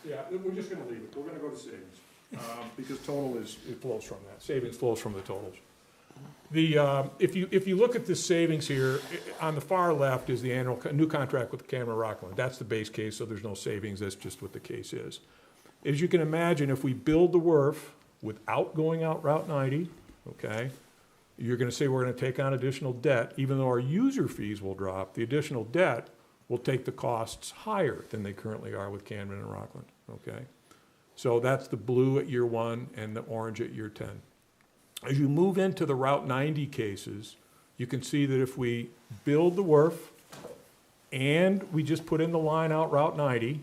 yeah, we're just gonna leave it. We're gonna go to savings. Because total it flows from that. Savings flows from the totals. If you look at the savings here, on the far left is the annual new contract with Cameron Rockland. That's the base case, so there's no savings. That's just what the case is. As you can imagine, if we build the WRRF without going out Route 90, okay, you're gonna say we're gonna take on additional debt. Even though our user fees will drop, the additional debt will take the costs higher than they currently are with Camden and Rockland, okay? So that's the blue at year one and the orange at year 10. As you move into the Route 90 cases, you can see that if we build the WRRF and we just put in the line out Route 90,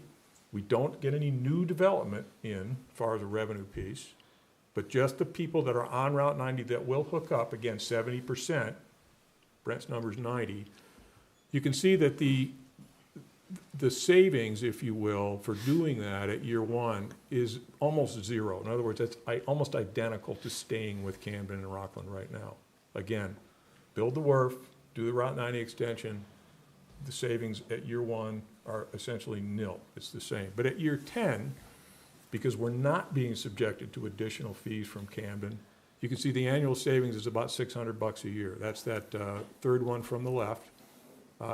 we don't get any new development in as far as a revenue piece, but just the people that are on Route 90 that will hook up, again, 70%, Brent's number's 90, you can see that the savings, if you will, for doing that at year one is almost zero. In other words, that's almost identical to staying with Camden and Rockland right now. Again, build the WRRF, do the Route 90 extension, the savings at year one are essentially nil. It's the same. But at year 10, because we're not being subjected to additional fees from Camden, you can see the annual savings is about $600 a year. That's that third one from the left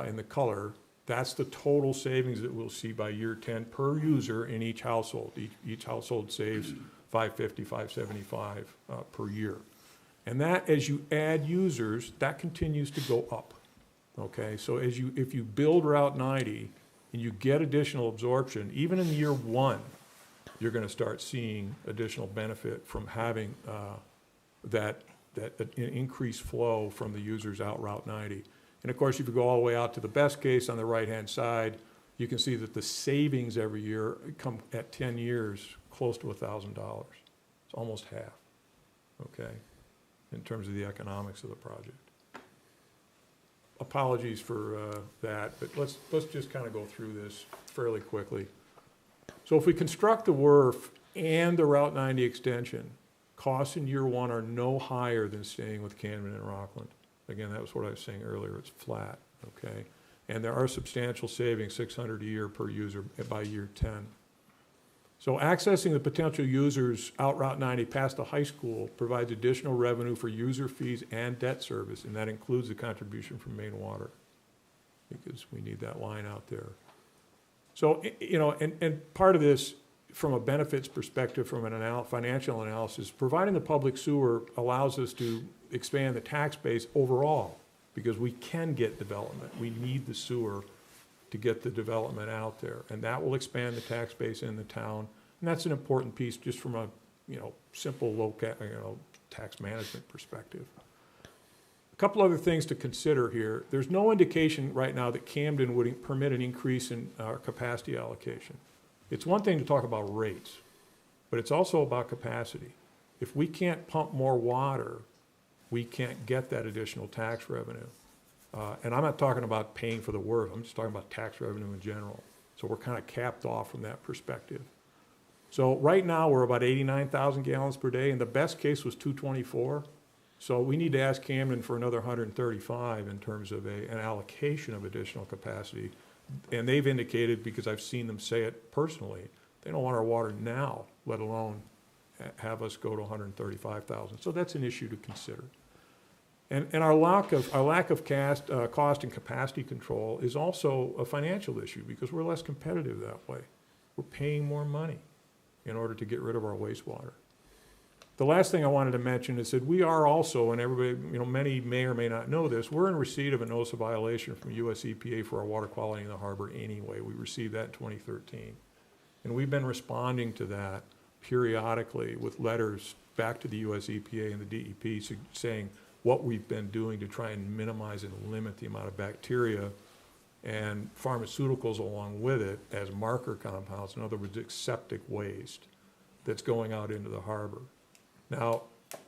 in the color. That's the total savings that we'll see by year 10 per user in each household. Each household saves $550, $575 per year. And that, as you add users, that continues to go up. Okay, so if you build Route 90 and you get additional absorption, even in year one, you're going to start seeing additional benefit from having that increased flow from the users out Route 90. And of course, if you go all the way out to the best case on the right-hand side, you can see that the savings every year come at 10 years close to $1,000. It's almost half, okay, in terms of the economics of the project. apologies for that, but let's just kind of go through this fairly quickly. So if we construct the WRRF and the Route 90 extension, costs in year one are no higher than staying with Camden and Rockland. Again, that was what I was saying earlier, it's flat, okay? And there are substantial savings, $600 a year per user by year 10. So accessing the potential users out Route 90 past the high school provides additional revenue for user fees and debt service, and that includes the contribution from Maine Water, because we need that line out there. So, you know, and part of this, from a benefits perspective, from an financial analysis, providing the public sewer allows us to expand the tax base overall, because we can get development. We need the sewer to get the development out there, and that will expand the tax base in the town. And that's an important piece just from a, you know, simple tax management perspective. A couple other things to consider here. There's no indication right now that Camden would permit an increase in our capacity allocation. It's one thing to talk about rates, but it's also about capacity. If we can't pump more water, we can't get that additional tax revenue. And I'm not talking about paying for the WRRF, I'm just talking about tax revenue in general. So we're kind of capped off from that perspective. So right now, we're about 89,000 gallons per day, and the best case was 224. So we need to ask Camden for another 135 in terms of an allocation of additional capacity. And they've indicated, because I've seen them say it personally, they don't want our water now, let alone have us go to 135,000. So that's an issue to consider. And our lack of cost and capacity control is also a financial issue, because we're less competitive that way. We're paying more money in order to get rid of our wastewater. The last thing I wanted to mention is that we are also, and everybody, you know, many may or may not know this, we're in receipt of a notice of violation from US EPA for our water quality in the harbor anyway. We received that in 2013. And we've been responding to that periodically with letters back to the US EPA and the DEP saying what we've been doing to try and minimize and limit the amount of bacteria and pharmaceuticals along with it as marker compounds, in other words, aseptic waste that's going out into the harbor. Now,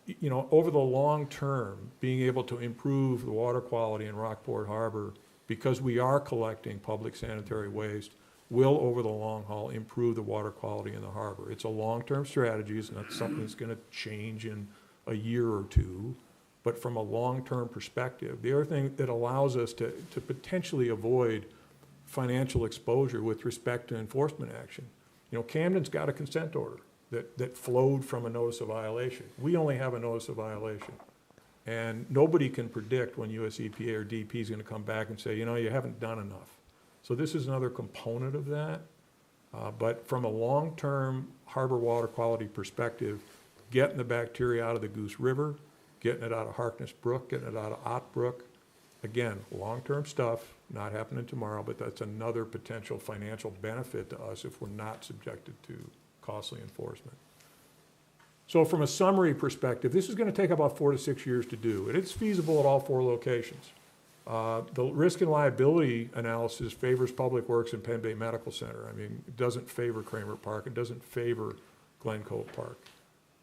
you know, over the long term, being able to improve the water quality in Rockport Harbor, because we are collecting public sanitary waste, will over the long haul improve the water quality in the harbor. It's a long-term strategy, it's not something that's gonna change in a year or two, but from a long-term perspective, the other thing that allows us to potentially avoid financial exposure with respect to enforcement action. You know, Camden's got a consent order that flowed from a notice of violation. We only have a notice of violation. And nobody can predict when US EPA or DEP is gonna come back and say, you know, you haven't done enough. So this is another component of that. But from a long-term harbor water quality perspective, getting the bacteria out of the Goose River, getting it out of Harkness Brook, getting it out of Ott Brook, again, long-term stuff, not happening tomorrow, but that's another potential financial benefit to us if we're not subjected to costly enforcement. So from a summary perspective, this is going to take about 4 to 6 years to do, and it's feasible at all 4 locations. The risk and liability analysis favors Public Works and Penn Bay Medical Center. I mean, it doesn't favor Kramer Park, it doesn't favor Glen Cove Park.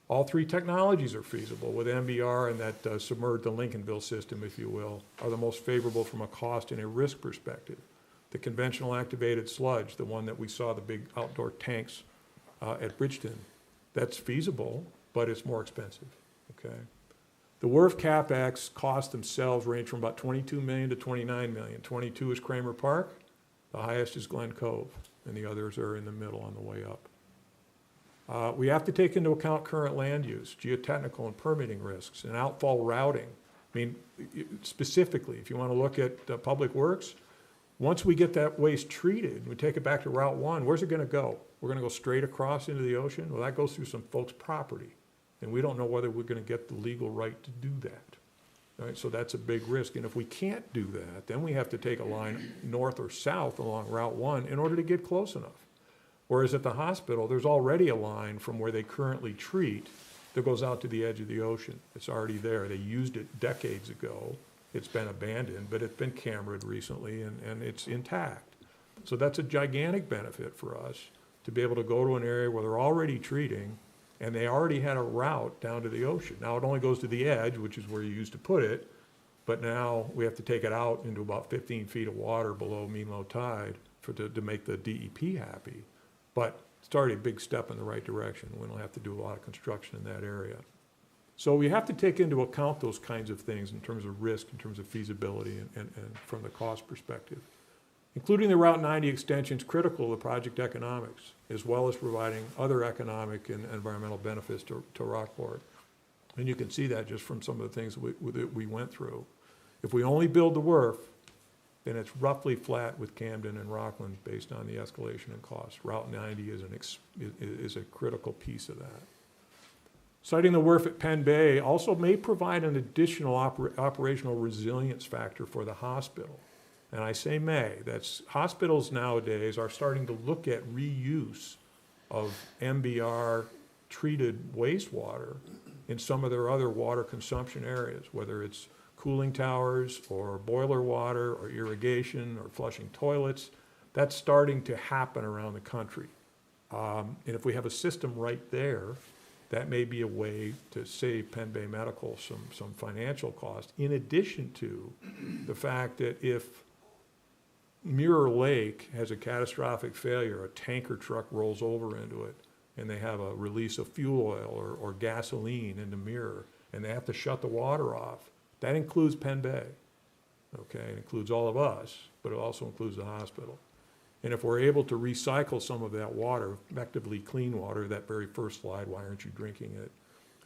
All 3 technologies are feasible, with MBR and that the Lincolnville system, if you will, are the most favorable from a cost and a risk perspective. The conventional activated sludge, the one that we saw, the big outdoor tanks at Bridgeton, that's feasible, but it's more expensive, okay? The WRRF CapEx costs themselves range from about $22 million to $29 million. 22 is Kramer Park, the highest is Glen Cove, and the others are in the middle on the way up. We have to take into account current land use, geotechnical and permitting risks, and outfall routing. I mean, specifically, if you want to look at Public Works, once we get that waste treated, we take it back to Route 1, where's it going to go? We're going to go straight across into the ocean? Well, that goes through some folks' property, and we don't know whether we're going to get the legal right to do that. All right, so that's a big risk, and if we can't do that, then we have to take a line north or south along Route 1 in order to get close enough. Whereas at the hospital, there's already a line from where they currently treat that goes out to the edge of the ocean. It's already there. They used it decades ago. It's been abandoned, but it's been cameraed recently, and it's intact. So that's a gigantic benefit for us to be able to go to an area where they're already treating, and they already had a route down to the ocean. Now it only goes to the edge, which is where you used to put it, but now we have to take it out into about 15 feet of water below mean low tide to make the DEP happy. But it's already a big step in the right direction. We don't have to do a lot of construction in that area. So we have to take into account those kinds of things in terms of risk, in terms of feasibility, and from the cost perspective. Including the Route 90 extension is critical to the project economics, as well as providing other economic and environmental benefits to Rockport. And you can see that just from some of the things that we went through. If we only build the WRRF, then it's roughly flat with Camden and Rockland based on the escalation in cost. Route 90 is a critical piece of that. Siting the WRRF at Penn Bay also may provide an additional operational resilience factor for the hospital. And I say may. Hospitals nowadays are starting to look at reuse of MBR treated wastewater in some of their other water consumption areas, whether it's cooling towers or boiler water or irrigation or flushing toilets. That's starting to happen around the country. And if we have a system right there, that may be a way to save Penn Bay Medical some financial cost, in addition to the fact that if Mirror Lake has a catastrophic failure, a tanker truck rolls over into it, and they have a release of fuel oil or gasoline into Mirror, and they have to shut the water off. That includes Penn Bay, okay? It includes all of us, but it also includes the hospital. And if we're able to recycle some of that water, effectively clean water, that very first slide, why aren't you drinking it?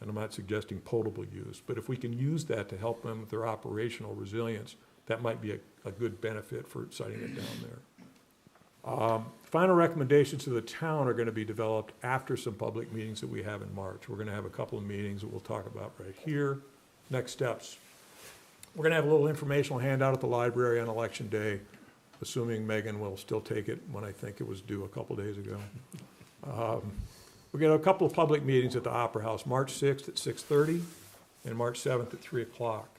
And I'm not suggesting potable use, but if we can use that to help them with their operational resilience, that might be a good benefit for siting it down there. Final recommendations to the town are going to be developed after some public meetings that we have in March. We're going to have a couple of meetings that we'll talk about right here. Next steps. We're going to have a little informational handout at the library on Election Day, assuming Megan will still take it when I think it was due a couple days ago. We're going to have a couple of public meetings at the Opera House, March 6th at 6:30 and March 7th at 3 o'clock.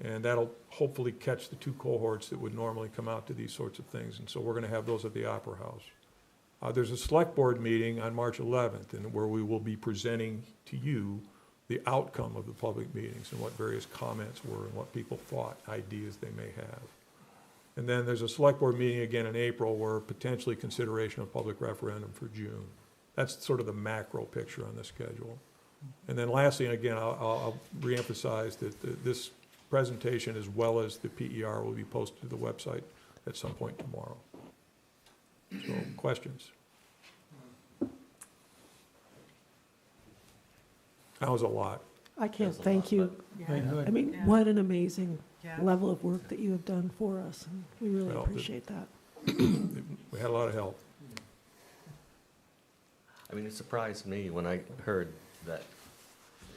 And that'll hopefully catch the two cohorts that would normally come out to these sorts of things. And so we're going to have those at the Opera House. There's a select board meeting on March 11th, and where we will be presenting to you the outcome of the public meetings and what various comments were and what people thought, ideas they may have. And then there's a select board meeting again in April where potentially consideration of public referendum for June. That's sort of the macro picture on the schedule. And then lastly, and again, I'll reemphasize that this presentation as well as the PER will be posted to the website at some point tomorrow. So, questions? That was a lot. I can't thank you. I mean, what an amazing level of work that you have done for us. And we really appreciate that. We had a lot of help. I mean, it surprised me when I heard that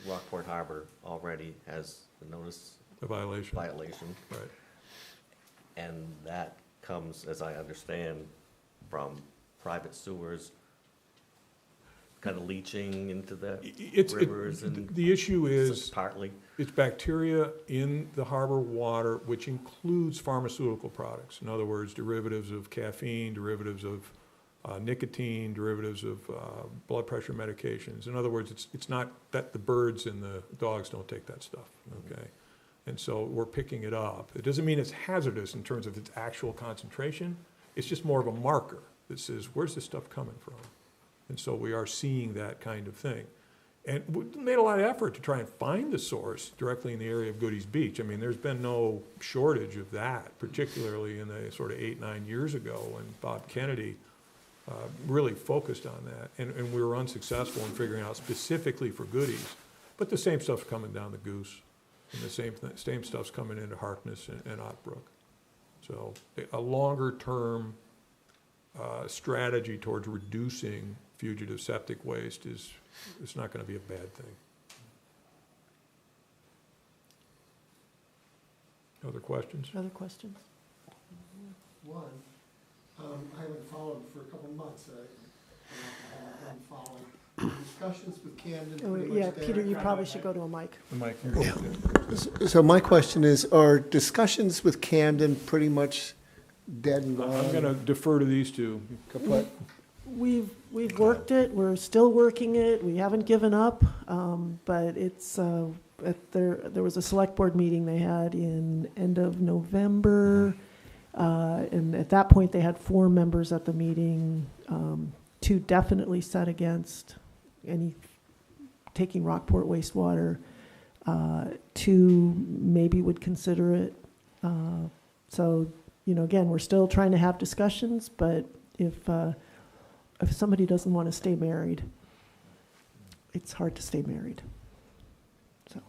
Rockport Harbor already has the notice The violation. Right. And that comes, as I understand, from private sewers kind of leaching into the rivers and. The issue is. Partly. It's bacteria in the harbor water, which includes pharmaceutical products. In other words, derivatives of caffeine, derivatives of nicotine, derivatives of blood pressure medications. In other words, it's not that the birds and the dogs don't take that stuff, okay? And so we're picking it up. It doesn't mean it's hazardous in terms of its actual concentration. It's just more of a marker that says, where's this stuff coming from? And so we are seeing that kind of thing. And we made a lot of effort to try and find the source directly in the area of Goodies Beach. I mean, there's been no shortage of that, particularly in the sort of 8-9 years ago when Bob Kennedy really focused on that. And we were unsuccessful in figuring out specifically for Goodies. But the same stuff's coming down the Goose. And the same stuff's coming into Harkness and Ottbrook. So a longer-term strategy towards reducing fugitive septic waste it's not going to be a bad thing. Other questions? Other questions? One, I haven't followed for a couple of months. I haven't followed. Discussions with Camden. pretty much Yeah, dead. Peter, you probably should go to a mic. The mic here. So my question is, are discussions with Camden pretty much dead and gone? I'm going to defer to these two. Kaput? We've worked it, we're still working it, we haven't given up, but it's, there was a select board meeting they had in end of November. And at that point, they had 4 members at the meeting. 2 definitely set against any taking Rockport wastewater. 2 maybe would consider it. So, again, we're still trying to have discussions, but if somebody doesn't want to stay married, it's hard to stay married. So,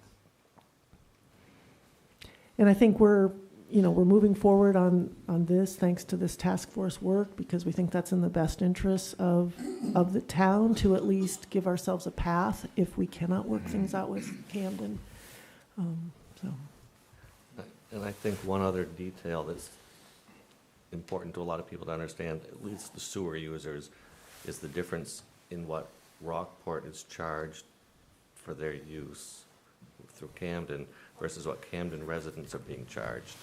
and I think we're moving forward on this thanks to this task force work, because we think that's in the best interests of the town to at least give ourselves a path if we cannot work things out with Camden. And I think one other detail that's important to a lot of people to understand, at least the sewer users, is the difference in what Rockport is charged for their use through Camden versus what Camden residents are being charged.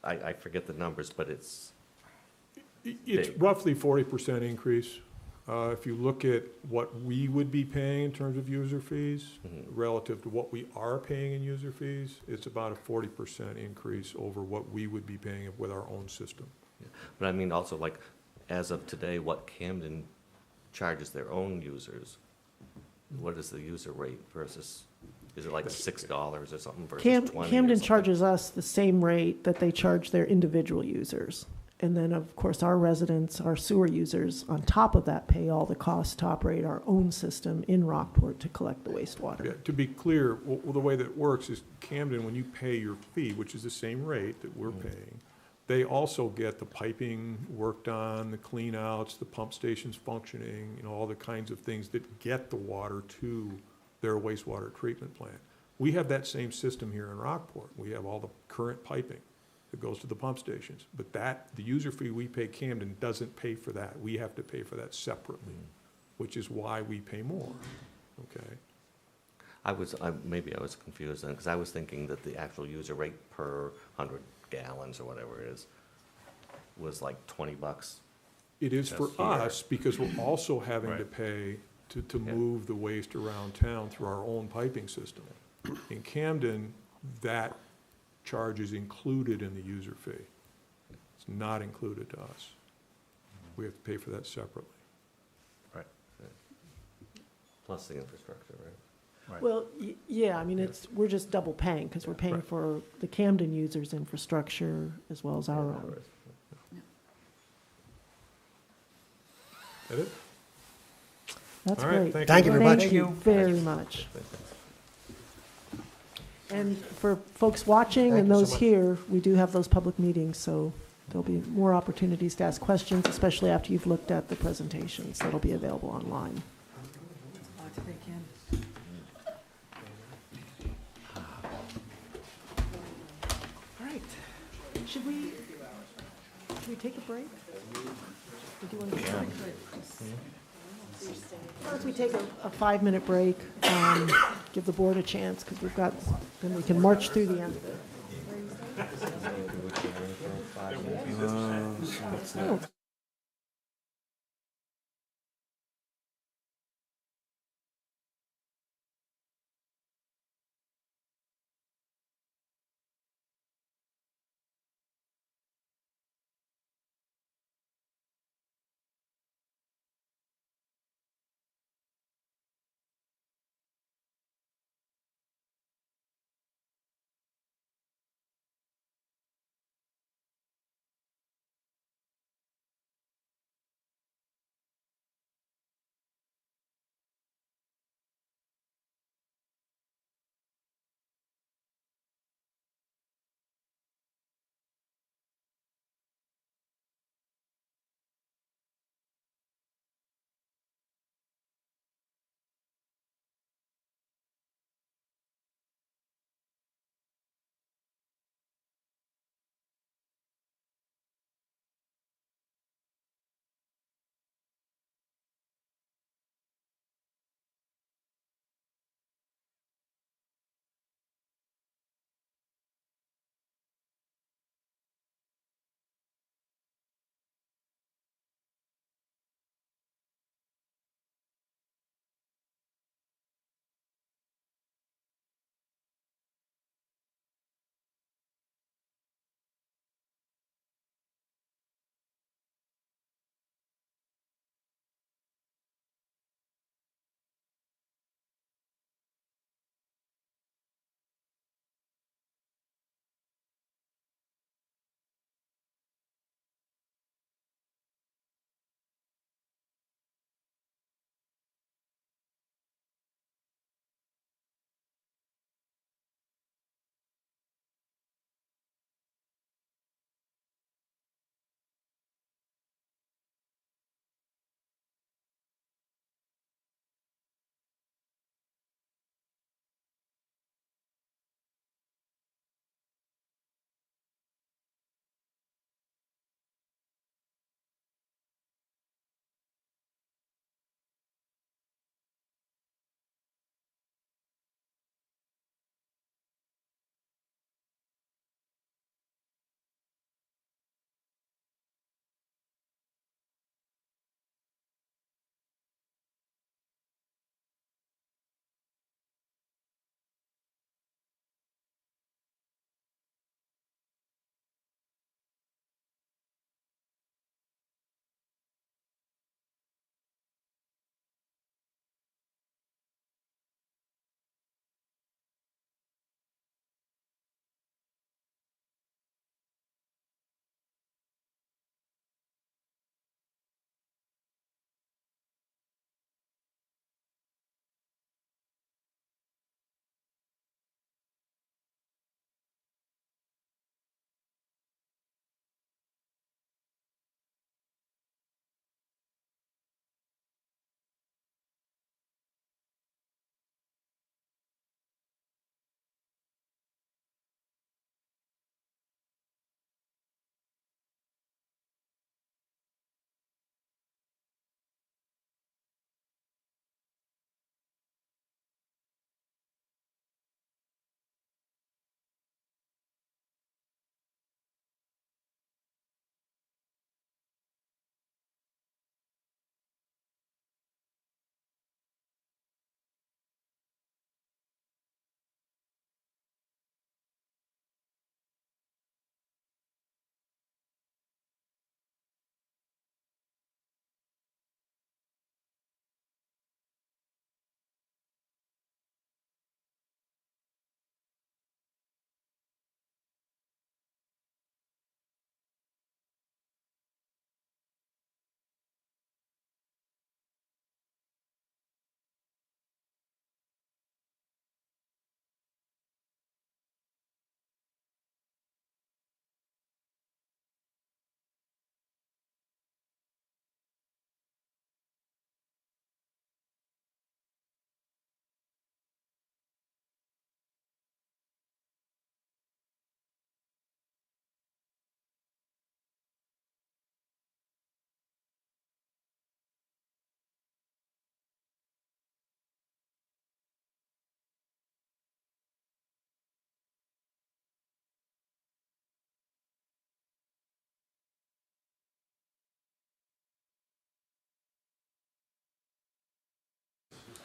I forget the numbers, but it's It's big. roughly 40% increase. If you look at what we would be paying in terms of user fees relative to what we are paying in user fees, it's about a 40% increase over what we would be paying with our own system. But I mean also, like, as of today, what Camden charges their own users, what is the user rate versus, is it like $6 or something versus 20 or Camden something? charges us the same rate that they charge their individual users. And then, of course, our residents, our sewer users, on top of that, pay all the costs to operate our own system in Rockport to collect the wastewater. Yeah, to be clear, the way that it works is Camden, when you pay your fee, which is the same rate that we're paying, they also get the piping worked on, the clean outs, the pump stations functioning, all the kinds of things that get the water to their wastewater treatment plant. We have that same system here in Rockport. We have all the current piping that goes to the pump stations. But the user fee we pay Camden doesn't pay for that. We have to pay for that separately, which is why we pay more, okay? Maybe I was confused then, because I was thinking that the actual user rate per 100 gallons or whatever it is was like $20. It is for Just here. us, because we're also having to Right. pay to Yeah. move the waste around town through our own piping system. In Camden, that charge is included in the user fee. It's not included to us. We have to pay for that separately. Plus the infrastructure, right? Right. Well, yeah, I mean, we're just double paying, because we're paying Right. for the Camden users' infrastructure as well as our Yeah, own. That it? That's All right, great. thank Thank you very much. Thank you very much. And for folks watching Thank and you so those much. here, we do have those public meetings, so there'll be more opportunities to ask questions, especially after you've looked at the presentations. That'll be available online. A lot to take in. All right. Should we take a break? Or do you want to take a break? Why don't we take a 5-minute break, give the board a chance, because then we can march through the end of it.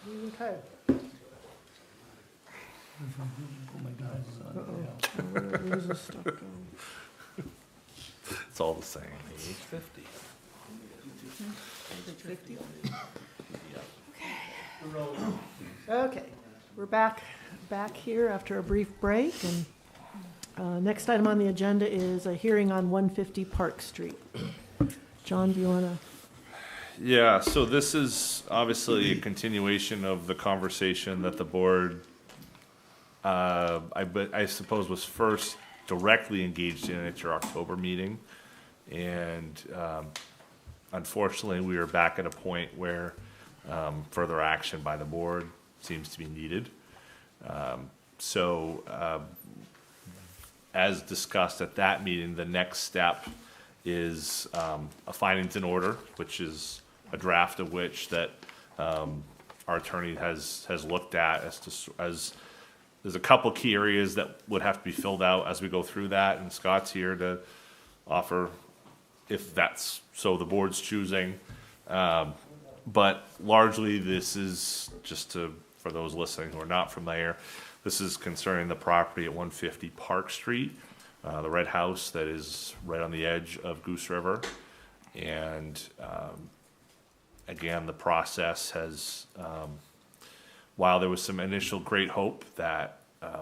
Okay. Where's this stuff going? It's all the same. Page 50. Okay, we're back here after a brief break, and next item on the agenda is a hearing on 150 Park Street. John, do you want to? Yeah, so this is obviously a continuation of the conversation that the board, I suppose, was first directly engaged in at your October meeting. And unfortunately, we are back at a point where further action by the board seems to be needed. As discussed at that meeting, the next step is a findings in order, which is a draft of which that our attorney has looked at as there's a couple key areas that would have to be filled out as we go through that, and Scott's here to offer if that's so the board's choosing. But largely, this is just for those listening who are not familiar, this is concerning the property at 150 Park Street, the red house that is right on the edge of Goose River. And again, the process has, while there was some initial great hope that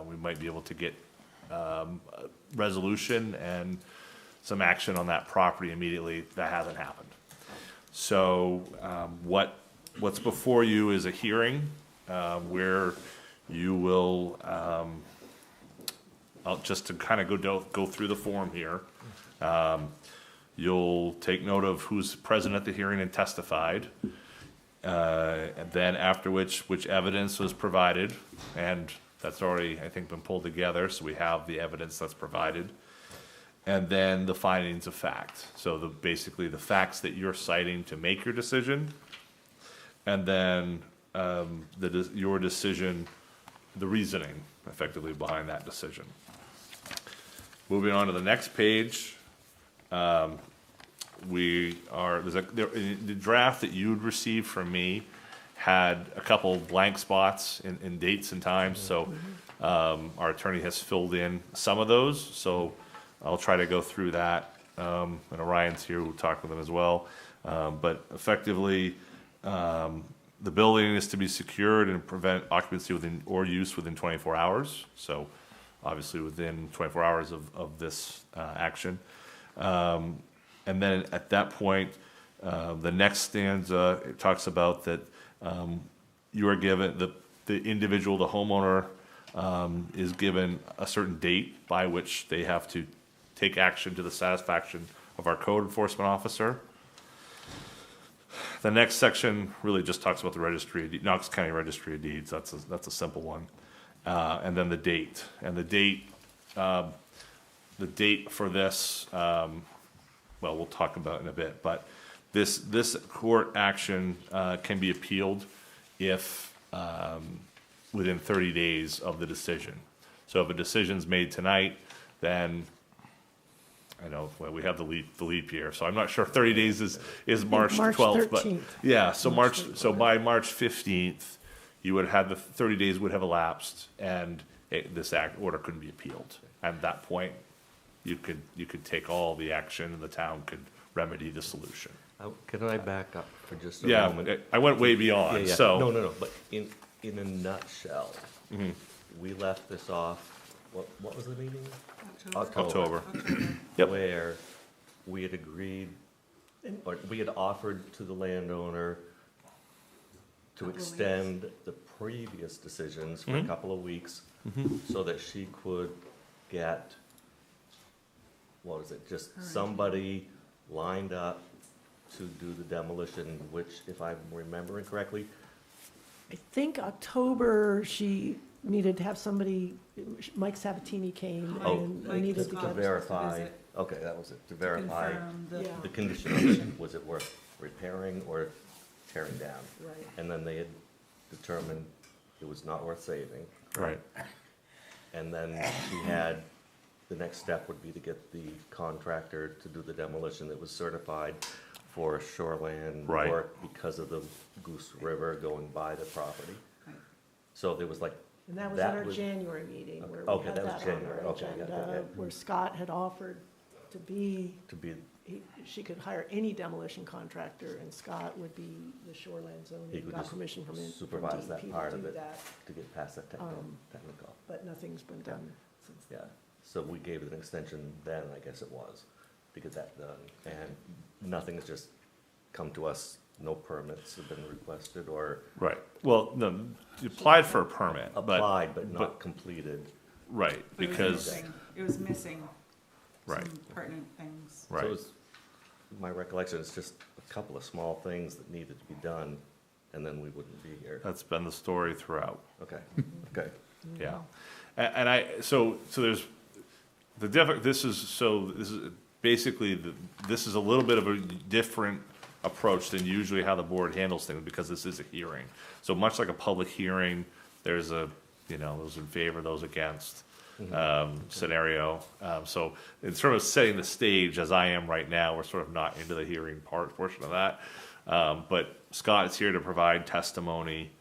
we might be able to get resolution and some action on that property immediately, that hasn't happened. So what's before you is a hearing where you will, just to kind of go through the form here, you'll take note of who's present at the hearing and testified, and then after which evidence was provided, and that's already, I think, been pulled together, so we have the evidence that's provided. And then the findings of fact. So basically the facts that you're citing to make your decision, and then your decision, the reasoning effectively behind that decision. Moving on to the next page, the draft that you'd received from me had a couple blank spots in dates and times, so our attorney has filled in some of those, so I'll try to go through that, and Orion's here, we'll talk with him as well. But effectively, the building is to be secured and prevent occupancy or use within 24 hours. So obviously within 24 hours of this action. And then at that point, the next stanza, it talks about that you are given, the individual, the homeowner, is given a certain date by which they have to take action to the satisfaction of our code enforcement officer. The next section really just talks about the registry, Knox County Registry of Deeds. That's a simple one. And then the date. And the date for this, well, we'll talk about in a bit. But this court action can be appealed if within 30 days of the decision. So if a decision's made tonight, then I know, well, we have the leap year, so I'm not sure 30 days is March 12th, but 13th. yeah, so by March 15th, you would have the 30 days would have elapsed, and this order couldn't be appealed. At that point, you could take all the action, and the town could remedy the solution. Can I back up for just a Yeah, moment? I went way beyond, Yeah. so. No, but in a nutshell, we left this off, what was the meeting? October. Yep. Where we had agreed, or we had offered to the landowner to extend the previous decisions for a couple of weeks so that she could get, what is it, just somebody lined up to do the demolition, which, if I'm remembering correctly, I think October, she needed to have somebody, Mike Sabatini came and Mike needed to to get. verify, visit. okay, that was it, to verify Confirm the- Yeah. the condition of it. Was it worth repairing or tearing down? Right. And then they had determined it was not worth saving. Right. And then she had, the next step would be to get the contractor to do the demolition that was certified for shoreline Right. work because of the Goose River going by the property. Right. So there was like, And that was at our January meeting where we Okay, had that was that on January. our Okay, yeah, agenda, yeah. where Scott had offered to be, to be, she could hire any demolition contractor, and Scott would be the shoreline He zoning, could got just permission from supervise that DEP part to of do it. that, to get past that technical. but nothing's been done since then. Yeah, so we gave it an extension then, I guess it was, to get that done. And nothing has just come to us, no permits have been requested or Right. Well, no, you applied for a permit, but, applied but not completed. right, But it was because, missing- It was missing right, some pertinent things. So right. it's, my recollection is just a couple of small things that needed to be done, and then we wouldn't be here. That's been the story throughout. Okay, okay. Yeah. So there's, this is basically, this is a little bit of a different approach than usually how the board handles things, because this is a hearing. So much like a public hearing, there's those in favor, those against, scenario. So in terms of setting the stage, as I am right now, we're sort of not into the hearing portion of that. But Scott is here to provide testimony,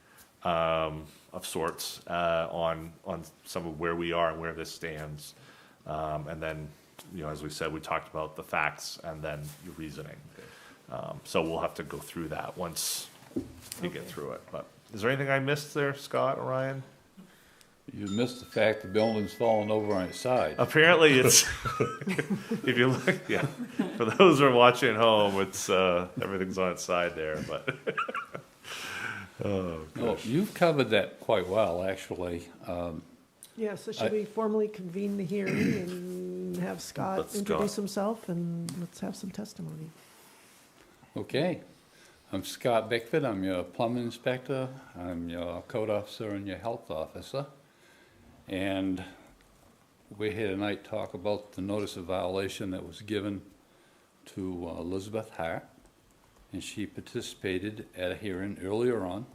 of sorts, on some of where we are and where this stands. And then, as we said, we talked about the facts and then your reasoning. So we'll have to go through that once you get through it. But is there anything I missed there, Scott or Ryan? You missed the fact the building's falling over on its side. Apparently it's, if you look, yeah, for those who are watching at home, it's, everything's on its side there, but. Oh, No, gosh. you've covered that quite well, actually. Yeah, so should we formally convene the hearing and have Scott Let's introduce Scott. himself, and let's have some testimony? Okay. I'm Scott Bickford. I'm your plumbing inspector. I'm your code officer and your health officer. And we're here tonight to talk about the notice of violation that was given to Elizabeth Hart. And she participated at a hearing earlier on.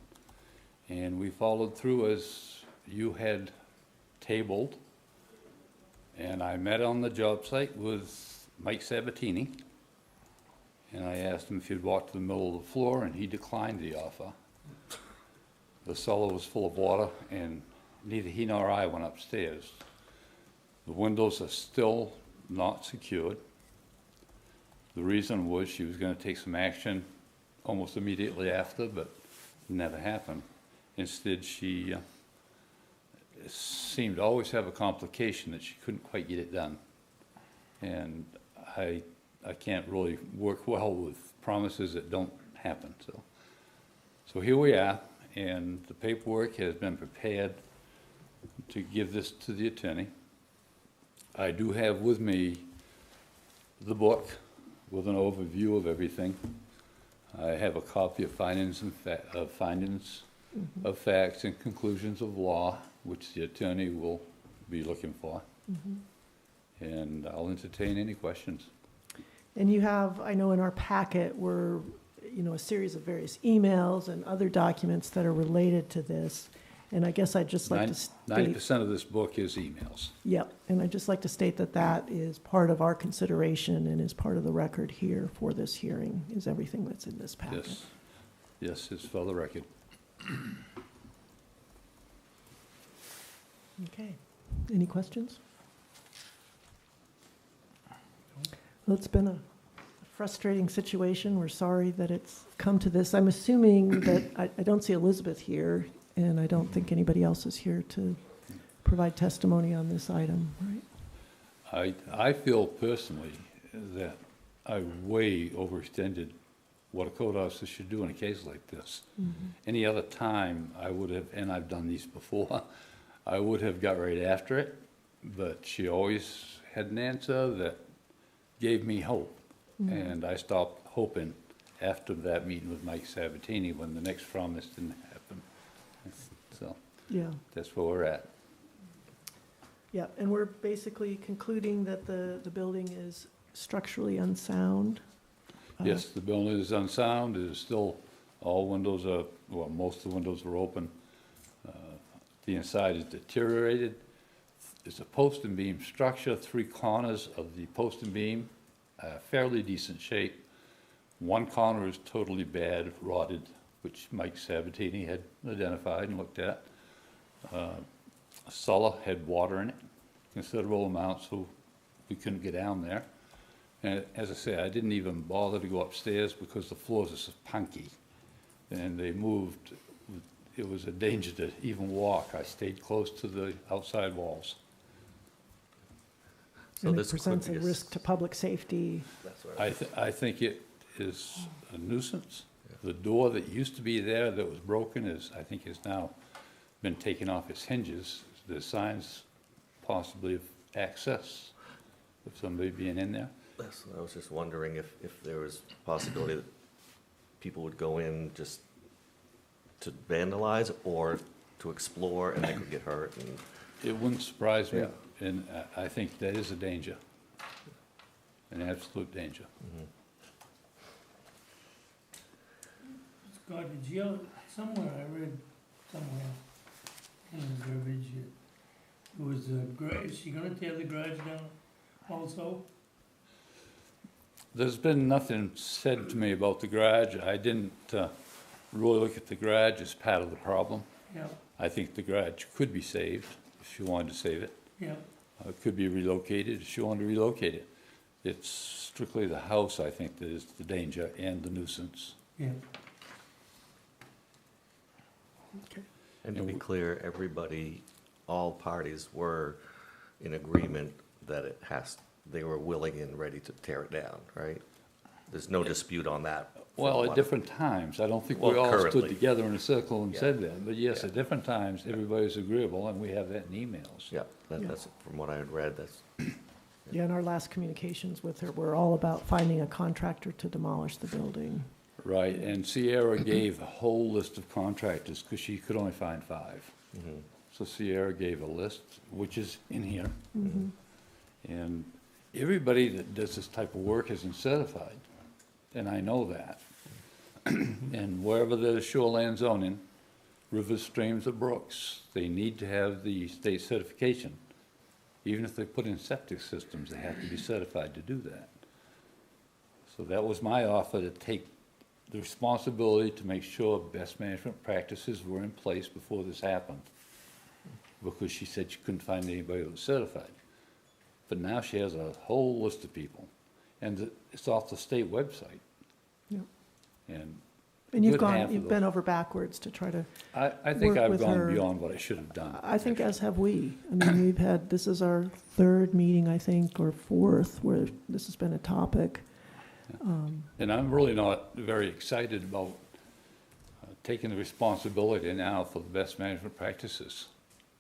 And we followed through as you had tabled. And I met on the job site with Mike Sabatini. And I asked him if he'd walk to the middle of the floor, and he declined the offer. The cellar was full of water, and neither he nor I went upstairs. The windows are still not secured. The reason was she was going to take some action almost immediately after, but it never happened. Instead, she seemed to always have a complication that she couldn't quite get it done. And I can't really work well with promises that don't happen. So here we are, and the paperwork has been prepared to give this to the attorney. I do have with me the book with an overview of everything. I have a copy of findings of facts and conclusions of law, which the attorney will be looking for. And I'll entertain any questions. And you have, I know in our packet were, a series of various emails and other documents that are related to this. And I guess I'd just like to state. 90% of this book is emails. Yep, and I'd just like to state that that is part of our consideration and is part of the record here for this hearing, is everything that's in this packet. Yes, yes, it's for the record. Okay, any questions? Well, it's been a frustrating situation. We're sorry that it's come to this. I'm assuming that, I don't see Elizabeth here, and I don't think anybody else is here to provide testimony on this item, right? I feel personally that I way overextended what a code officer should do in a case like this. Any other time, I would have, and I've done these before, I would have got right after it, but she always had an answer that gave me hope. And I stopped hoping after that meeting with Mike Sabatini when the next promise didn't happen. So Yeah. that's where we're at. Yeah, and we're basically concluding that the building is structurally unsound. Yes, the building is unsound, it is still, all windows are, well, most of the windows are open. The inside is deteriorated. It's a post and beam structure, 3 corners of the post and beam, fairly decent shape. One corner is totally bad, rotted, which Mike Sabatini had identified and looked at. A cellar had water in it, considerable amount, so we couldn't get down there. And as I say, I didn't even bother to go upstairs because the floors are so punky. And they moved, it was a danger to even walk. I stayed close to the outside walls. So And it this could presents a be risk to public safety. That's what I I think it is a nuisance. The door that used to be there that was broken I think has now been taken off its hinges. There's signs possibly of access of somebody being in there. That's what I was just wondering if there was a possibility that people would go in just to vandalize or to explore and they could get hurt and. It wouldn't surprise me, Yeah. and I think that is a danger, an absolute danger. Scott, did you, somewhere I read somewhere in the verbiage, it was a garage, is she gonna tear the garage down also? There's been nothing said to me about the garage. I didn't really look at the garage as part of the problem. Yeah, I think the garage could be saved if she wanted to save it. yeah. It could be relocated if she wanted to relocate it. It's strictly the house, I think, that is the danger and the nuisance. Yeah. And to be clear, everybody, all parties were in agreement that they were willing and ready to tear it down, right? There's no dispute on that. Well, at different times. I don't think we Well, all stood currently. together in a circle and Yeah. said that. But yes, Yeah. at different times, everybody's agreeable, and we have that in emails. Yeah, Yeah. that's, from what I had read, that's, Yeah, and our last communications with her were all about finding a contractor to demolish the building. Right, and Sierra gave a whole list of contractors, because she could only find 5. So Sierra gave a list, which is in here. And everybody that does this type of work isn't certified, and I know that. And wherever there's shoreline zoning, rivers, streams, or brooks, they need to have the state certification. Even if they put in septic systems, they have to be certified to do that. So that was my offer, to take the responsibility to make sure best management practices were in place before this happened. Because she said she couldn't find anybody who was certified. But now she has a whole list of people, and it's off the state website. Yeah. And And you've good half gone, of you've those- been over backwards to try to, I think work I've with gone her. beyond what I should have done. I think as have we. I mean, we've had, this is our 3rd meeting, I think, or 4th, where this has been a topic. And I'm really not very excited about taking the responsibility now for the best management practices.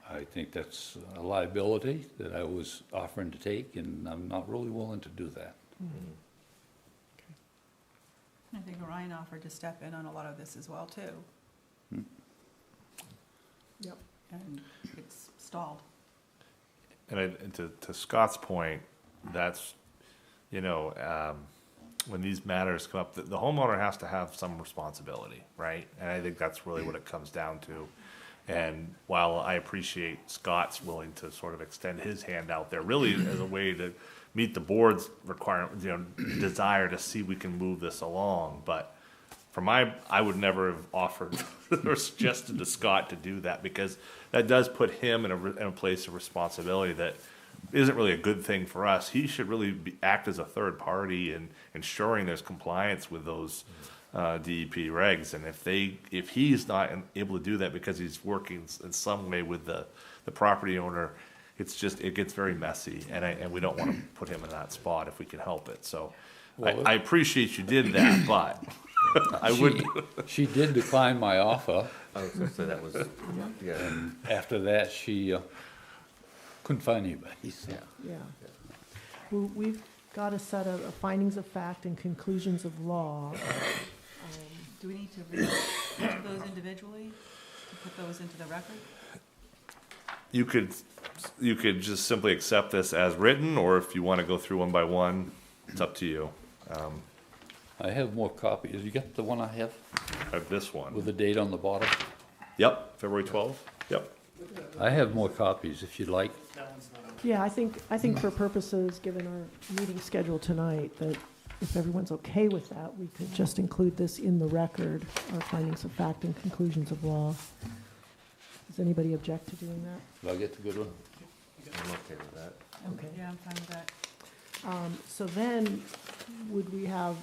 I think that's a liability that I was offering to take, and I'm not really willing to do that. I think Ryan offered to step in on a lot of this as well, too. Yep. And it's stalled. And to Scott's point, that's, when these matters come up, the homeowner has to have some responsibility, right? And I think that's really what it comes down to. And while I appreciate Scott's willing to sort of extend his hand out there, really as a way to meet the board's requirement, desire to see we can move this along, but I would never have offered or suggested to Scott to do that, because that does put him in a place of responsibility that isn't really a good thing for us. He should really act as a third party in ensuring there's compliance with those DEP regs. And if he's not able to do that because he's working in some way with the property owner, it gets very messy, and we don't want to put him in that spot if we can help it. So I appreciate you did that, but I would. She did decline my offer. I was gonna say that was, yeah. And after that, she couldn't find anybody. So. Yeah. Well, we've got a set of findings of fact and conclusions of law. Do we need to read each of those individually to put those into the record? You could just simply accept this as written, or if you want to go through one by one, it's up to you. I have more copies. You got the one I have I have this one. with the date on the bottom? Yep, February 12th. Yep. I have more copies if you'd like. Yeah, I think for purposes, given our meeting schedule tonight, that if everyone's okay with that, we could just include this in the record, our findings of fact and conclusions of law. Does anybody object to doing that? Do I get the good one? I'm okay with that. Okay. Yeah, I'm fine with that. So then, would we have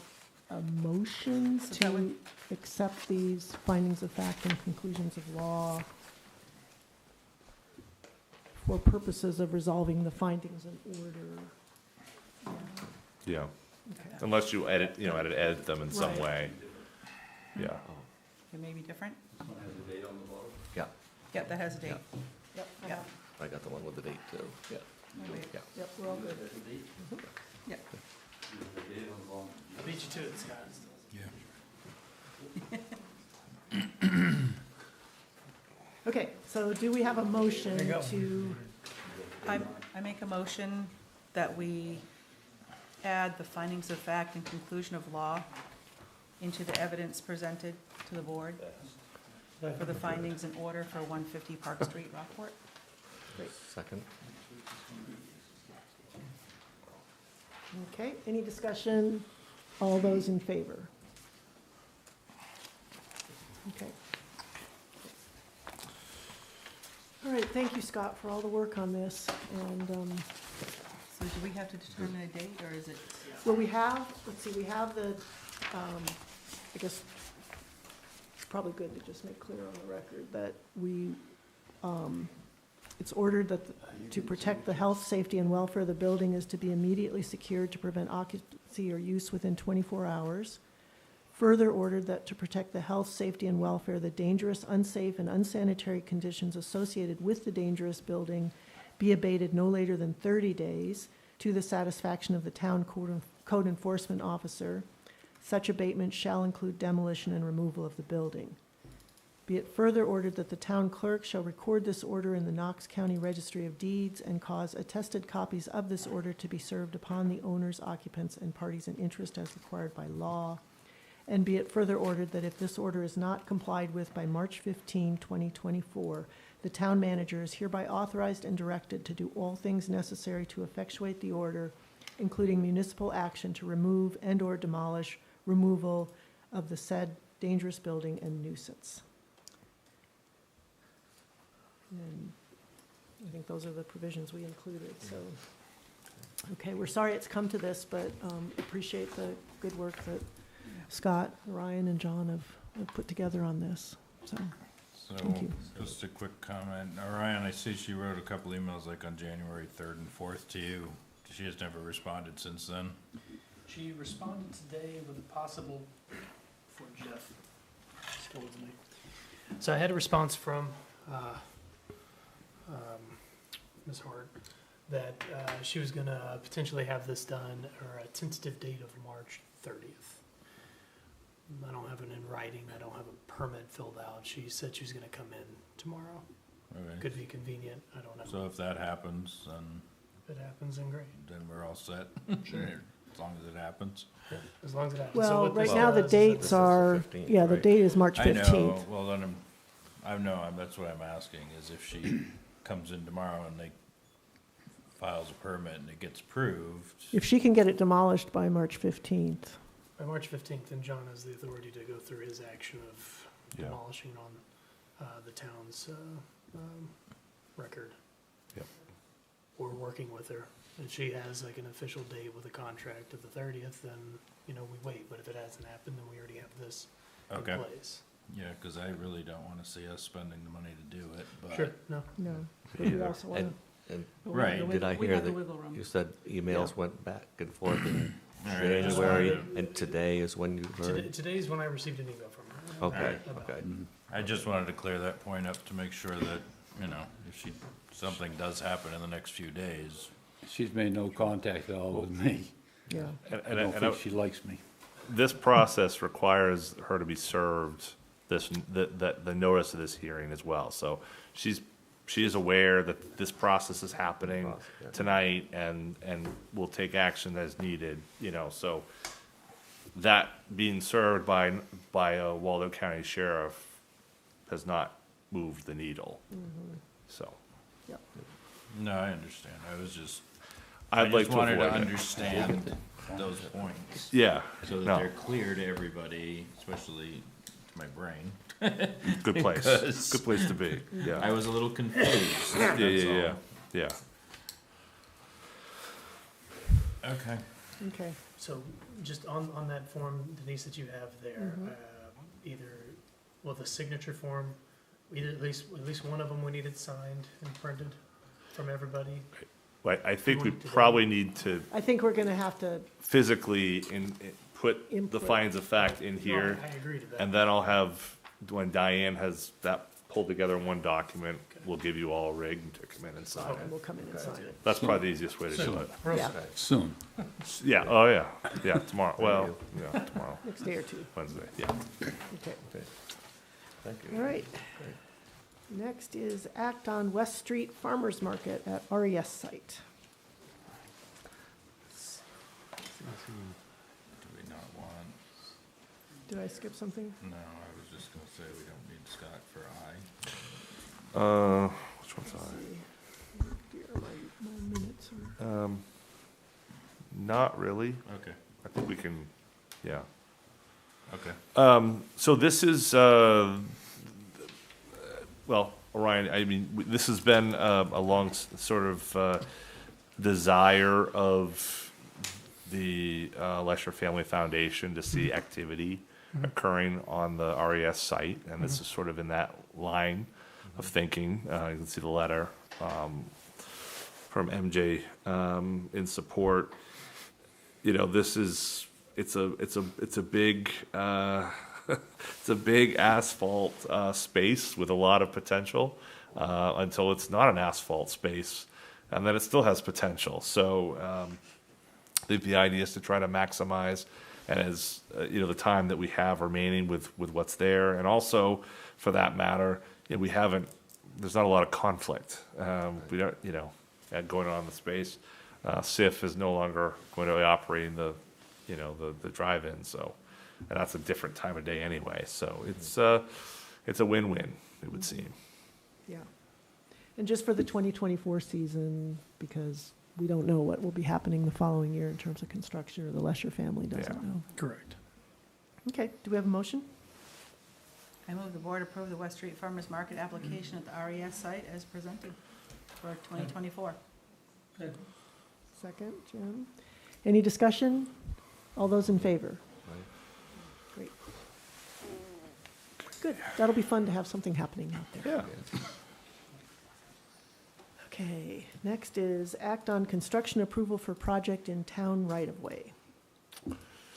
a motion So that to would- accept these findings of fact and conclusions of law for purposes of resolving the findings in order? Yeah, Okay. unless you edit them in some Right. way. Yeah. It may be different. Yeah, Yeah, that has a date. Yep, I Yeah. have. I got the one with the date too. Yeah. No date. Yep, we're all good. Yeah. I beat you to it, Scott. Okay, so do we have a motion There you go. to, I make a motion that we add the findings of fact and conclusion of law into the evidence presented to the board for the findings in order for 150 Park Street, Rockport. Second? okay, any discussion? All those in favor? Okay. All right, thank you, Scott, for all the work on this, and, So do we have to determine a date, or is it? well, we have, let's see, we have the, I guess, it's probably good to just make clear on the record that we, it's ordered that to protect the health, safety, and welfare of the building is to be immediately secured to prevent occupancy or use within 24 hours. Further ordered that to protect the health, safety, and welfare, the dangerous, unsafe, and unsanitary conditions associated with the dangerous building be abated no later than 30 days to the satisfaction of the town code enforcement officer. Such abatement shall include demolition and removal of the building. Be it further ordered that the town clerk shall record this order in the Knox County Registry of Deeds and cause attested copies of this order to be served upon the owners, occupants, and parties in interest as required by law. And be it further ordered that if this order is not complied with by March 15, 2024, the town manager is hereby authorized and directed to do all things necessary to effectuate the order, including municipal action to remove and/or demolish removal of the said dangerous building and nuisance. And I think those are the provisions we included, so. Okay, we're sorry it's come to this, but appreciate the good work that Scott, Ryan, and John have put together on this, so. So, Thank you. just a quick comment. Orion, I see she wrote a couple emails like on January 3rd and 4th to you. She has never responded since then. She responded today with a possible, for Jeff, still with me. So I had a response from Ms. Hart that she was gonna potentially have this done, or a tentative date of March 30th. I don't have it in writing, I don't have a permit filled out. She said she was gonna come in tomorrow. Okay. Could be convenient, I don't know. So if that happens, then, If it happens, then great. then we're all set. Sure. As long as it happens. As long as it happens. So Well, what this right now, the does is that- dates are, 15th, yeah, the right? date is March I 15th. know, well, then that's what I'm asking, is if she comes in tomorrow and they files a permit and it gets approved. If she can get it demolished by March 15th. By March 15th, then John has the authority to go through his action of Yeah. demolishing on the town's record. Yep. Or working with her. And she has like an official date with a contract of the 30th, then, we wait. But if it hasn't happened, then we already have this in Okay. place. Yeah, because I really don't want to see us spending the money to do it, but. Sure, no. No. But we Either. also want And, and Right. did I We hear have the that wiggle room. you said emails went back and forth in All right, I just January, wanted and today is when you heard? Today's when I received an email from her. Okay, about okay. I just wanted to clear that point up to make sure that, if something does happen in the next few days. She's made no contact at all with me. Yeah. And, I and, don't and think she likes me. this process requires her to be served the notice of this hearing as well. So she is aware that this process is happening tonight and will take action as needed, so that being served by a Waldo County Sheriff has not moved the needle, so. Yep. No, I understand. I'd like to wanted to avoid it. understand those points, Yeah, so that no, they're clear to everybody, especially to my brain. good place, because- good place to be, yeah. I was a little confused. Yeah, that's yeah, all. yeah. Okay. Okay. So just on that form, Denise, that you have there, either, well, the signature form, either at least one of them we need it signed and printed from everybody. But I think we want it today? probably need to I think we're gonna have to, physically put the Input. findings of fact in here. I agree to that. And then I'll have, when Diane has that pulled together in one document, we'll give you all a rig to come in and sign okay, it. we'll come in and sign it. That's probably the easiest way to do it. Yeah, Soon. Yeah, oh yeah, yeah, tomorrow, well, yeah, tomorrow, next day or two. Wednesday, yeah. Okay. Thank you. All right. Next is act on West Street Farmers Market at RES site. Do we not want, Did I skip something? no, I was just gonna say we don't need Scott for I. Which one's Dear, my minutes are. I? Not really, Okay, I think we can, yeah. okay. So this is, well, Orion, I mean, this has been a long sort of desire of the Lesher Family Foundation to see activity occurring on the RES site, and this is sort of in that line of thinking. You can see the letter from MJ in support. You know, this is, it's a big it's a big asphalt space with a lot of potential until it's not an asphalt space, and then it still has potential. So I think the idea is to try to maximize, and as you know, the time that we have remaining with what's there, and also for that matter, you know, we haven't. There's not a lot of conflict. We don't, you know, going on in the space. SIF is no longer going to be operating the, you know, the drive-in, so, and that's a different time of day anyway. So it's a win-win, it would seem. Yeah. And just for the 2024 season, because we don't know what will be happening the following year in terms of construction, or the Lesher family doesn't Yeah. know. Correct. Okay, do we have a motion? I move the board approve the West Street Farmers Market application at the RES site as presented for 2024. Second, Jim. Any discussion? All those in favor? Great. Good, that'll be fun to have something happening out there. Yeah. Okay, next is act on construction approval for project in town right-of-way.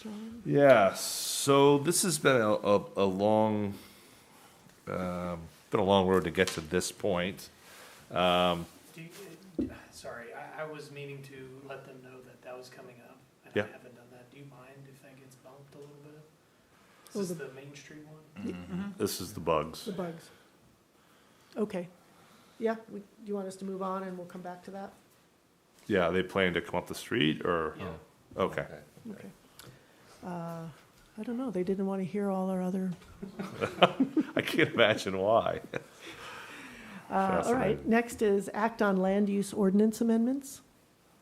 John? Yeah, so this has been a long, been a long road to get to this point. Sorry, I was meaning to let them know that that was coming up, and Yeah. I haven't done that. Do you mind if that gets bumped a little bit? Oh, Is this the- the Main Street one? This is the bugs. The bugs. Okay. Yeah, do you want us to move on and we'll come back to that? Yeah, are they planning to come up the street, or? Yeah. Okay. Okay. I don't know, they didn't want to hear all our other, I can't imagine why. all right, next is act on land use ordinance amendments.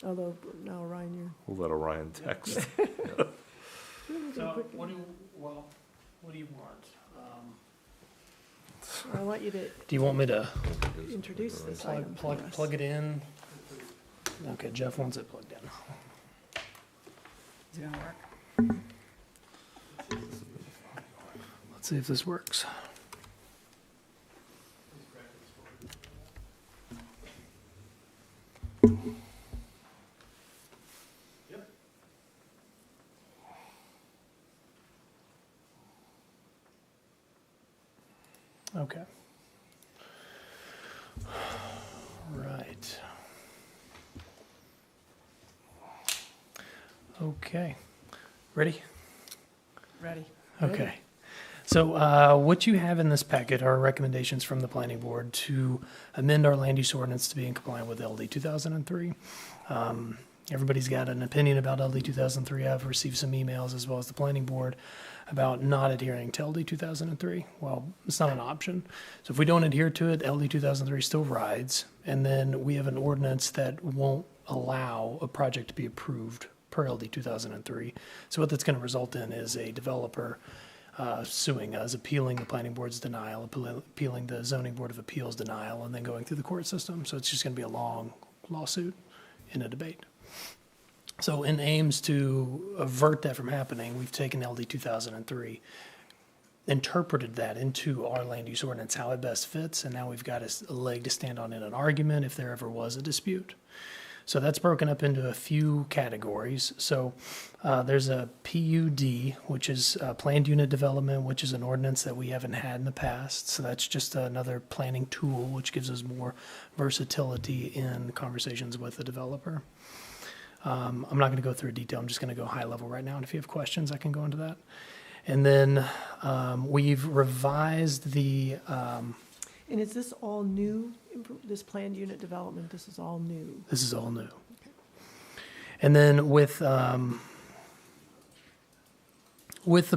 Although, now Ryan, you're. We'll let Orion text. So, what do you want? I want you to Do you want me to introduce this item for us. plug it in? Okay, Jeff wants it plugged in. Is it gonna work? Let's see if this works. Okay. Right. Okay. Ready? Ready. Okay. So what you have in this packet are recommendations from the planning board to amend our land use ordinance to be in compliance with LD 2003. Everybody's got an opinion about LD 2003. I've received some emails as well as the planning board about not adhering to LD 2003. Well, it's not an option. So if we don't adhere to it, LD 2003 still rides. And then we have an ordinance that won't allow a project to be approved per LD 2003. So what that's going to result in is a developer suing us, appealing the planning board's denial, appealing the zoning board of appeals denial, and then going through the court system. So it's just going to be a long lawsuit in a debate. So in aims to avert that from happening, we've taken LD 2003, interpreted that into our land use ordinance, how it best fits, and now we've got a leg to stand on in an argument if there ever was a dispute. So that's broken up into a few categories. So there's a PUD, which is planned unit development, which is an ordinance that we haven't had in the past. So that's just another planning tool, which gives us more versatility in conversations with the developer. I'm not going to go through detail. I'm just going to go high level right now. And if you have questions, I can go into that. And then we've revised the And is this all new, this planned unit development, this is all new? This is all new. And then with the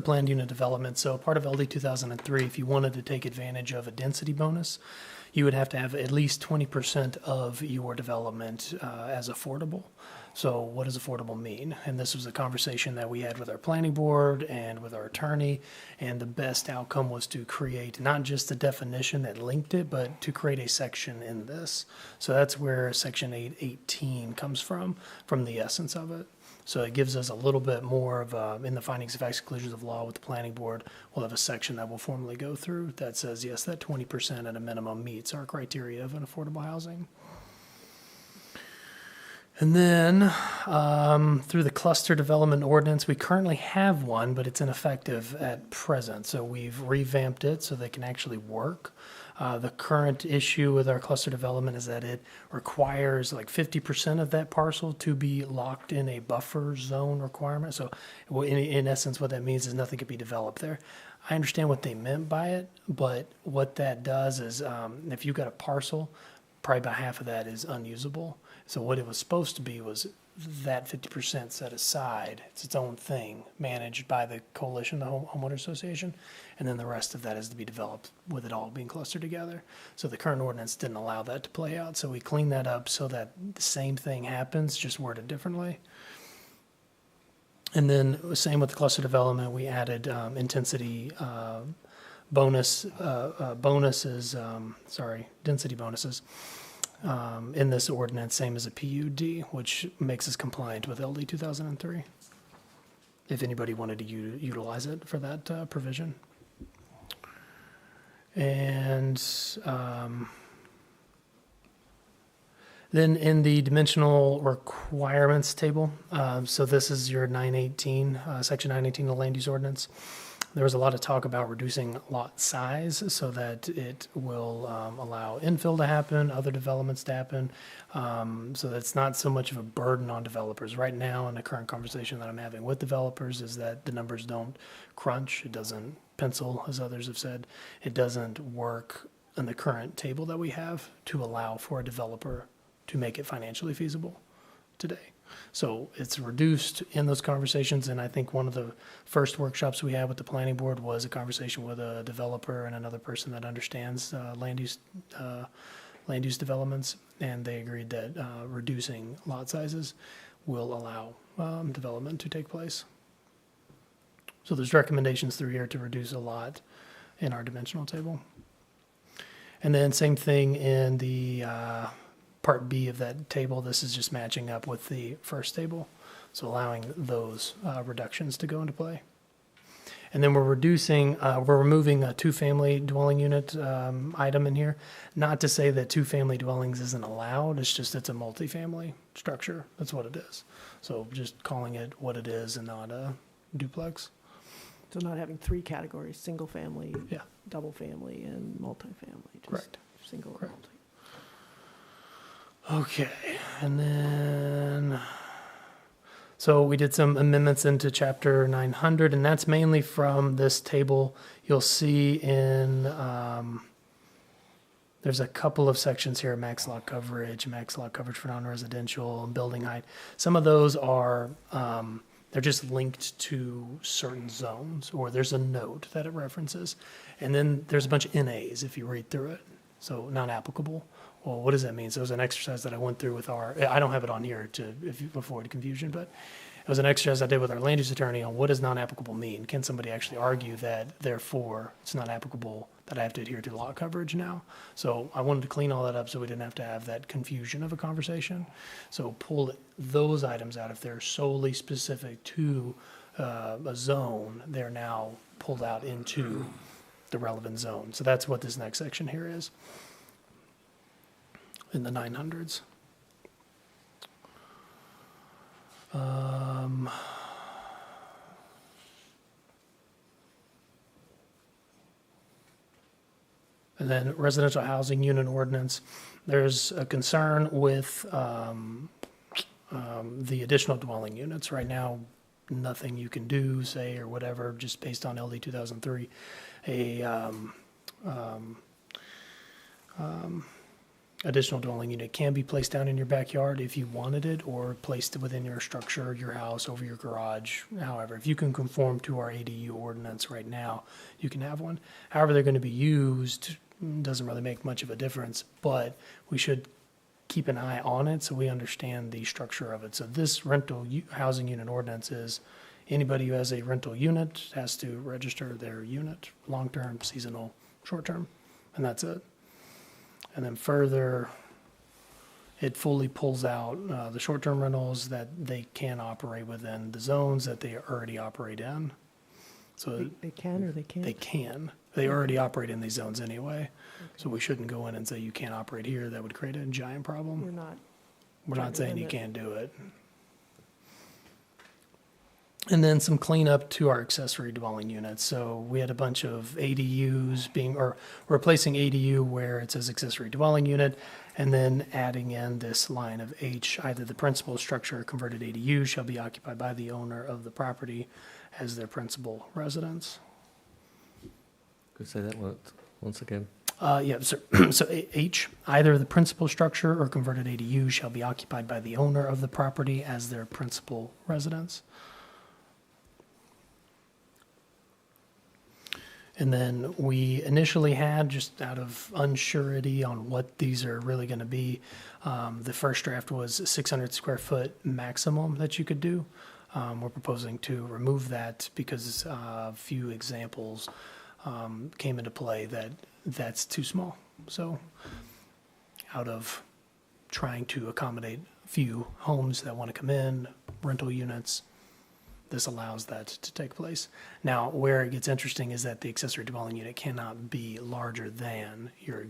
planned unit development, so part of LD 2003, if you wanted to take advantage of a density bonus, you would have to have at least 20% of your development as affordable. So what does affordable mean? And this was a conversation that we had with our planning board and with our attorney, and the best outcome was to create not just the definition that linked it, but to create a section in this. So that's where section 818 comes from the essence of it. So it gives us a little bit more of, in the findings of facts, conclusions of law with the planning board, we'll have a section that we'll formally go through that says, yes, that 20% at a minimum meets our criteria of an affordable housing. And then through the cluster development ordinance, we currently have one, but it's ineffective at present. So we've revamped it so they can actually work. The current issue with our cluster development is that it requires like 50% of that parcel to be locked in a buffer zone requirement. So in essence, what that means is nothing could be developed there. I understand what they meant by it, but what that does is if you've got a parcel, probably about half of that is unusable. So what it was supposed to be was that 50% set aside. It's its own thing, managed by the coalition, the homeowner association, and then the rest of that is to be developed with it all being clustered together. So the current ordinance didn't allow that to play out. So we cleaned that up so that the same thing happens, just worded differently. And then same with the cluster development, we added intensity density bonuses. In this ordinance, same as a PUD, which makes us compliant with LD 2003, if anybody wanted to utilize it for that provision. And then in the dimensional requirements table, so this is your 918, section 918 of the land use ordinance. There was a lot of talk about reducing lot size so that it will allow infill to happen, other developments to happen, so that's not so much of a burden on developers. Right now, in the current conversation that I'm having with developers is that the numbers don't crunch, it doesn't pencil, as others have said. It doesn't work in the current table that we have to allow for a developer to make it financially feasible today. So it's reduced in those conversations, and I think one of the first workshops we had with the planning board was a conversation with a developer and another person that understands land use developments, and they agreed that reducing lot sizes will allow development to take place. So there's recommendations through here to reduce a lot in our dimensional table. And then same thing in the Part B of that table. This is just matching up with the first table, so allowing those reductions to go into play. And then we're removing a two-family dwelling unit item in here. Not to say that two-family dwellings isn't allowed, it's just it's a multifamily structure. That's what it is. So just calling it what it is and not a duplex. So not having three categories, single family, Yeah. double family, and multifamily. Just Correct. Single or Correct. multi. Okay, and then, so we did some amendments into chapter 900, and that's mainly from this table. You'll see in, there's a couple of sections here, max lot coverage for non-residential, and building height. Some of those are, they're just linked to certain zones, or there's a note that it references. And then there's a bunch of NAs if you read through it. So non-applicable. Well, what does that mean? So it was an exercise that I went through with I don't have it on here to avoid confusion, but it was an exercise I did with our land use attorney on what does non-applicable mean? Can somebody actually argue that therefore it's not applicable, that I have to adhere to lot coverage now? So I wanted to clean all that up so we didn't have to have that confusion of a conversation. So pull those items out. If they're solely specific to a zone, they're now pulled out into the relevant zone. So that's what this next section here is in the 900s. And then residential housing unit ordinance, there's a concern with the additional dwelling units. Right now, nothing you can do, say, or whatever, just based on LD 2003, additional dwelling unit can be placed down in your backyard if you wanted it, or placed within your structure, your house, over your garage. However, if you can conform to our ADU ordinance right now, you can have one. However they're going to be used doesn't really make much of a difference, but we should keep an eye on it so we understand the structure of it. So this rental housing unit ordinance is anybody who has a rental unit has to register their unit, long-term, seasonal, short-term, and that's it. And then further, it fully pulls out the short-term rentals that they can operate within the zones that they already operate in. So They can or they can't? they can. They already operate in these zones anyway. So we shouldn't go in and say you can't operate here. That would create a giant problem. We're not. We're trying not to saying you limit. can't do it. And then some cleanup to our accessory dwelling units. So we had a bunch of ADUs or replacing ADU where it says accessory dwelling unit, and then adding in this line of H, either the principal structure or converted ADU shall be occupied by the owner of the property as their principal residence. Could you say that once again? Yeah, so, so H, either the principal structure or converted ADU shall be occupied by the owner of the property as their principal residence. And then we initially had, just out of unsurety on what these are really going to be, the first draft was a 600 square foot maximum that you could do. We're proposing to remove that because a few examples came into play that that's too small. So out of trying to accommodate a few homes that want to come in, rental units, this allows that to take place. Now, where it gets interesting is that the accessory dwelling unit cannot be larger than your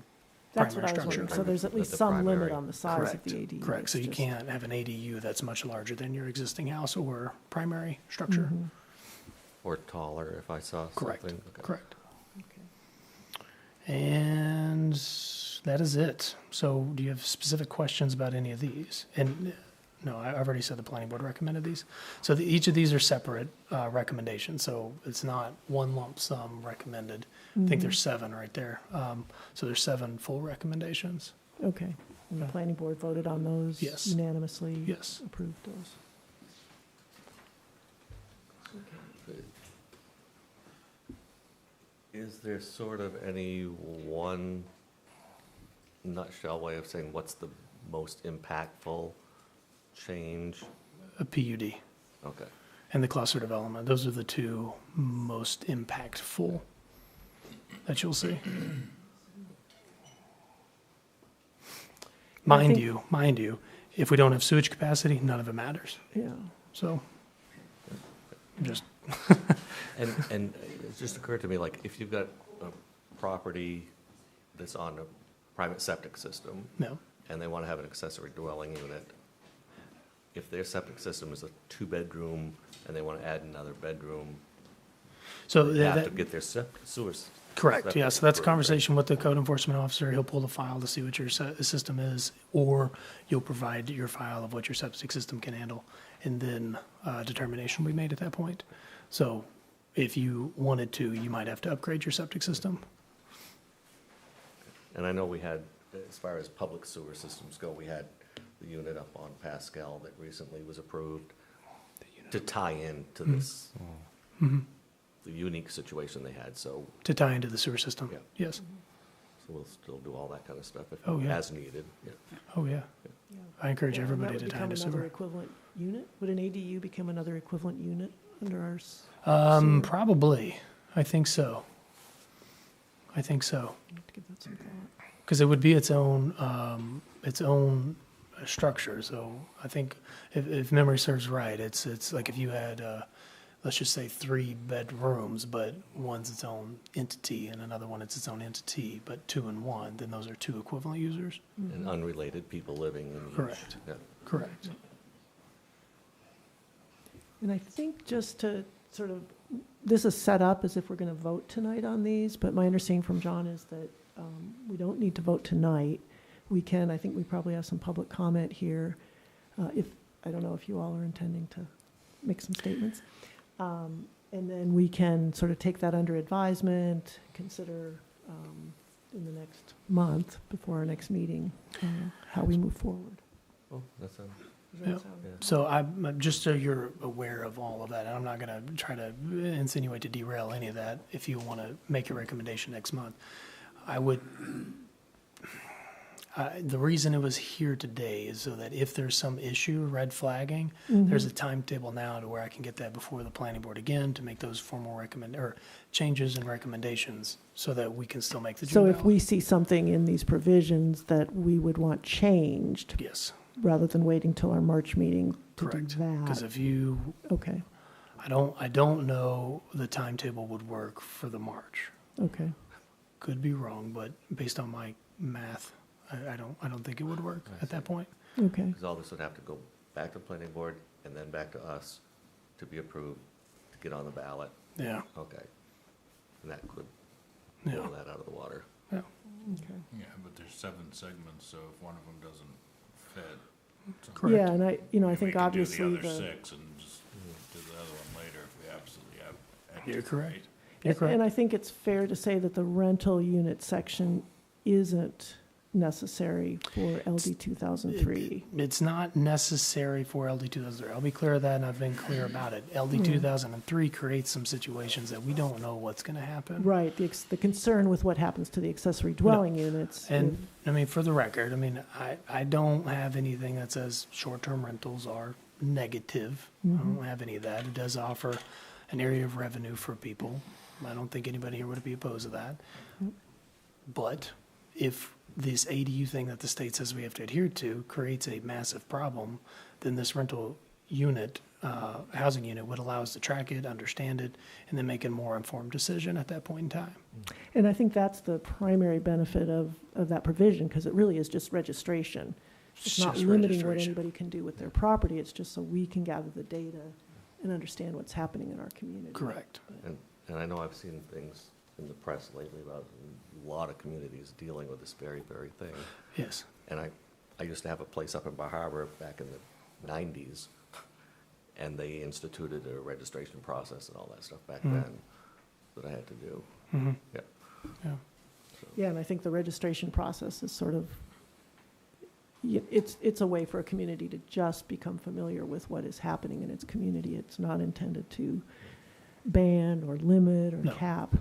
That's primary what I was structure. wondering. So there's at least the some primary. limit on the size of Correct, the ADU. correct. So It's you just- can't have an ADU that's much larger than your existing house or primary structure. Mhm. Or taller, if I saw Correct, something? Okay. correct. Okay. And that is it. So do you have specific questions about any of these? And no, I've already said the planning board recommended these. So each of these are separate recommendations. So it's not one lump sum recommended. I think there's 7 right there. So there's 7 full recommendations. Okay. And the planning board voted on those? Yes. Unanimously? Yes. Approved those? Is there sort of any one nutshell way of saying what's the most impactful change? A PUD Okay. and the cluster development. Those are the 2 most impactful that you'll see. Mind you, if we don't have sewage capacity, none of it matters. Yeah. So, just, And it just occurred to me, like, if you've got a property that's on a private septic system, no, and they want to have an accessory dwelling unit, if their septic system is a 2-bedroom and they want to add another bedroom, so they have to that, get their sewers. correct, septic yeah, so that's a approved, right? conversation with the code enforcement officer. He'll pull the file to see what your system is, or you'll provide your file of what your septic system can handle, and then determination will be made at that point. So if you wanted to, you might have to upgrade your septic system. And I know we had, as far as public sewer systems go, we had the unit up on Pascal that recently was approved to tie in to this, the unique situation they had, so, To tie into the sewer system, Yeah. yes. So we'll still do all that kind of stuff Oh, yeah. as needed. Yeah. Oh, yeah. I encourage Yeah, and everybody that to would tie become into another sewer. equivalent unit? Would an ADU become another equivalent unit under our? Sewer? Probably. I think so. I think so. Have to give that some thought. Because it would be its own structure. So I think if memory serves right, it's like if you had, let's just say 3 bedrooms, but one's its own entity and another one it's its own entity, but 2 and 1, then those are 2 equivalent users. And unrelated people living in each. Correct. Yeah. Correct. And I think just to sort of, this is set up as if we're going to vote tonight on these, but my understanding from John is that we don't need to vote tonight. We can, I think we probably have some public comment here. I don't know if you all are intending to make some statements. And then we can sort of take that under advisement, consider in the next month before our next meeting, how we move forward. Oh, that sounds. Does that Yeah. sound- Yeah. So I'm just so you're aware of all of that. I'm not going to try to insinuate to derail any of that. If you want to make your recommendation next month, I would. The reason it was here today is so that if there's some issue, red flagging, there's a timetable now to where I can get that before the planning board again to make those formal changes and recommendations so that we can still make the June So if ballot. we see something in these provisions that we would want changed, Yes, rather than waiting till our March meeting to correct. do that. Because if you, Okay, I don't know the timetable would work for the March. okay. Could be wrong, but based on my math, I don't think it would work at that point. Okay, Because all this would have to go back to the planning board and then back to us to be approved, to get on the ballot. Yeah, Okay. And that could yeah, blow that out of the water. okay. Yeah, but there's 7 segments, so if one of them doesn't fit. so- correct. Yeah, and I We think can obviously do the other the. 6 and just do the other one later if we absolutely have. You're to, correct. right? You're correct. And I think it's fair to say that the rental unit section isn't necessary for LD 2003. It's not necessary for LD 2003. I'll be clear of that, and I've been clear about it. LD 2003 creates some situations that we don't know what's going to happen. Right, the concern with what happens to the accessory dwelling units. And, I mean, for the record, I mean, I don't have anything that says short-term rentals are negative. I don't have any of that. It does offer an area of revenue for people. I don't think anybody here would be opposed to that. But if this ADU thing that the state says we have to adhere to creates a massive problem, then this rental unit, housing unit would allow us to track it, understand it, and then make a more informed decision at that point in time. And I think that's the primary benefit of that provision, because it really is just registration. It's not just limiting what registration. anybody can do with their property, it's just so we can gather the data and understand what's happening in our community. Correct. And I know I've seen things in the press lately about a lot of communities dealing with this very, very thing. Yes. And I used to have a place up in Bar Harbor back in the 90s, and they instituted a registration process and all that stuff back then that I had to do. Mm-hmm. Yeah. Yeah. Yeah, and I think the registration process is sort of, it's a way for a community to just become familiar with what is happening in its community. It's not intended to ban or limit or No. cap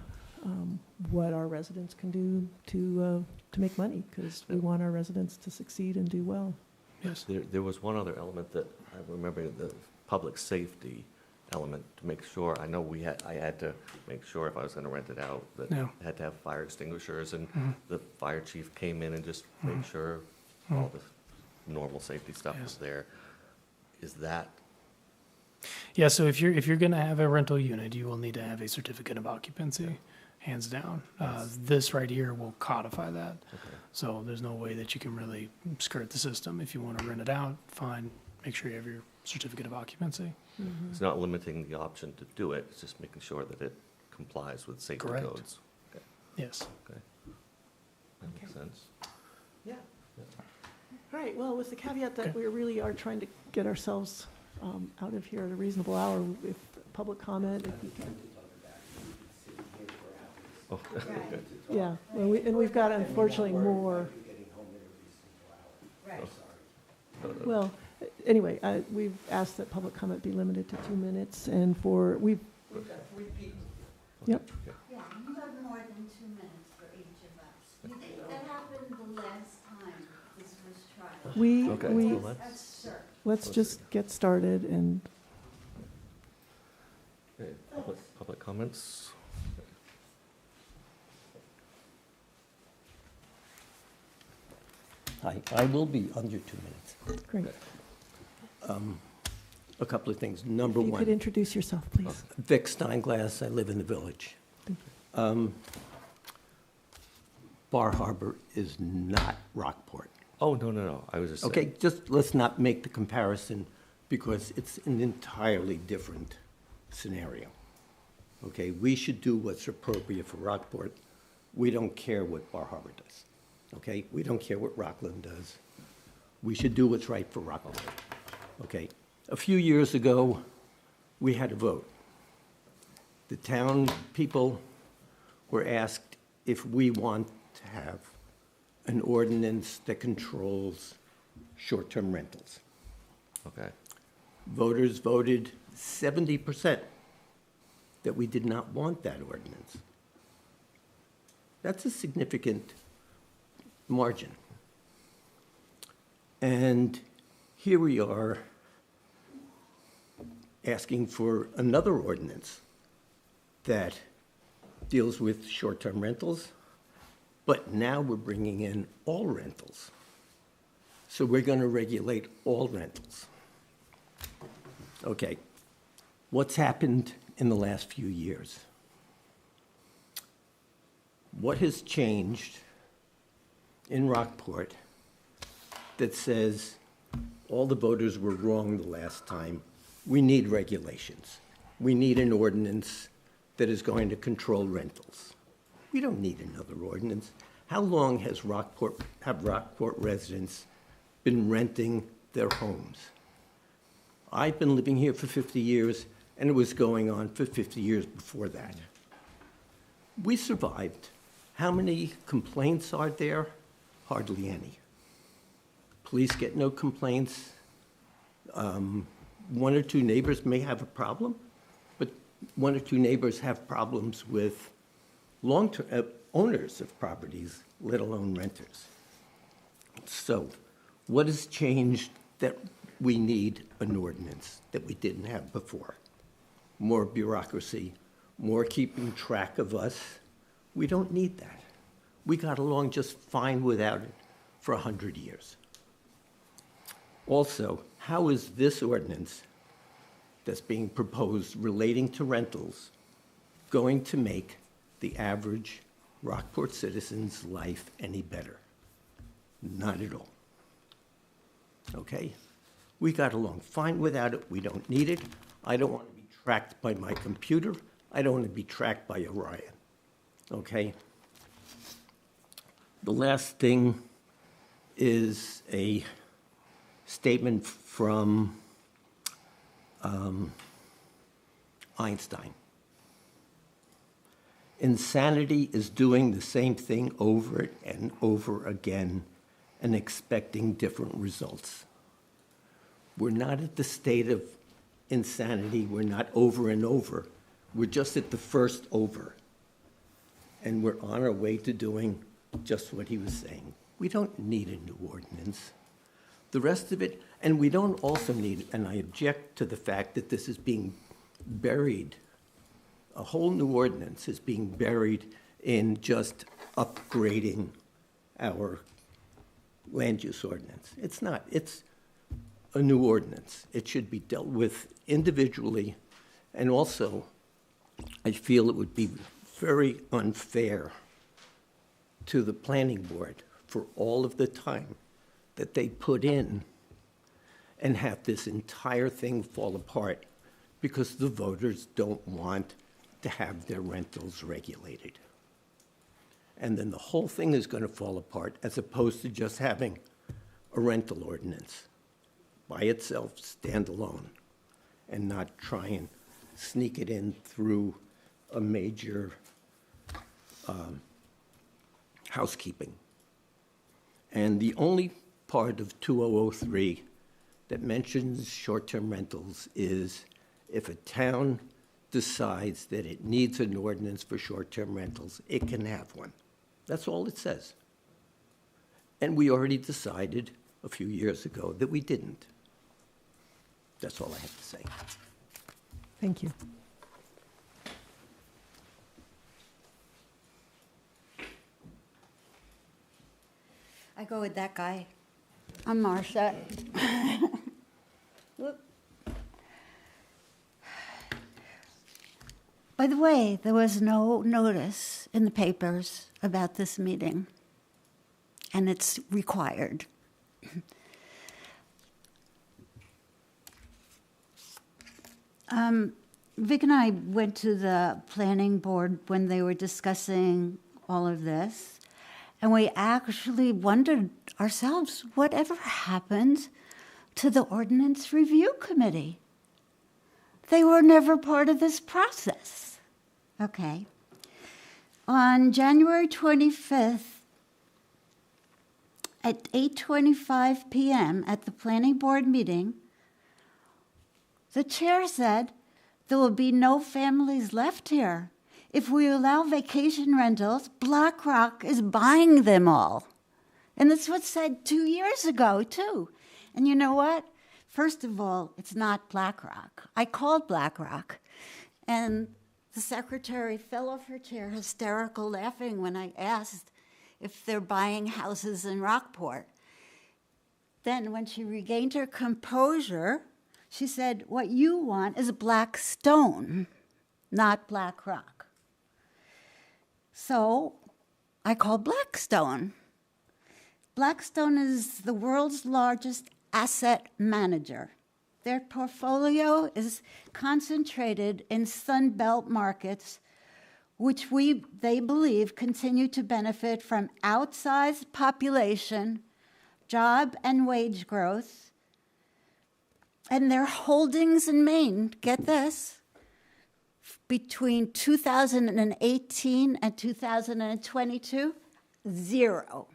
what our residents can do to make money, because we want our residents to succeed and do well. Yes. There was one other element that I remember, the public safety element, to make sure, I know I had to make sure if I was gonna rent it out, that Yeah. I had to have fire extinguishers, and Mhm. the fire chief came in and just made sure all the normal safety stuff was Yes. there. Is that, Yeah, so if you're going to have a rental unit, you will need to have a certificate of occupancy, hands down. This right here will codify that. okay, So there's no way that you can really skirt the system. If you want to rent it out, fine, make sure you have your certificate of occupancy. it's not limiting the option to do it, it's just making sure that it complies with safety Correct. codes. Yes. That makes sense. Yeah. All right, well, with the caveat that Okay. we really are trying to get ourselves out of here at a reasonable hour, if public comment, if you can. Oh, Yeah, well, we've got unfortunately more. Well, anyway, we've asked that public comment be limited to 2 minutes, and We've got 3 people. Yep. Yeah, you have more than 2 minutes for each of us. Okay, we, well, let's just get started and, okay, public comments? Hi, I will be under 2 minutes. great. A couple of things. Number If you could one, introduce yourself, please. Vic Steinglass, I live in the village. Thank you. Bar Harbor is not Rockport. Oh, no, I was just saying. Okay, just let's not make the comparison because it's an entirely different scenario. Okay, we should do what's appropriate for Rockport. We don't care what Bar Harbor does. Okay, we don't care what Rockland does. We should do what's right for Rockport. Okay, a few years ago, we had a vote. The town people were asked if we want to have an ordinance that controls short-term rentals. Okay, Voters voted 70% that we did not want that ordinance. That's a significant margin. And here we are asking for another ordinance that deals with short-term rentals, but now we're bringing in all rentals. So we're going to regulate all rentals. Okay, what's happened in the last few years? What has changed in Rockport that says all the voters were wrong the last time? We need regulations. We need an ordinance that is going to control rentals. We don't need another ordinance. How long have Rockport residents been renting their homes? I've been living here for 50 years, and it was going on for 50 years before that. We survived. How many complaints are there? Hardly any. Police get no complaints. One or two neighbors may have a problem, but one or two neighbors have problems with long-term owners of properties, let alone renters. So what has changed that we need an ordinance that we didn't have before? More bureaucracy, more keeping track of us. We don't need that. We got along just fine without it for 100 years. Also, how is this ordinance that's being proposed relating to rentals going to make the average Rockport citizen's life any better? Not at all. Okay? We got along fine without it. We don't need it. I don't want to be tracked by my computer. I don't want to be tracked by Orion. Okay? The last thing is a statement from Einstein. Insanity is doing the same thing over and over again and expecting different results. We're not at the state of insanity. We're not over and over. We're just at the first over. And we're on our way to doing just what he was saying. We don't need a new ordinance. The rest of it, and we don't also need, and I object to the fact that this is being buried, a whole new ordinance is being buried in just upgrading our land use ordinance. It's not. It's a new ordinance. It should be dealt with individually, and also I feel it would be very unfair to the planning board for all of the time that they put in and have this entire thing fall apart because the voters don't want to have their rentals regulated. And then the whole thing is going to fall apart as opposed to just having a rental ordinance by itself, standalone, and not try and sneak it in through a major housekeeping. And the only part of 2003 that mentions short-term rentals is if a town decides that it needs an ordinance for short-term rentals, it can have one. That's all it says. And we already decided a few years ago that we didn't. That's all I have to say. Thank you. I go with that guy. I'm Marcia. Whoop. By the way, there was no notice in the papers about this meeting, and it's required. Vic and I went to the planning board when they were discussing all of this, and we actually wondered ourselves, whatever happened to the Ordinance Review Committee? They were never part of this process. Okay. On January 25th, at 8:25 p.m. at the planning board meeting, the chair said, there will be no families left here. If we allow vacation rentals, BlackRock is buying them all. And that's what's said 2 years ago, too. And you know what? First of all, it's not BlackRock. I called BlackRock, and the secretary fell off her chair, hysterical, laughing when I asked if they're buying houses in Rockport. Then when she regained her composure, she said, what you want is Blackstone, not BlackRock. So I called Blackstone. Blackstone is the world's largest asset manager. Their portfolio is concentrated in Sun Belt markets, which they believe continue to benefit from outsized population, job and wage growth, and their holdings in Maine, get this, between 2018 and 2022, 0.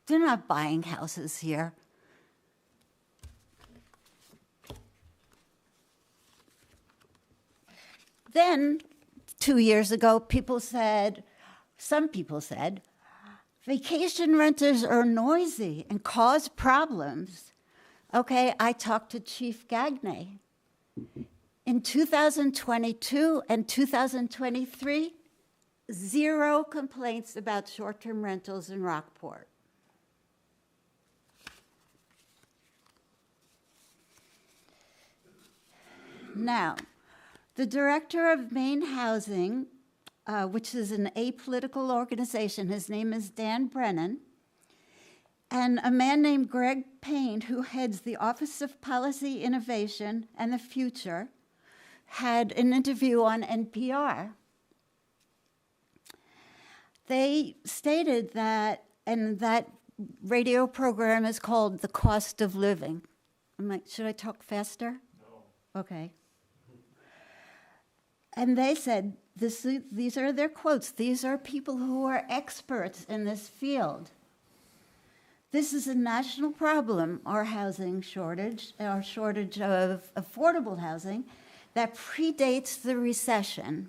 They're not buying houses here. Then, 2 years ago, some people said, vacation renters are noisy and cause problems. Okay, I talked to Chief Gagne. In 2022 and 2023, 0 complaints about short-term rentals in Rockport. Now, the director of Maine Housing, which is an apolitical organization, his name is Dan Brennan, and a man named Greg Payne, who heads the Office of Policy Innovation and the Future, had an interview on NPR. They stated that, and that radio program is called The Cost of Living. I'm like, should I talk faster? No. Okay. And they said, these are their quotes. These are people who are experts in this field. This is a national problem, our housing shortage, our shortage of affordable housing that predates the recession.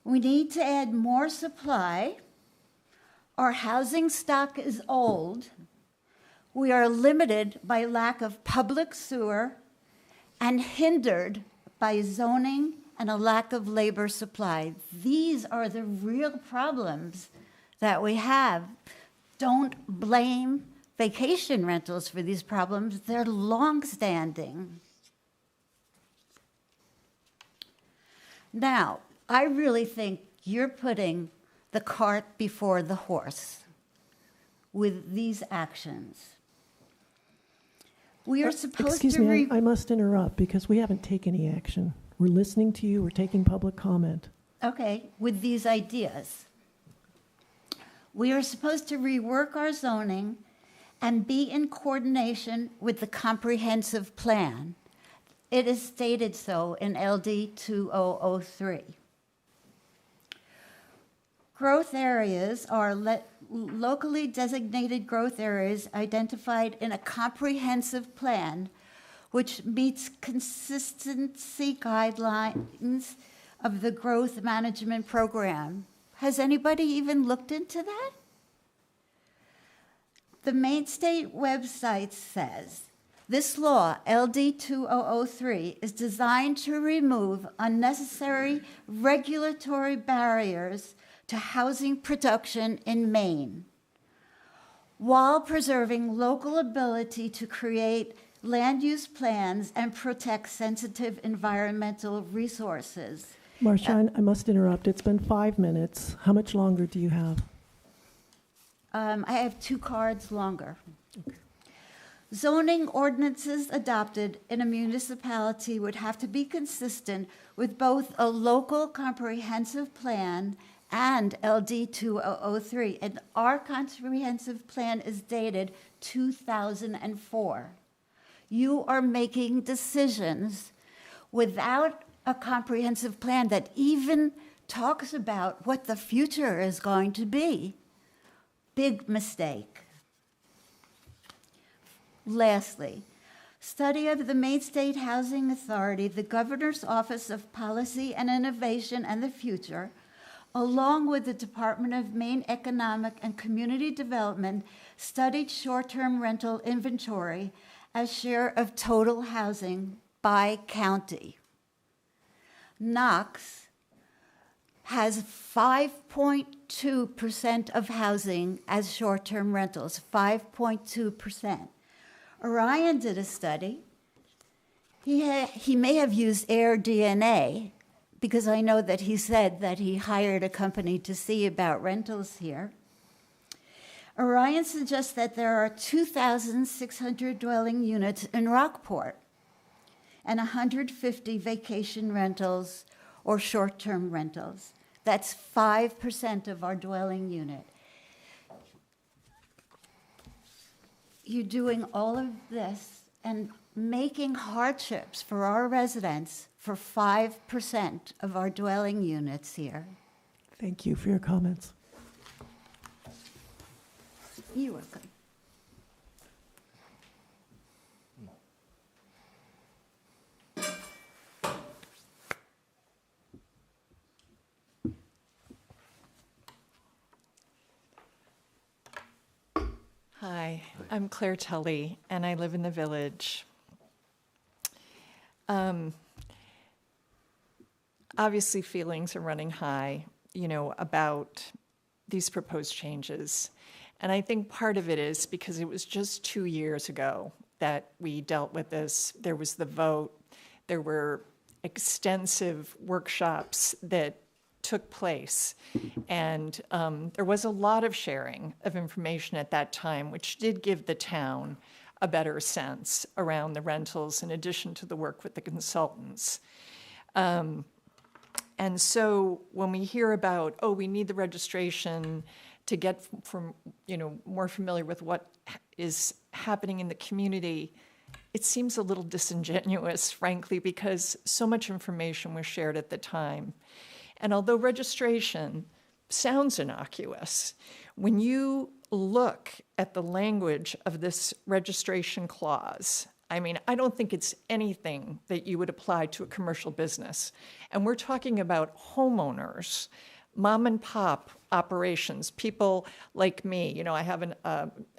We need to add more supply. Our housing stock is old. We are limited by lack of public sewer and hindered by zoning and a lack of labor supply. These are the real problems that we have. Don't blame vacation rentals for these problems. They're long-standing. Now, I really think you're putting the cart before the horse with these actions. We are supposed Excuse to... me, I must interrupt because we haven't taken any action. We're listening to you. We're taking public comment. Okay, with these ideas. We are supposed to rework our zoning and be in coordination with the comprehensive plan. It is stated so in LD 2003. Growth areas are locally designated growth areas identified in a comprehensive plan which meets consistency guidelines of the growth management program. Has anybody even looked into that? The Maine State website says, this law, LD 2003, is designed to remove unnecessary regulatory barriers to housing production in Maine, while preserving local ability to create land use plans and protect sensitive environmental resources. Marshawn, I must interrupt. It's been 5 minutes. How much longer do you have? I have 2 cards longer. Zoning ordinances adopted in a municipality would have to be consistent with both a local comprehensive plan and LD 2003. And our comprehensive plan is dated 2004. You are making decisions without a comprehensive plan that even talks about what the future is going to be. Big mistake. Lastly, study of the Maine State Housing Authority, the Governor's Office of Policy and Innovation and the Future, along with the Department of Maine Economic and Community Development, studied short-term rental inventory as share of total housing by county. Knox has 5.2% of housing as short-term rentals, 5.2%. Orion did a study. He may have used AirDNA, because I know that he said that he hired a company to see about rentals here. Orion suggests that there are 2,600 dwelling units in Rockport and 150 vacation rentals or short-term rentals. That's 5% of our dwelling unit. You're doing all of this and making hardships for our residents for 5% of our dwelling units here. Thank you for your comments. You're welcome. Hi, I'm Claire Tully, and I live in the Village. Obviously, feelings are running high, about these proposed changes. And I think part of it is because it was just 2 years ago that we dealt with this. There was the vote. There were extensive workshops that took place. And there was a lot of sharing of information at that time, which did give the town a better sense around the rentals in addition to the work with the consultants. And so when we hear about, we need the registration to get from, more familiar with what is happening in the community, it seems a little disingenuous, frankly, because so much information was shared at the time. And although registration sounds innocuous, when you look at the language of this registration clause, I don't think it's anything that you would apply to a commercial business. And we're talking about homeowners, mom and pop operations, people like me. I have an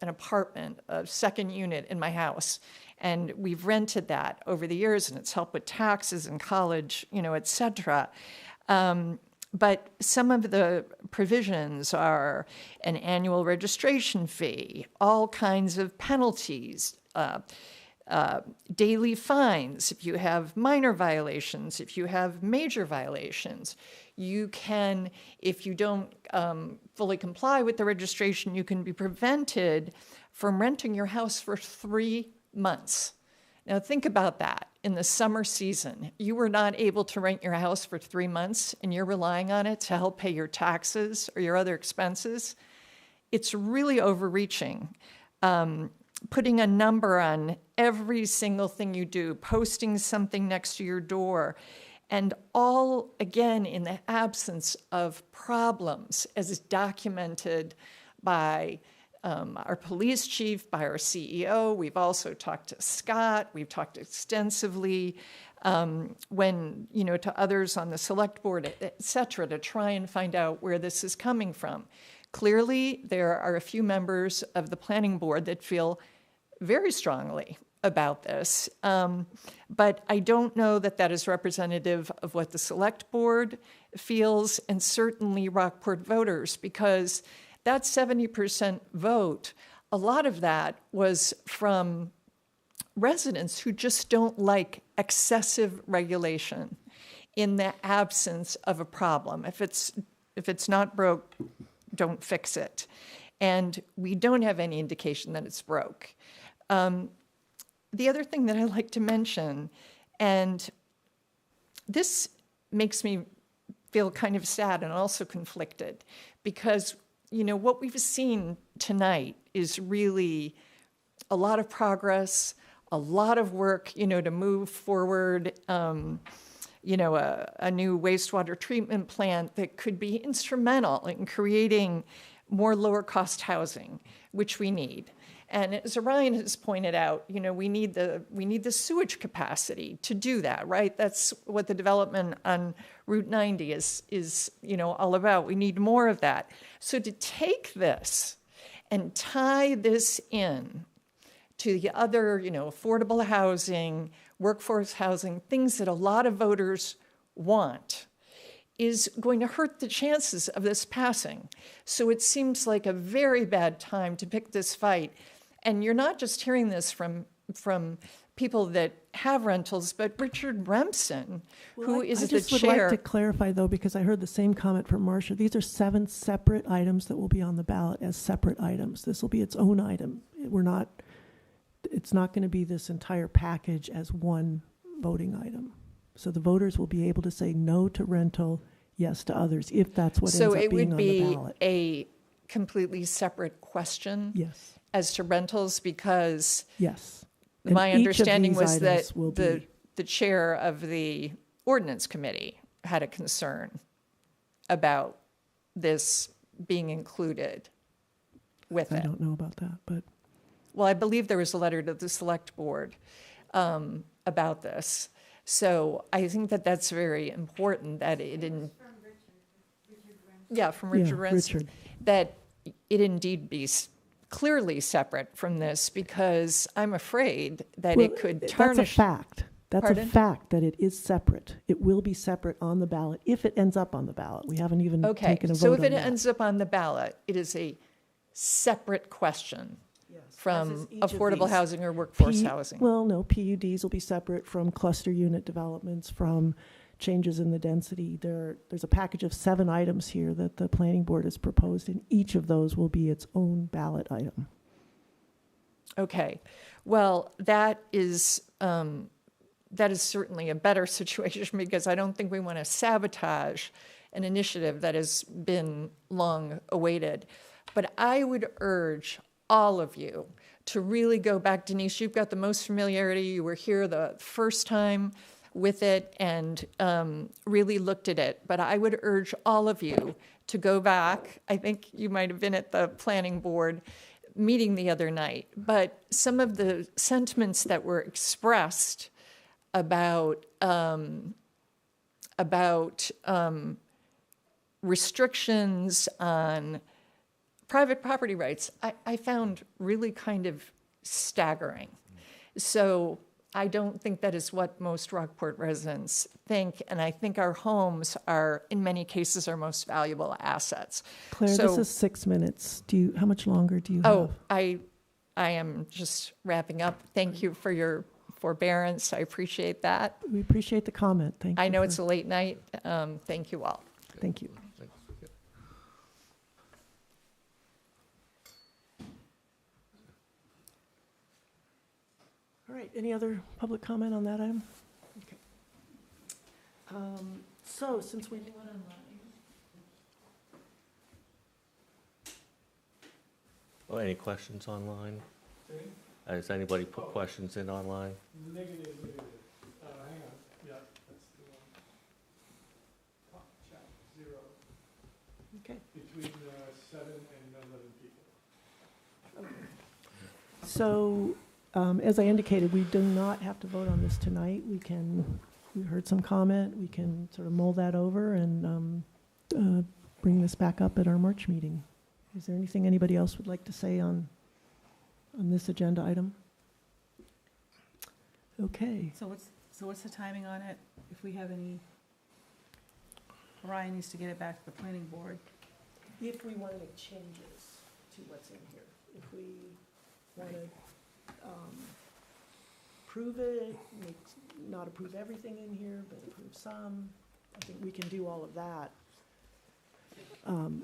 apartment, a second unit in my house, and we've rented that over the years, and it's helped with taxes and college, et cetera. But some of the provisions are an annual registration fee, all kinds of penalties, daily fines if you have minor violations, if you have major violations. You can, if you don't fully comply with the registration, you can be prevented from renting your house for 3 months. Now think about that. In the summer season, you were not able to rent your house for 3 months and you're relying on it to help pay your taxes or your other expenses. It's really overreaching. Putting a number on every single thing you do, posting something next to your door, and all, again, in the absence of problems as is documented by our police chief, by our CEO. We've also talked to Scott. We've talked extensively to others on the select board, et cetera, to try and find out where this is coming from. Clearly, there are a few members of the planning board that feel very strongly about this, but I don't know that that is representative of what the select board feels, and certainly Rockport voters, because that 70% vote, a lot of that was from residents who just don't like excessive regulation in the absence of a problem. If it's not broke, don't fix it. And we don't have any indication that it's broke. The other thing that I like to mention, and this makes me feel kind of sad and also conflicted, because, you know, what we've seen tonight is really a lot of progress, a lot of work, you know, to move forward, you know, a new wastewater treatment plant that could be instrumental in creating more lower cost housing, which we need. And as Orion has pointed out, you know, we need the sewage capacity to do that, right? That's what the development on Route 90 is, you know, all about. We need more of that. So to take this and tie this in to the other, you know, affordable housing, workforce housing, things that a lot of voters want, is going to hurt the chances of this passing. So it seems like a very bad time to pick this fight. And you're not just hearing this from people that have rentals, but Richard Remsen, who is the chair. I just would like to clarify, though, because I heard the same comment from Marcia. These are 7 separate items that will be on the ballot as separate items. This will be its own item. It's not going to be this entire package as one voting item. So the voters will be able to say no to rental, yes to others, if that's what ends up being on the ballot. So it would be a completely separate question? Yes. As to rentals, because yes. My understanding was that the chair of the ordinance committee had a concern about this being included with it. I don't know about that, but. Well, I believe there was a letter to the select board about this. So I think that that's very important that it didn't. From Richard Remsen. That it indeed be clearly separate from this, because I'm afraid that it could tarnish. That's a fact. That's Pardon? a fact that it is separate. It will be separate on the ballot if it ends up on the ballot. We haven't even taken a vote so on if it that. ends up on the ballot, it is a separate question from affordable housing or workforce housing. Well, no, PUDs will be separate from cluster unit developments, from changes in the density. There's a package of 7 items here that the planning board has proposed, and each of those will be its own ballot item. Okay, well, that is certainly a better situation, because I don't think we want to sabotage an initiative that has been long awaited. But I would urge all of you to really go back. Denise, you've got the most familiarity. You were here the first time with it and really looked at it. But I would urge all of you to go back. I think you might have been at the planning board meeting the other night. But some of the sentiments that were expressed about restrictions on private property rights, I found really kind of staggering. So I don't think that is what most Rockport residents think, and I think our homes are, in many cases, our most valuable assets. Claire, this is 6 minutes. How much longer do you have? Oh, I am just wrapping up. Thank you for your forbearance. I appreciate that. We appreciate the comment. Thank you. I know it's a late night. Thank you all. Thank you. All right, any other public comment on that item? Okay. So since we... Well, any questions online? Has anybody put questions in online? Negative. Hang on. Yeah, that's the one. Chat 0. Okay. Between 7 and 11 people. Okay. So, as I indicated, we do not have to vote on this tonight. We heard some comment. We can sort of mull that over and bring this back up at our March meeting. Is there anything anybody else would like to say on this agenda item? Okay. So what's the timing on it? If we have any, Ryan needs to get it back to the planning board. If we want to make changes to what's in here, if we want to approve it, not approve everything in here, but approve some, I think we can do all of that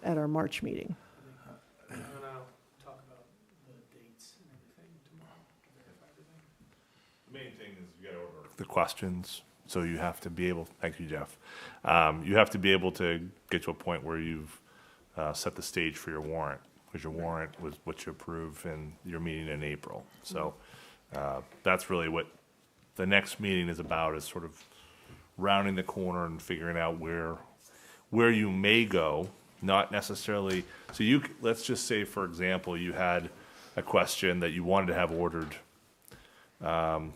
at our March meeting. And I'll talk about the dates and everything tomorrow, verify everything. The main thing is you gotta order the questions, so you have to be able, thank you, Jeff. You have to be able to get to a point where you've set the stage for your warrant, because your warrant was what you approved in your meeting in April. So that's really what the next meeting is about, is sort of rounding the corner and figuring out where you may go, not necessarily, so let's just say, for example, you had a question that you wanted to have ordered, to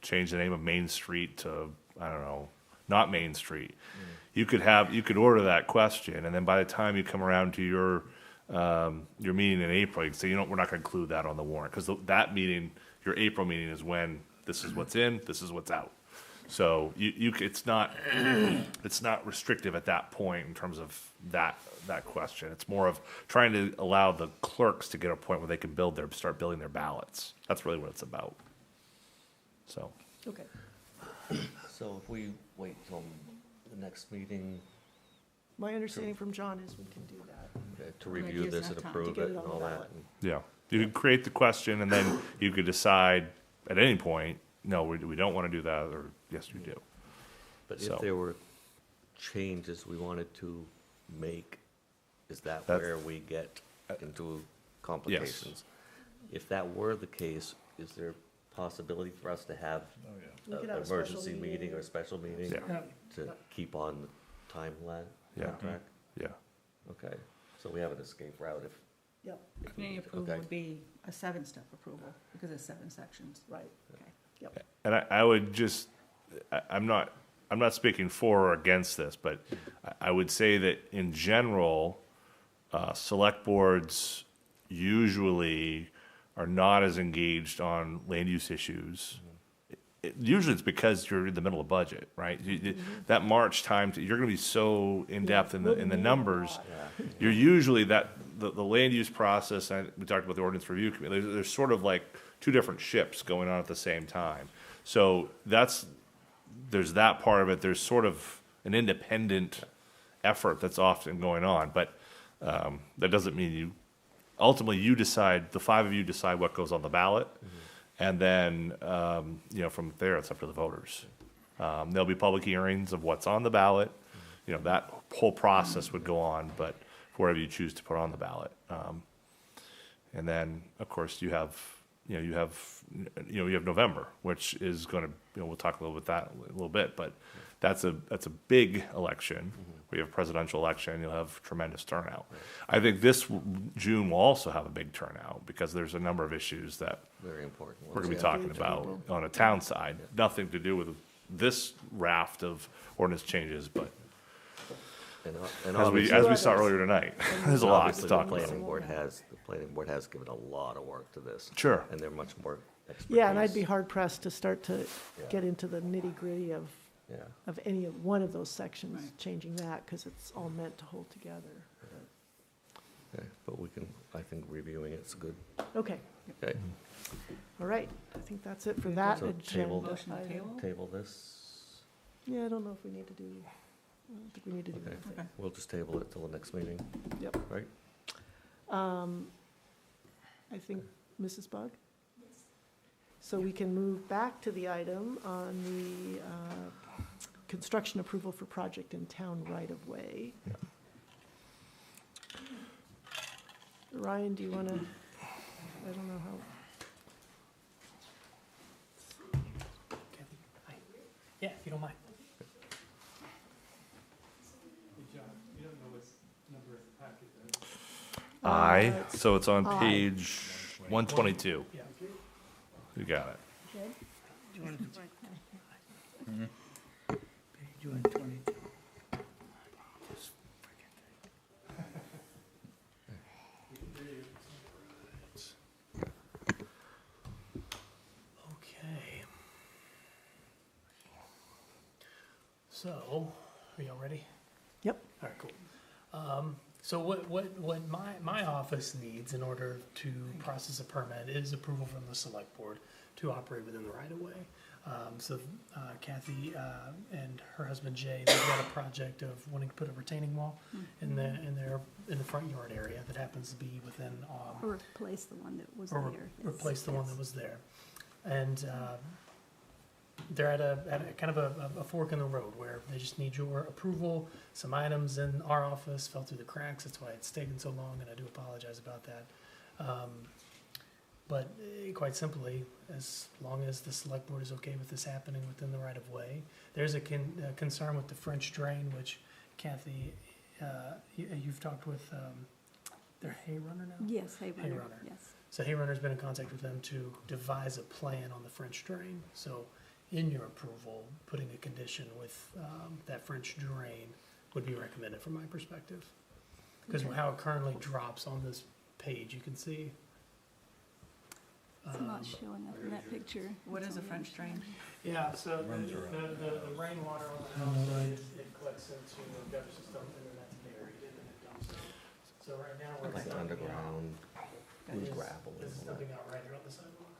change the name of Main Street to, I don't know, not Main Street. You could order that question, and then by the time you come around to your meeting in April, you can say, we're not gonna include that on the warrant, because that meeting, your April meeting, is when this is what's in, this is what's out. So it's not restrictive at that point in terms of that question. It's more of trying to allow the clerks to get a point where they can start building their ballots. That's really what it's about. So. Okay. So if we wait till the next meeting My understanding from John is we can do that. to review gives this and enough time approve to get it it and on all the that. ballot. Yeah, you could create the question, and then you could decide at any point, no, we don't want to do that, or yes, you do. But So- if there were changes we wanted to make, is that That's- where we get into complications? If that were the case, is there possibility for us to have We an could have a special emergency meeting or a special meeting Yeah. Yeah. to keep on the timeline, Yeah. track? Yeah. Okay, so we have an escape route if. Yep, if we Any need to. approval Okay. would be a 7-step approval, because it's 7 sections. right. Okay. Yep. And I would just, I'm not speaking for or against this, but I would say that in general, select boards usually are not as engaged on land use issues. Usually it's because you're in the middle of budget, right? That March time, you're gonna be so in-depth in the numbers. You're usually the land use process, and we talked about the ordinance review committee, there's sort of like two different ships going on at the same time. So there's that part of it. There's sort of an independent effort that's often going on, but that doesn't mean ultimately you decide, the 5 of you decide what goes on the ballot. And then, from there, it's up to the voters. There'll be public hearings of what's on the ballot. That whole process would go on, but wherever you choose to put on the ballot. And then, of course, you have November, which is going to, we'll talk a little bit, but that's a big election. We have a presidential election, you'll have tremendous turnout. I think this June will also have a big turnout, because there's a number of issues that Very important. we're gonna be ones, talking about on a town side. Nothing to do with this raft of ordinance changes, but And as obviously- we saw earlier tonight, there's a lot to obviously, talk the about. planning board has given a lot of work to this. Sure. And they're much more expertise. Yeah, and I'd be hard pressed to start to Yeah. get into the nitty gritty of Yeah. one of those sections, Right. changing that, because it's all meant to hold together. Okay, but we can, I think reviewing it's good. Okay, Okay, all right, I think that's it for that So table- agenda Motion to item. table? table this. Yeah, I don't know if we need to do, I don't think we need to do Okay. anything. Okay. We'll just table it till the next meeting, Yep. right? I think, Mrs. Bug? So we can move back to the item on the construction approval for project in town right-of-way. Ryan, do you want to, I don't know how, Yeah, if you don't mind. So it's on I. page 122. Yeah. You got it. So, are y'all ready? Yep. All right, cool. So what my office needs in order to process a permit is approval from the select board to operate within the right of way. So Kathy and her husband Jay, they've got a project of wanting to put a retaining wall in the front yard area that happens to be within. Or replace the one that was Or there. replace the one that was there. And they're at a kind of a fork in the road where they just need your approval. Some items in our office fell through the cracks, that's why it's taken so long, and I do apologize about that. But quite simply, as long as the select board is okay with this happening within the right of way, there's a concern with the French drain, which Kathy, you've talked with, their hay runner now? Yes, hay runner, runner. yes. So hay runner's been in contact with them to devise a plan on the French drain. So in your approval, putting a condition with that French drain would be recommended from my perspective. Because how it currently drops on this page, you can see. It's not showing up in that picture. What is a French drain? Yeah, so the rainwater on the house, it collects into a gutter system and then that's buried and then it dumps out. So right now, we're Like underground, It's gravel. It's dumping out right here on the sidewalk.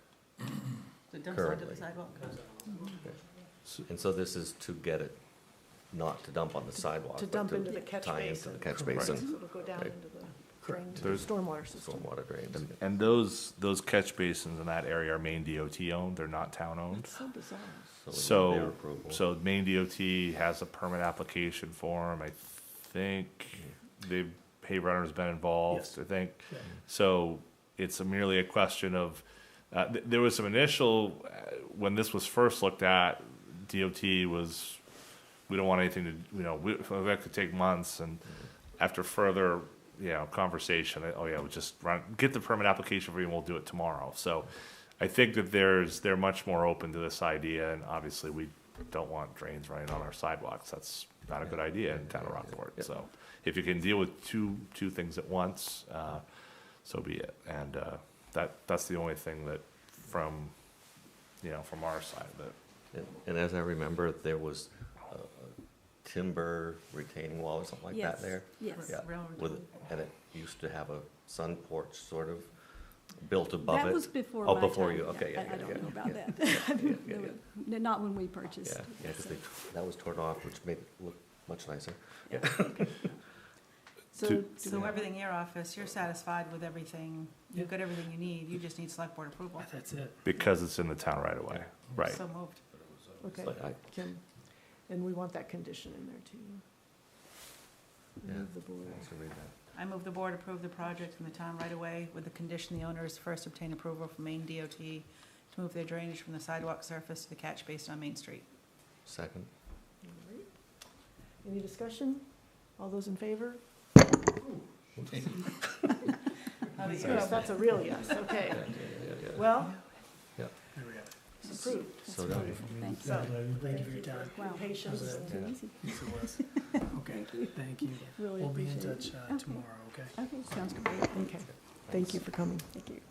So it dumps onto Currently. the sidewalk? And so this is to get it, not to dump on the sidewalk, To but dump into the catch tie into basin. the catch Right. basin. So it'll go down Right. into the drain, to the There's- stormwater system. Stormwater drains. And those catch basins in that area are Maine DOT owned, they're not town owned. It's so bizarre. So with their So, approval. so Maine DOT has a permit application form, I think hay runner's been involved, Yes. I think. Yeah. So it's merely a question of, there was some initial, when this was first looked at, DOT was, we don't want anything to, that could take months, and after further, conversation, we'll just get the permit application for you and we'll do it tomorrow. So I think that they're much more open to this idea, and obviously we don't want drains running on our sidewalks. That's not a good idea in town of Rockport. So if you can deal with two things at once, so be it. And that's the only thing that from our side that. And as I remember, there was a timber retaining wall or something like that Yes, there. yes. Yeah, Railroad with, tie. and it used to have a sun porch sort of built above it. That was before Oh, my before time. you, okay, yeah, I yeah, don't yeah, know about yeah, that. yeah, yeah. Not when we purchased. Yeah, because that was torn off, which made it look much nicer. Yeah. So everything in your office, you're satisfied with everything, you've got everything you need, you just need select board approval. That's it. Because it's in the town right away, right? So moved. Okay, But I- Kim, and we want that condition in there too. Yeah. Move the board. I should read that. I move the board approve the project in the town right away with the condition the owners first obtain approval from Maine DOT to move their drainage from the sidewalk surface to the catch basin on Main Street. Second. All right. Any discussion? All those in favor? Yes, that's a real yes, okay. Well, There we go. it's approved. So done. Thank you. So, Thank you for your time. Wow. patience, Was it- Too easy. Yes, it was. Okay, thank you. really We'll be in appreciate touch it. tomorrow, okay? Okay, sounds great. Okay, thank you for coming. Thank you.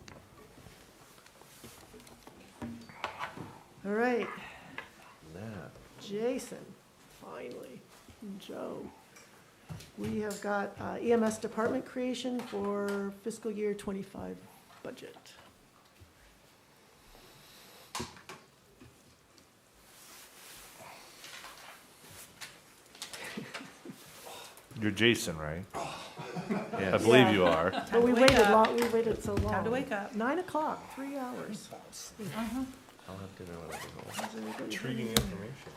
All right, Now, Jason, finally, and Joe. We have got EMS department creation for fiscal year '25 budget. You're Jason, right? I yes. believe Yeah. you are. But we to wake waited up. long, we waited so long. Time to wake up. 9 o'clock, 3 hours. I'll have dinner when I get home. Is anybody Intriguing home? information.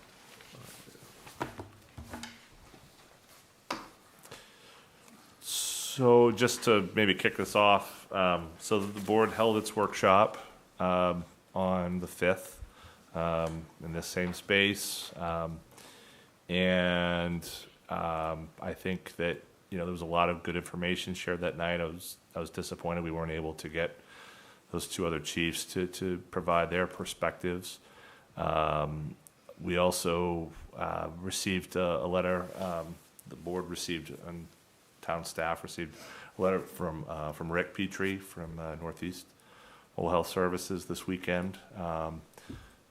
So just to maybe kick this off, so the board held its workshop on the 5th in this same space. And I think that, there was a lot of good information shared that night. I was disappointed we weren't able to get those two other chiefs to provide their perspectives. We also received a letter, the board received, and town staff received a letter from Rick Petrie from Northeast Whole Health Services this weekend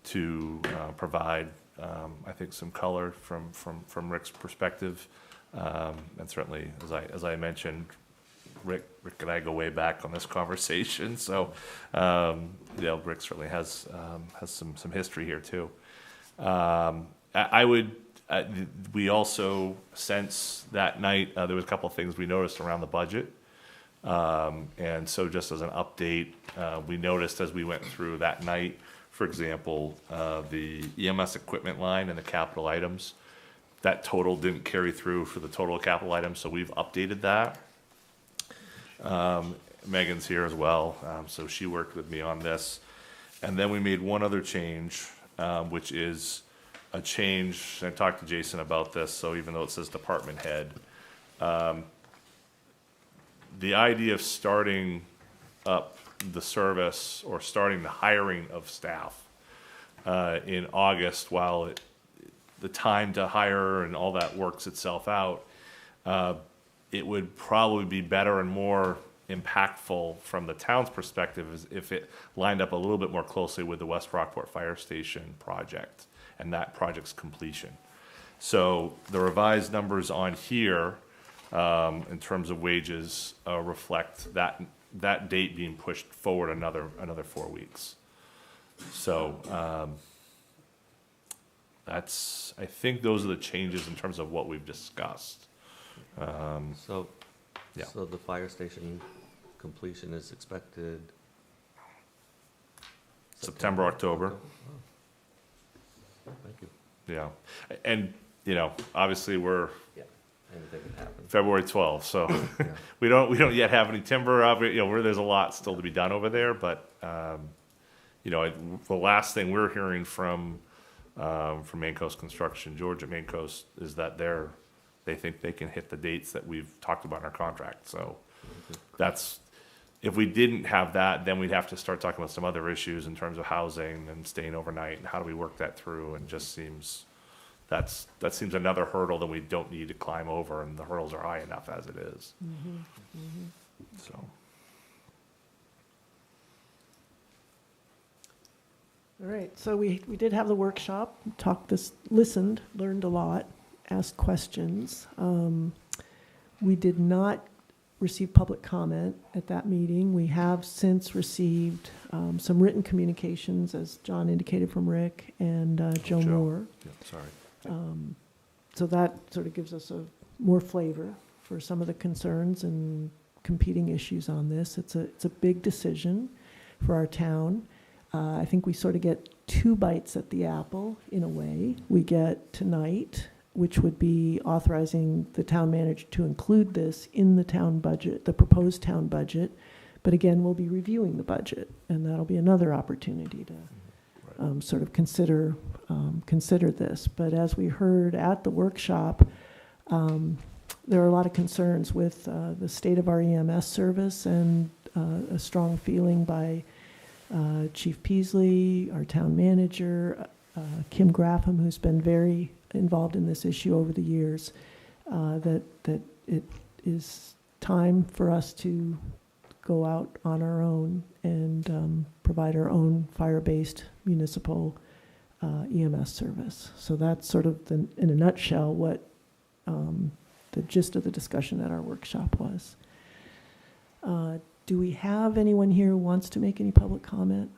to provide I think, some color from Rick's perspective. And certainly, as I mentioned, Rick and I go way back on this conversation, so, Rick certainly has some history here too. We also, since that night, there was a couple of things we noticed around the budget. And so just as an update, we noticed as we went through that night, for example, the EMS equipment line and the capital items, that total didn't carry through for the total capital items, so we've updated that. Megan's here as well, so she worked with me on this. And then we made one other change, which is a change, I talked to Jason about this, so even though it says department head, the idea of starting up the service or starting the hiring of staff in August, while the time to hire and all that works itself out, it would probably be better and more impactful from the town's perspective if it lined up a little bit more closely with the West Rockport Fire Station project and that project's completion. So the revised numbers on here, in terms of wages, reflect that date being pushed forward another 4 weeks. So I think those are the changes in terms of what we've discussed. So Yeah. So the fire station completion is expected September, October. Oh, thank you. Yeah. And, obviously we're Anything can happen. February 12th, so Yeah. we don't yet have any timber. There's a lot still to be done over there, but, the last thing we're hearing from Maine Coast Construction, George at Maine Coast, is that they think they can hit the dates that we've talked about in our contract. So if we didn't have that, then we'd have to start talking about some other issues in terms of housing and staying overnight and how do we work that through, and just seems that seems another hurdle that we don't need to climb over, and the hurdles are high enough as it is. So. All right, so we did have the workshop, listened, learned a lot, asked questions. We did not receive public comment at that meeting. We have since received some written communications, as John indicated, from Rick and Joe Moore. Yeah, sorry. So that sort of gives us more flavor for some of the concerns and competing issues on this. It's a big decision for our town. I think we sort of get 2 bites at the apple in a way. We get tonight, which would be authorizing the town manager to include this in the town budget, the proposed town budget. But again, we'll be reviewing the budget, and that'll be another opportunity to sort of consider this. But as we heard at the workshop, there are a lot of concerns with the state of our EMS service, and a strong feeling by Chief Peasley, our town manager, Kim Graffam, who's been very involved in this issue over the years, that it is time for us to go out on our own and provide our own fire-based municipal EMS service. So that's sort of, in a nutshell, what the gist of the discussion at our workshop was. Do we have anyone here who wants to make any public comment?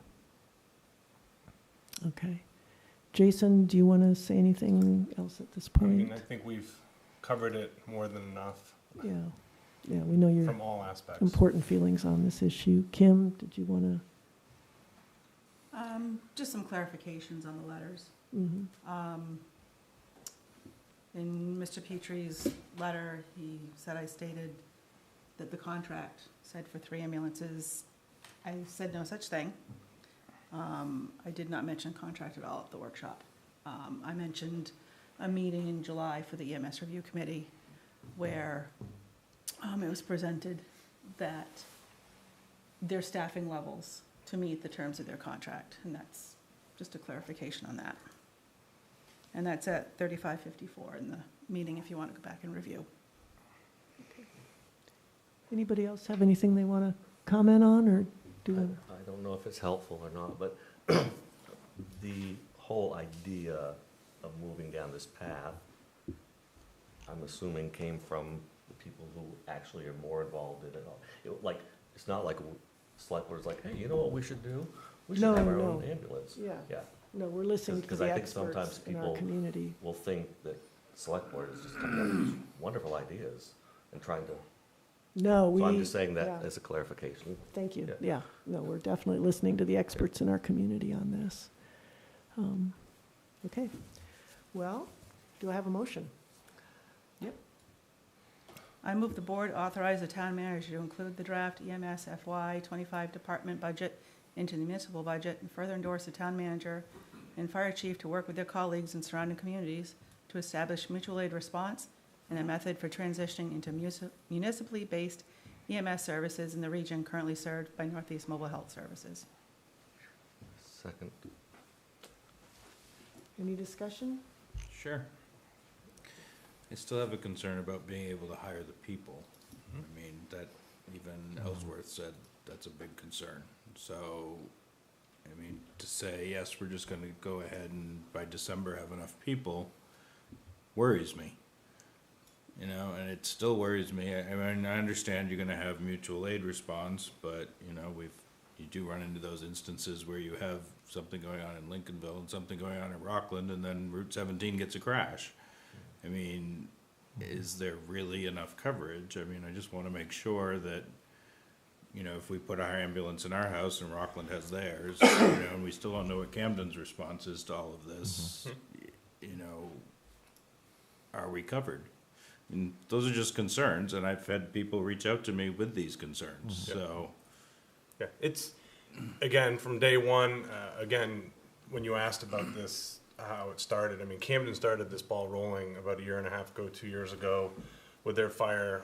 Okay. Jason, do you want to say anything else at this point? I think we've covered it more than enough. Yeah, we know your from all aspects. important feelings on this issue. Kim, did you want to? Just some clarifications on the letters. Mm-hmm. In Mr. Petrie's letter, he said I stated that the contract said for 3 ambulances. I said no such thing. I did not mention contract at all at the workshop. I mentioned a meeting in July for the EMS Review Committee where it was presented that their staffing levels to meet the terms of their contract, and that's just a clarification on that. And that's at 3554 in the meeting if you want to go back and review. Anybody else have anything they want to comment on, or do? I don't know if it's helpful or not, but the whole idea of moving down this path, I'm assuming came from the people who actually are more involved in it all. Like, it's not like a select board's like, hey, you know what we should do? We should No, have our own no. ambulance. Yeah. Yeah. No, we're listening to Because the I think sometimes experts in our people community. will think that select board is just coming up with these wonderful ideas and trying to, No, we. so I'm just saying that yeah. as a clarification. Thank you. Yeah. Yeah, no, we're definitely listening to the experts in our community on this. Okay, well, do I have a motion? I move the board authorize the town manager to include the draft EMS FY '25 department budget into the municipal budget and further endorse the town manager and fire chief to work with their colleagues in surrounding communities to establish mutual aid response and a method for transitioning into municipally based EMS services in the region currently served by Northeast Mobile Health Services. Second. Any discussion? Sure. I still have a concern about being able to hire the people. I mean, that even Ellsworth said that's a big concern. So, I mean, to say, yes, we're just gonna go ahead and by December have enough people worries me. You know, and it still worries me. I mean, I understand you're gonna have mutual aid response, but, you know, you do run into those instances where you have something going on in Lincolnville and something going on in Rockland, and then Route 17 gets a crash. I mean, is there really enough coverage? I mean, I just want to make sure that, you know, if we put our ambulance in our house and Rockland has theirs, you know, and we still don't know what Camden's response is to all of this, you know, are we covered? And those are just concerns, and I've had people reach out to me with these concerns, so. Yeah, it's, again, from day one, again, when you asked about this, how it started, I mean, Camden started this ball rolling about a year and a half ago, 2 years ago, with their fire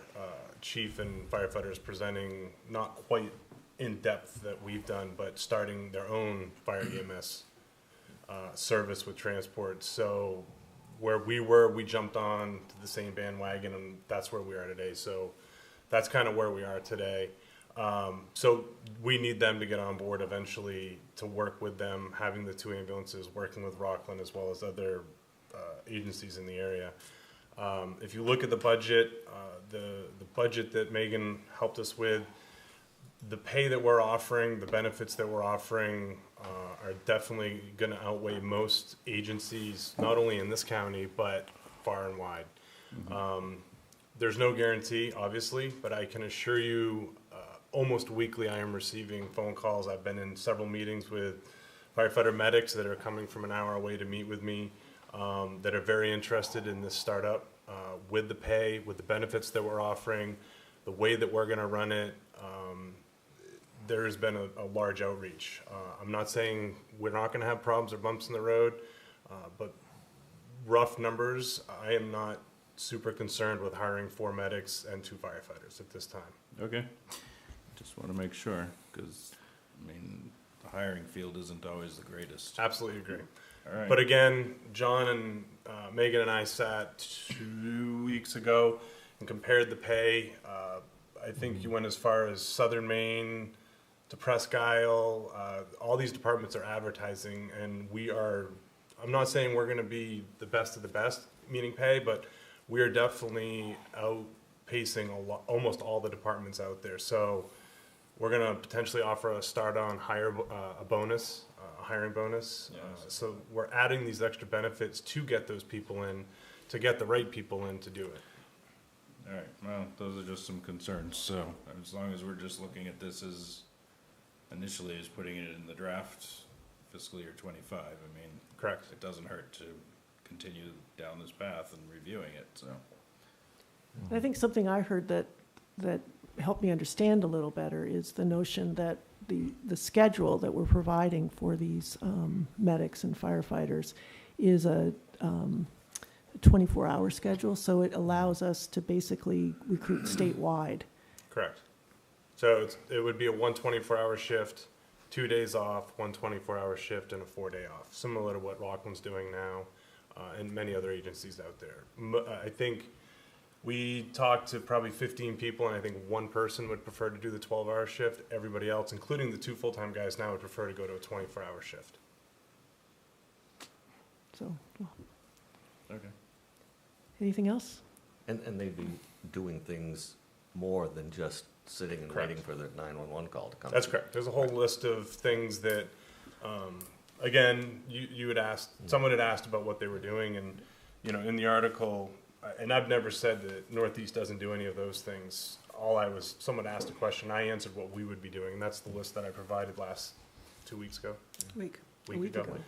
chief and firefighters presenting not quite in depth that we've done, but starting their own fire EMS service with transport. So where we were, we jumped on to the same bandwagon, and that's where we are today. So that's kind of where we are today. So we need them to get on board eventually to work with them, having the 2 ambulances, working with Rockland as well as other agencies in the area. If you look at the budget, the budget that Megan helped us with, the pay that we're offering, the benefits that we're offering are definitely going to outweigh most agencies, not only in this county, but far and wide. There's no guarantee, obviously, but I can assure you almost weekly I am receiving phone calls. I've been in several meetings with firefighter medics that are coming from an hour away to meet with me that are very interested in this startup with the pay, with the benefits that we're offering, the way that we're going to run it. There has been a large outreach. I'm not saying we're not going to have problems or bumps in the road, but rough numbers, I am not super concerned with hiring 4 medics and 2 firefighters at this time. Okay. Just want to make sure, because, I mean, the hiring field isn't always the greatest. Absolutely agree. All right. But again, John and Megan and I sat 2 weeks ago and compared the pay. I think you went as far as Southern Maine to Presque Isle. All these departments are advertising, and we are, I'm not saying we're going to be the best of the best, meaning pay, but we are definitely outpacing almost all the departments out there. So we're going to potentially offer a start-on a bonus, a hiring bonus. So we're adding these extra benefits to get those people in, to get the right people in to do it. All right, well, those are just some concerns, so as long as we're just looking at this as, initially as putting it in the draft fiscal year 25, I mean. Correct. It doesn't hurt to continue down this path and reviewing it, so. I think something I heard that helped me understand a little better is the notion that the schedule that we're providing for these medics and firefighters is a 24-hour schedule, so it allows us to basically recruit statewide. Correct. So it would be a 1 24-hour shift, 2 days off, 1 24-hour shift, and a 4-day off, similar to what Rockland's doing now and many other agencies out there. I think we talked to probably 15 people, and I think 1 person would prefer to do the 12-hour shift. Everybody else, including the 2 full-time guys now, would prefer to go to a 24-hour shift. So, well, Okay. Anything else? And they'd be doing things more than just sitting and Correct. waiting for their 911 call to come. That's correct. There's a whole list of things that, again, you had asked, someone had asked about what they were doing, and, you know, in the article, and I've never said that Northeast doesn't do any of those things. Someone asked a question, I answered what we would be doing, and that's the list that I provided 2 weeks ago. Week. Week ago.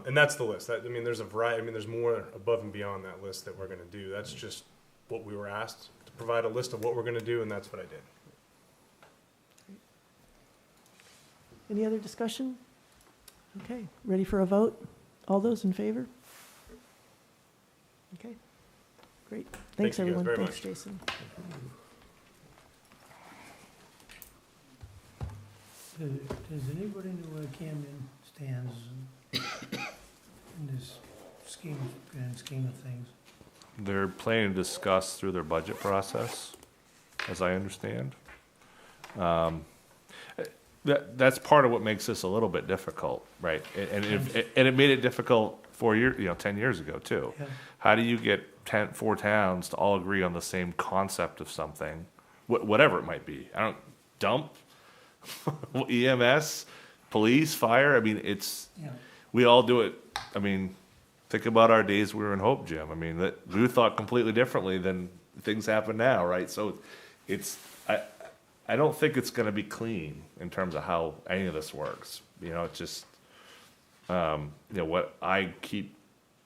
And that's the list. There's a variety, there's more above and beyond that list that we're gonna do. That's just what we were asked, to provide a list of what we're gonna do, and that's what I did. Any other discussion? Okay, ready for a vote? All those in favor? Okay, great. Thanks, you guys everyone. very Thanks, much. Jason. Does anybody know where Camden stands in this grand scheme of things? They're planning to discuss through their budget process, as I understand. That's part of what makes this a little bit difficult, right? And it made it difficult 10 years ago too. Yeah. How do you get 4 towns to all agree on the same concept of something, whatever it might be? Dump, EMS, police, fire. We all do it. Think about our days we were in Hope, Jim. We thought completely differently than things happen now, right? So I don't think it's going to be clean in terms of how any of this works. It's just, what I keep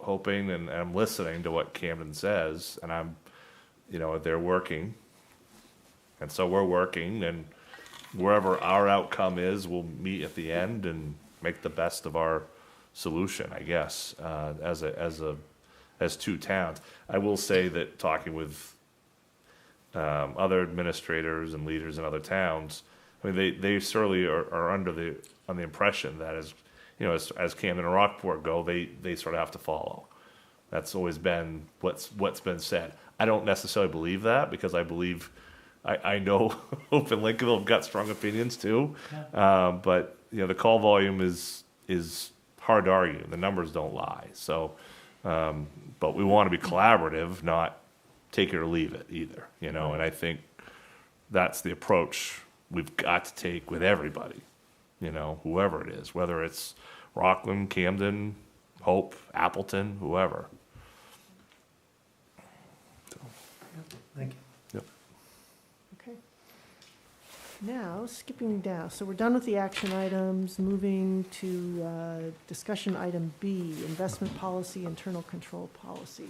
hoping, and I'm listening to what Camden says, and they're working. And so we're working, and wherever our outcome is, we'll meet at the end and make the best of our solution, I guess, as 2 towns. I will say that talking with other administrators and leaders in other towns, they certainly are on the impression that as Camden and Rockport go, they sort of have to follow. That's always been what's been said. I don't necessarily believe that, because I know Hope and Lincolnville have got strong opinions too. But the call volume is hard to argue. The numbers don't lie. So, but we want to be collaborative, not take it or leave it either. And I think that's the approach we've got to take with everybody. Whoever it is, whether it's Rockland, Camden, Hope, Appleton, whoever. Thank you. Yep. Okay. Now, skipping down, so we're done with the action items, moving to discussion item B, investment policy, internal control policy.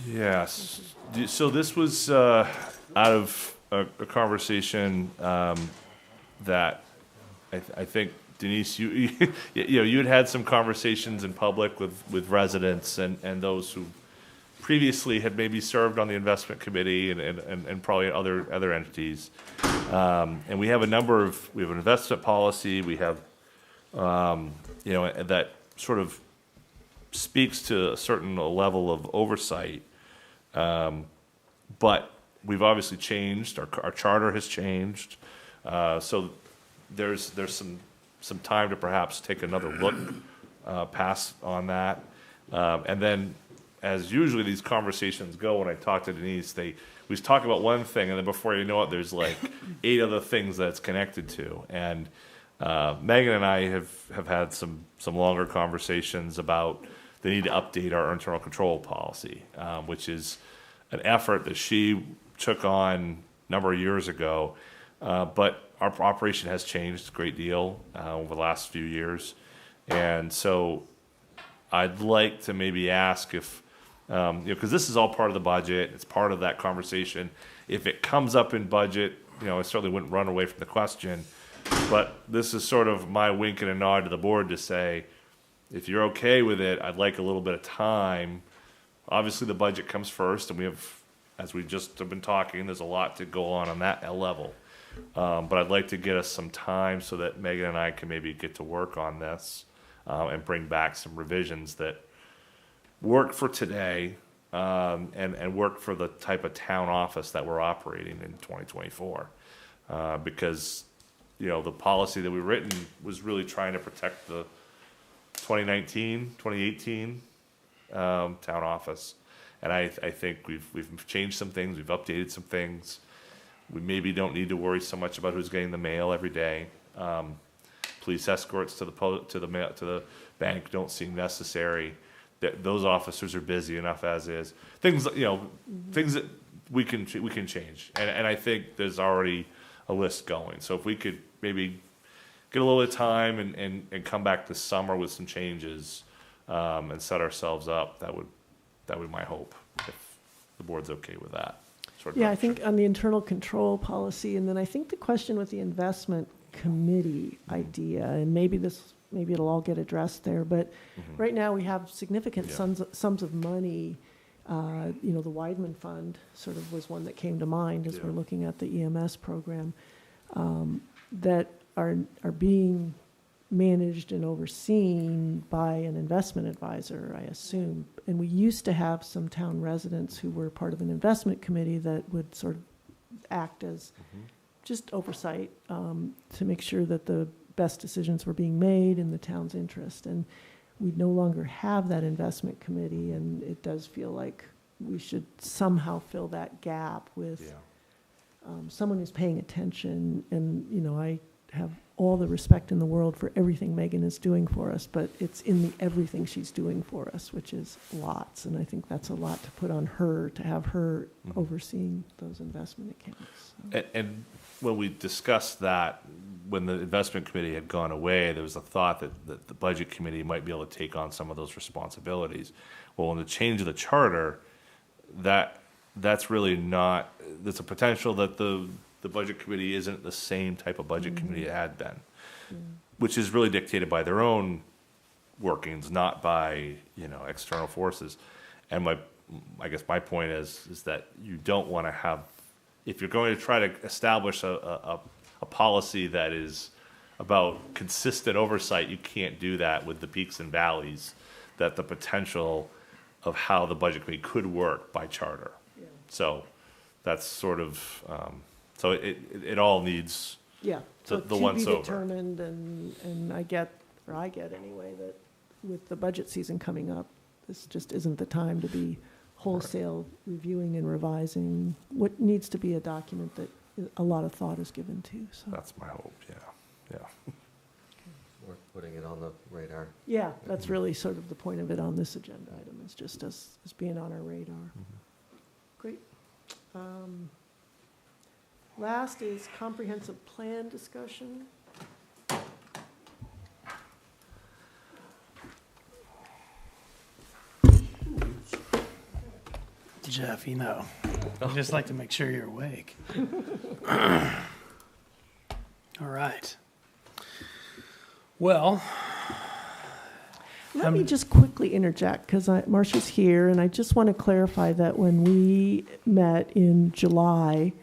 Yes. So this was out of a conversation that I think, Denise, you had some conversations in public with residents and those who previously had maybe served on the investment committee and probably other entities. And we have we have an investment policy, we have, that sort of speaks to a certain level of oversight. But we've obviously changed, our charter has changed. So there's some time to perhaps take another look, pass on that. And then, as usually these conversations go, when I talk to Denise, we talk about one thing, and then before you know it, there's like 8 other things that it's connected to. And Megan and I have had some longer conversations about the need to update our internal control policy, which is an effort that she took on a number of years ago. But our operation has changed a great deal over the last few years. And so I'd like to maybe ask if, because this is all part of the budget, it's part of that conversation. If it comes up in budget, I certainly wouldn't run away from the question. But this is sort of my wink and a nod to the board to say, if you're okay with it, I'd like a little bit of time. Obviously, the budget comes first, and we have, as we just have been talking, there's a lot to go on that level. But I'd like to get us some time so that Megan and I can maybe get to work on this and bring back some revisions that work for today and work for the type of town office that we're operating in 2024. Because, the policy that we've written was really trying to protect the 2019, 2018 town office. And I think we've changed some things, we've updated some things. We maybe don't need to worry so much about who's getting the mail every day. Police escorts to the bank don't seem necessary. Those officers are busy enough as is. Things things that we can change. And I think there's already a list going. So if we could maybe get a little bit of time and come back this summer with some changes and set ourselves up, that would be my hope, if the board's okay with that. Sort of Yeah, I direction. think on the internal control policy, and then I think the question with the investment committee idea, and maybe it'll all get addressed there, but right now we have significant sums of money. The Weidman Fund sort of was one that came to mind as we're looking at the EMS program, that are being managed and overseen by an investment advisor, I assume. And we used to have some town residents who were part of an investment committee that would sort of act as just oversight to make sure that the best decisions were being made in the town's interest. And we no longer have that investment committee, and it does feel like we should somehow fill that gap with someone who's paying attention. And, I have all the respect in the world for everything Megan is doing for us, but it's in the everything she's doing for us, which is lots. And I think that's a lot to put on her, to have her overseeing those investment accounts. So. And when we discussed that, when the investment committee had gone away, there was a thought that the budget committee might be able to take on some of those responsibilities. Well, in the change of the charter, that's really not, there's a potential that the budget committee isn't the same type of budget committee it had been, which is really dictated by their own workings, not by, external forces. And I guess my point is that you don't want to have, if you're going to try to establish a policy that is about consistent oversight, you can't do that with the peaks and valleys, that the potential of how the budget committee could work by charter. Yeah. So that's sort of, so it all needs so the once to be over. determined, and I get anyway, that with the budget season coming up, this just isn't the time to be wholesale reviewing and revising what needs to be a document that a lot of thought is given to. So that's my hope. Yeah. Worth putting it on the radar. Yeah, that's really sort of the point of it on this agenda item, is just as being on our radar. Great. Last is comprehensive plan discussion. Jeff, I just like to make sure you're awake. All right. Well, let me just quickly interject, because Marcia's here, and I just want to clarify that when we met in July,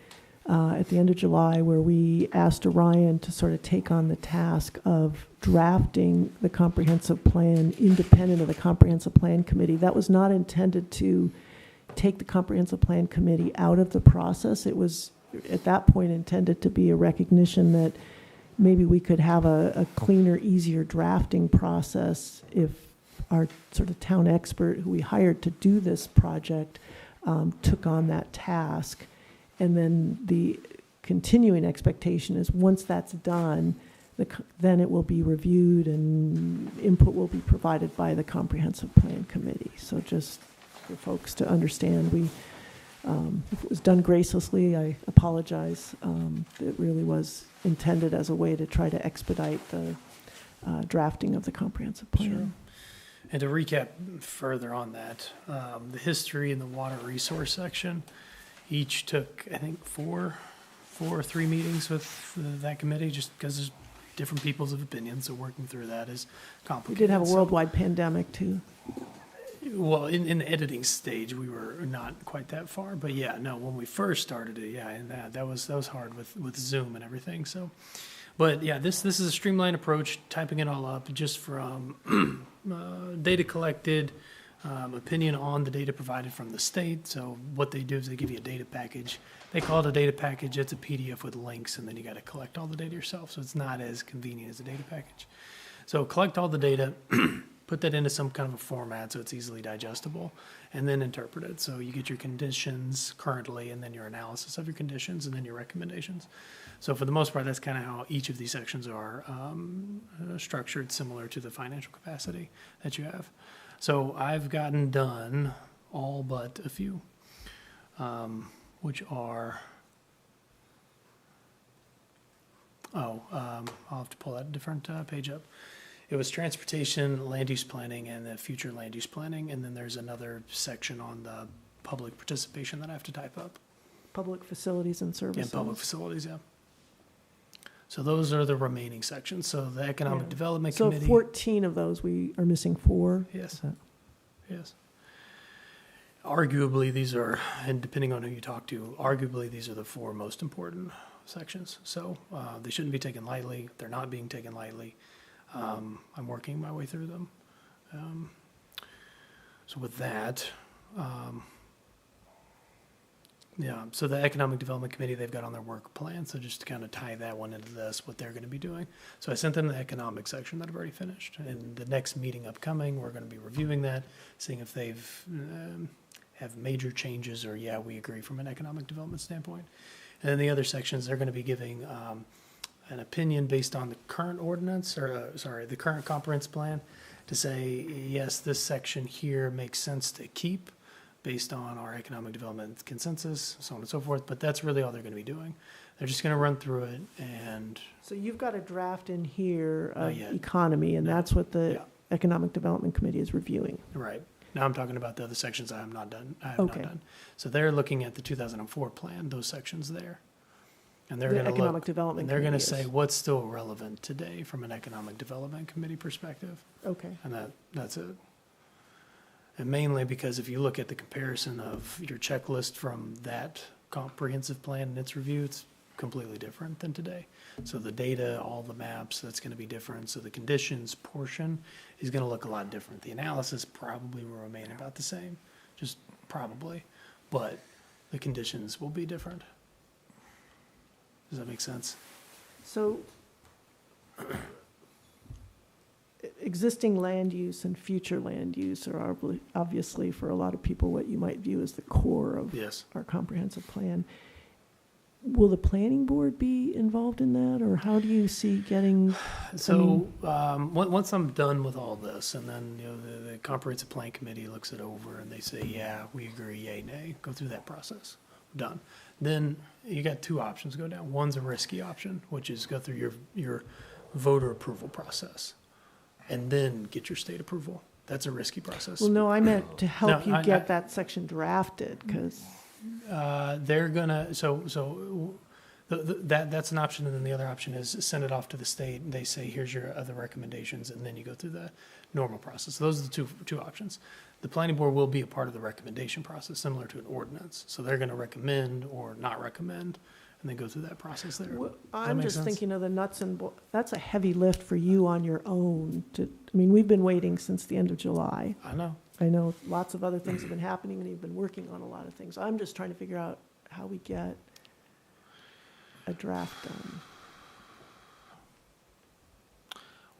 at the end of July, where we asked Orion to sort of take on the task of drafting the comprehensive plan independent of the comprehensive plan committee, that was not intended to take the comprehensive plan committee out of the process. It was at that point intended to be a recognition that maybe we could have a cleaner, easier drafting process if our sort of town expert who we hired to do this project took on that task. And then the continuing expectation is once that's done, then it will be reviewed and input will be provided by the comprehensive plan committee. So just for folks to understand, if it was done gracelessly, I apologize. It really was intended as a way to try to expedite the drafting of the comprehensive plan. Sure. And to recap further on that, the history in the water resource section, each took, I think, four or three meetings with that committee, just because there's different people's opinions, so working through that is We complicated. did have a worldwide pandemic too. Well, in the editing stage, we were not quite that far, but when we first started it, and that was hard with Zoom and everything. So, but this is a streamlined approach, typing it all up just from data collected, opinion on the data provided from the state. So what they do is they give you a data package. They call it a data package. It's a PDF with links, and then you got to collect all the data yourself. So it's not as convenient as a data package. So collect all the data. put that into some kind of a format so it's easily digestible, and then interpret it. So you get your conditions currently, and then your analysis of your conditions, and then your recommendations. So for the most part, that's kind of how each of these sections are structured, similar to the financial capacity that you have. So I've gotten done all but a few, which are, I'll have to pull that different page up. It was transportation, land use planning, and the future land use planning, and then there's another section on the public participation that I have to type up. Public facilities and services. Yeah, public facilities, yeah. So those are the remaining sections. So the Economic Yeah. Development So Committee. 14 of those, we are missing 4? Yes. Is that- Yes. Arguably, these are, and depending on who you talk to, arguably these are the 4 most important sections. So they shouldn't be taken lightly. They're not being taken lightly. I'm working my way through them. So with that, yeah, so the Economic Development Committee, they've got on their work plan, so just to kind of tie that one into this, what they're going to be doing. So I sent them the economic section that I've already finished, and the next meeting upcoming, we're going to be reviewing that, seeing if they've have major changes, or yeah, we agree from an economic development standpoint. And then the other sections, they're going to be giving an opinion based on the current ordinance, or the current comprehensive plan, to say, yes, this section here makes sense to keep, based on our economic development consensus, so on and so forth, but that's really all they're going to be doing. They're just going to run through it, and So you've got a draft in here Not of yet. economy, and that's what the Yeah. Economic Development Committee is reviewing. right, now I'm talking about the other sections I have not done. Okay. So they're looking at the 2004 plan, those sections there. And they're The going to Economic look, Development and they're going to Committee say is. what's still relevant today from an Economic Development Committee perspective. Okay. And that's it. And mainly because if you look at the comparison of your checklist from that comprehensive plan and its review, it's completely different than today. So the data, all the maps, that's going to be different. So the conditions portion is going to look a lot different. The analysis probably will remain about the same, just probably, but the conditions will be different. Does that make sense? So existing land use and future land use are obviously, for a lot of people, what you might view as the core of Yes. our comprehensive plan. Will the planning board be involved in that, or how do you see getting? So, once I'm done with all this, and then, the comprehensive plan committee looks it over and they say, yeah, we agree, yay, nay, go through that process, done. Then you got 2 options go down. One's a risky option, which is go through your voter approval process and then get your state approval. That's a risky process. Well, no, I meant to help No, you get that section drafted, because, They're gonna, that's an option, and then the other option is send it off to the state, and they say, here's your other recommendations, and then you go through the normal process. So those are the two options. The planning board will be a part of the recommendation process, similar to an ordinance. So they're gonna recommend or not recommend, and then go through that process there. Does that I'm make just sense? thinking of the nuts and that's a heavy lift for you on your own we've been waiting since the end of July. I know. I know lots of other things have been happening, and you've been working on a lot of things. I'm just trying to figure out how we get a draft done.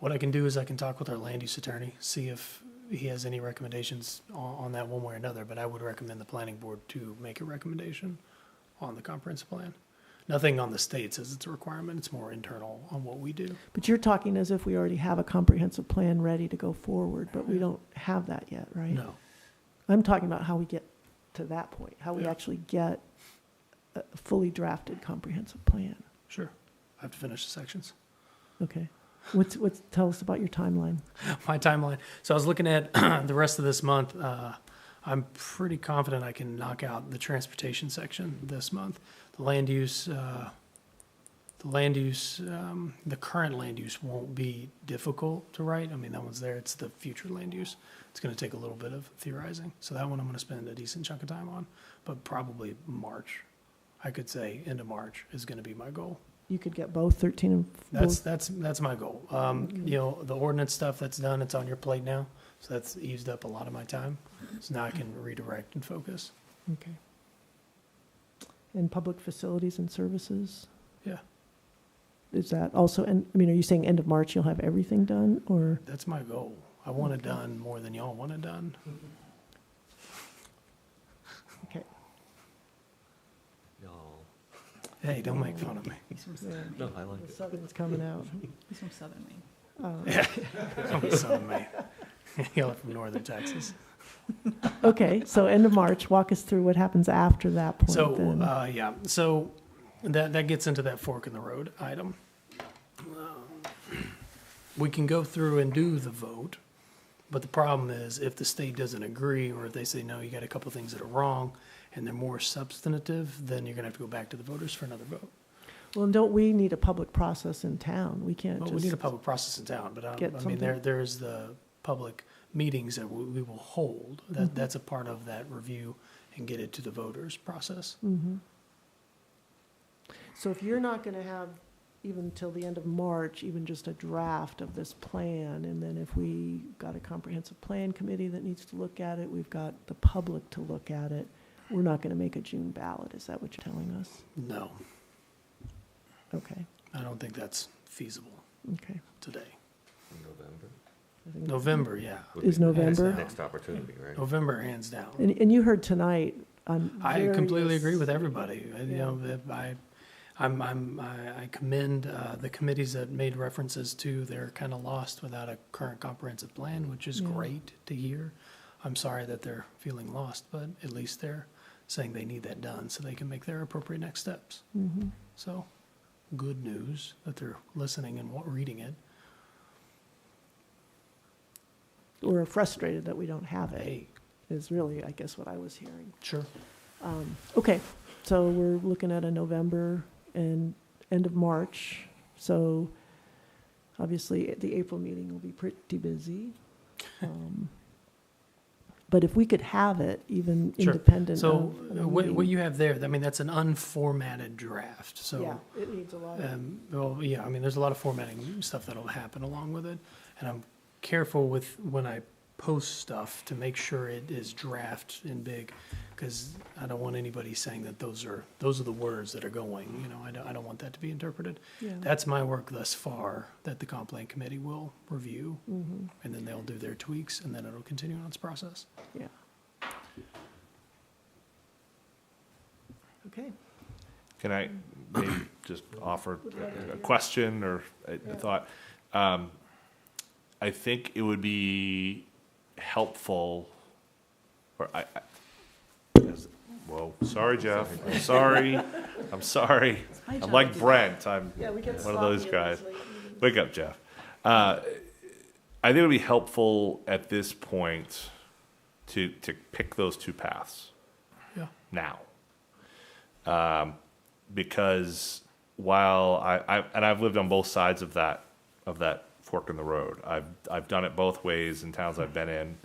What I can do is I can talk with our land use attorney, see if he has any recommendations on that one way or another, but I would recommend the planning board to make a recommendation on the comprehensive plan. Nothing on the state says it's a requirement, it's more internal on what we do. But you're talking as if we already have a comprehensive plan ready to go forward, but we don't have that yet, right? No. I'm talking about how we get to that point, how we Yeah. actually get a fully drafted comprehensive plan. Sure. I have to finish the sections. Okay. Tell us about your timeline. My timeline. So I was looking at the rest of this month. I'm pretty confident I can knock out the transportation section this month. The land use, the current land use won't be difficult to write. I mean, that one's there. It's the future land use. It's going to take a little bit of theorizing. So that one I'm going to spend a decent chunk of time on, but probably March. I could say end of March is going to be my goal. You could get both 13 and 4. That's my goal. The ordinance stuff that's done, it's on your plate now. So that's eased up a lot of my time. So now I can redirect and focus. Okay. And public facilities and services? Yeah. Is that also, are you saying end of March you'll have everything done, or? That's my goal. I want it done more than y'all want it done. Okay. Y'all. Hey, don't make fun of me. He's from Yeah. Southern No, Maine. I like The it. Southern's coming out. He's from Southern Maine. Don't son me. Y'all are from northern Texas. Okay, so end of March, walk us through what happens after that point So, then. yeah, so that gets into that fork in the road item. We can go through and do the vote, but the problem is if the state doesn't agree, or if they say, no, you got a couple of things that are wrong, and they're more substantive, then you're gonna have to go back to the voters for another vote. Well, and don't we need a public process in town? We can't Well, just. we need a public process in town, but get I mean, there's the public meetings that we will hold. That's a part of that review and get it to the voters process. Mhm. So if you're not gonna have, even till the end of March, even just a draft of this plan, and then if we got a comprehensive plan committee that needs to look at it, we've got the public to look at it, we're not gonna make a June ballot, is that what you're telling us? No, Okay, I don't think that's feasible okay. today. November? I think- November, yeah. Would Is be November? Next opportunity, right? November, hands down. And you heard tonight on I various. completely agree with everybody. You Yeah. know, that I commend the committees that made references to they're kind of lost without a current comprehensive plan, which is Yeah. great to hear. I'm sorry that they're feeling lost, but at least they're saying they need that done so they can make their appropriate next steps. Mhm. So, good news that they're listening and reading it. We're frustrated that we don't have it, Hey, is really, I guess, what I was hearing. sure. Okay, so we're looking at a November and end of March. So obviously, the April meeting will be pretty busy. But if we could have it, even Sure. independent So, of a what meeting. you have there, I mean, that's an unformatted draft, so. Yeah, it needs a lot of, Well, yeah, I mean, there's a lot of formatting stuff that'll happen along with it, and I'm careful with when I post stuff to make sure it is draft and big, because I don't want anybody saying that those are the words that are going, you know, I don't want that to be interpreted. yeah. That's my work thus far, that the comp plan committee will review, Mhm. and then they'll do their tweaks, and then it'll continue on its process. Yeah. Okay. Can I maybe just offer a question or a thought? I think it would be helpful, or whoa, sorry, Jeff, I'm sorry, I'm sorry. I'm like Brent, I'm Yeah, we get one of those sloppy guys. late. Wake up, Jeff. I think it would be helpful at this point to pick those two paths Yeah. now. Because while I've lived on both sides of that fork in the road. I've done it both ways in towns I've been in,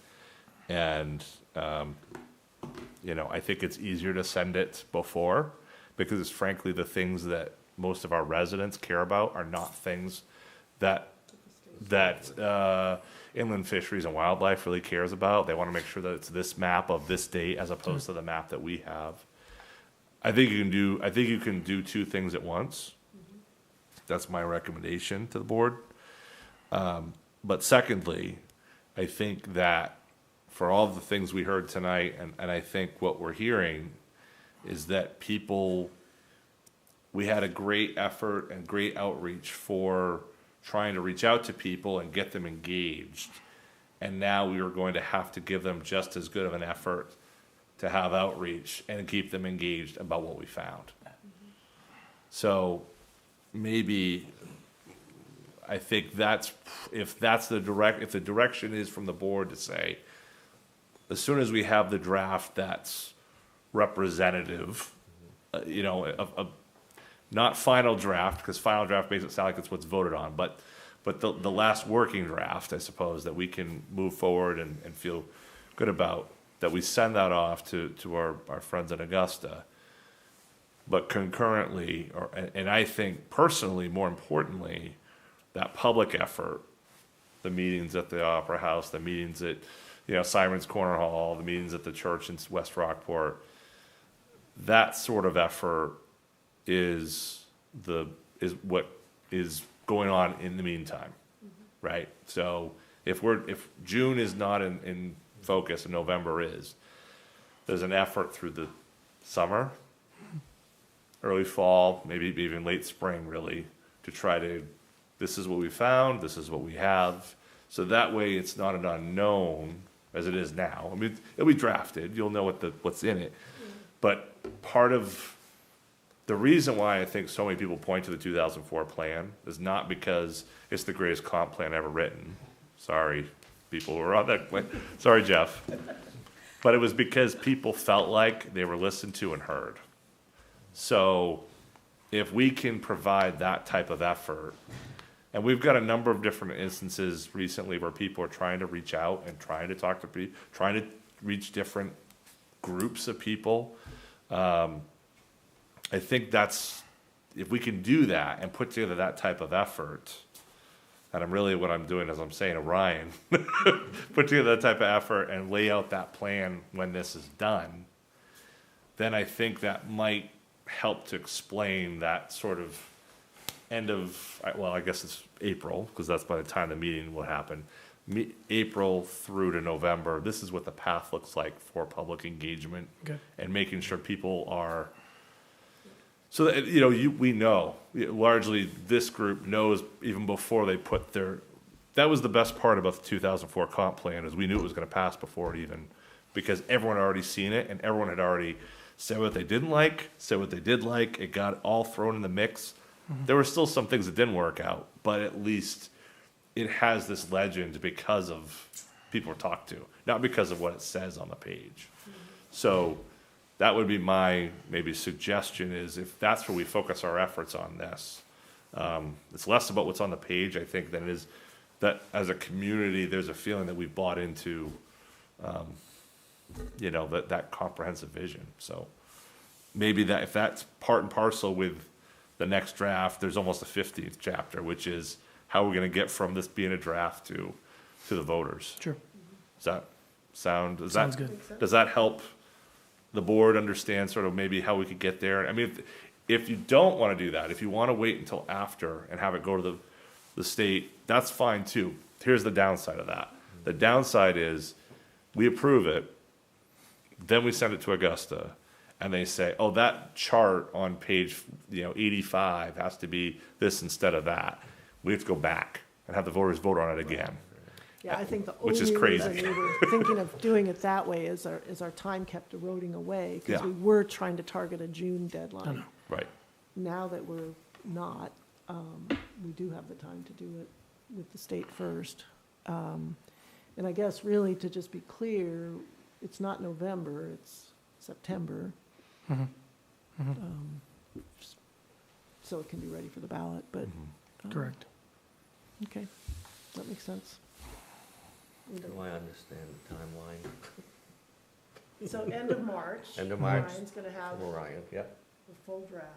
and I think it's easier to send it before, because it's frankly the things that most of our residents care about are not things that inland fisheries and wildlife really cares about. They want to make sure that it's this map of this date as opposed to the map that we have. I think you can do two things at once. That's my recommendation to the board. But secondly, I think that for all the things we heard tonight, and I think what we're hearing is that we had a great effort and great outreach for trying to reach out to people and get them engaged. And now we are going to have to give them just as good of an effort to have outreach and keep them engaged about what we found. So maybe I think if the direction is from the board to say, as soon as we have the draft that's representative, not final draft, because final draft makes it sound like it's what's voted on, but the last working draft, I suppose, that we can move forward and feel good about, that we send that off to our friends in Augusta. But concurrently, and I think personally, more importantly, that public effort, the meetings at the Opera House, the meetings at Simon's Corner Hall, the meetings at the church in West Rockport, that sort of effort is what is going on in the meantime, right? So If June is not in focus and November is, there's an effort through the summer, early fall, maybe even late spring, really, to try to, this is what we found, this is what we have. So that way it's not an unknown as it is now. I mean, it'll be drafted, you'll know what's in it. But part of the reason why I think so many people point to the 2004 plan is not because it's the greatest comp plan ever written. Sorry, people who were on that plan. Sorry, Jeff. But it was because people felt like they were listened to and heard. So if we can provide that type of effort, and we've got a number of different instances recently where people are trying to reach out and trying to talk to people, trying to reach different groups of people. I think that's, if we can do that and put together that type of effort, and what I'm doing is I'm saying to Ryan, put together that type of effort and lay out that plan when this is done, then I think that might help to explain that sort of end of, well, I guess it's April, because that's by the time the meeting will happen. April through to November, this is what the path looks like for public engagement. Okay. And making sure people are, so that, you know, we know, largely this group knows even before they put that was the best part about the 2004 comp plan, is we knew it was gonna pass before it even, because everyone had already seen it and everyone had already said what they didn't like, said what they did like, it got all thrown in the mix. There were still some things that didn't work out, but at least it has this legend because of people are talked to, not because of what it says on the page. So that would be my maybe suggestion, is if that's where we focus our efforts on this, it's less about what's on the page, I think, than it is that as a community, there's a feeling that we've bought into, you know, that comprehensive vision. So maybe that, if that's part and parcel with the next draft, there's almost a 15th chapter, which is how we're going to get from this being a draft to the voters. Sure. Does that sound, Sounds good. Does that help the board understand sort of maybe how we could get there? I mean, if you don't want to do that, if you want to wait until after and have it go to the state, that's fine too. Here's the downside of that. The downside is we approve it, then we send it to Augusta, and they say, oh, that chart on page 85 has to be this instead of that. We have to go back and have the voters vote on it again. Yeah, I think the Which only is crazy. reason we were thinking of doing it that way is our time kept eroding away, because Yeah. we were trying to target a June I deadline. know. Right. Now that we're not, we do have the time to do it with the state first. And I guess really, to just be clear, it's not November, it's September. Mhm. Mhm. So it can be ready for the ballot, but. Correct. Okay, that makes sense. Do I understand the timeline? So end of March. End of March. Ryan's gonna have Orion, yep. the full draft.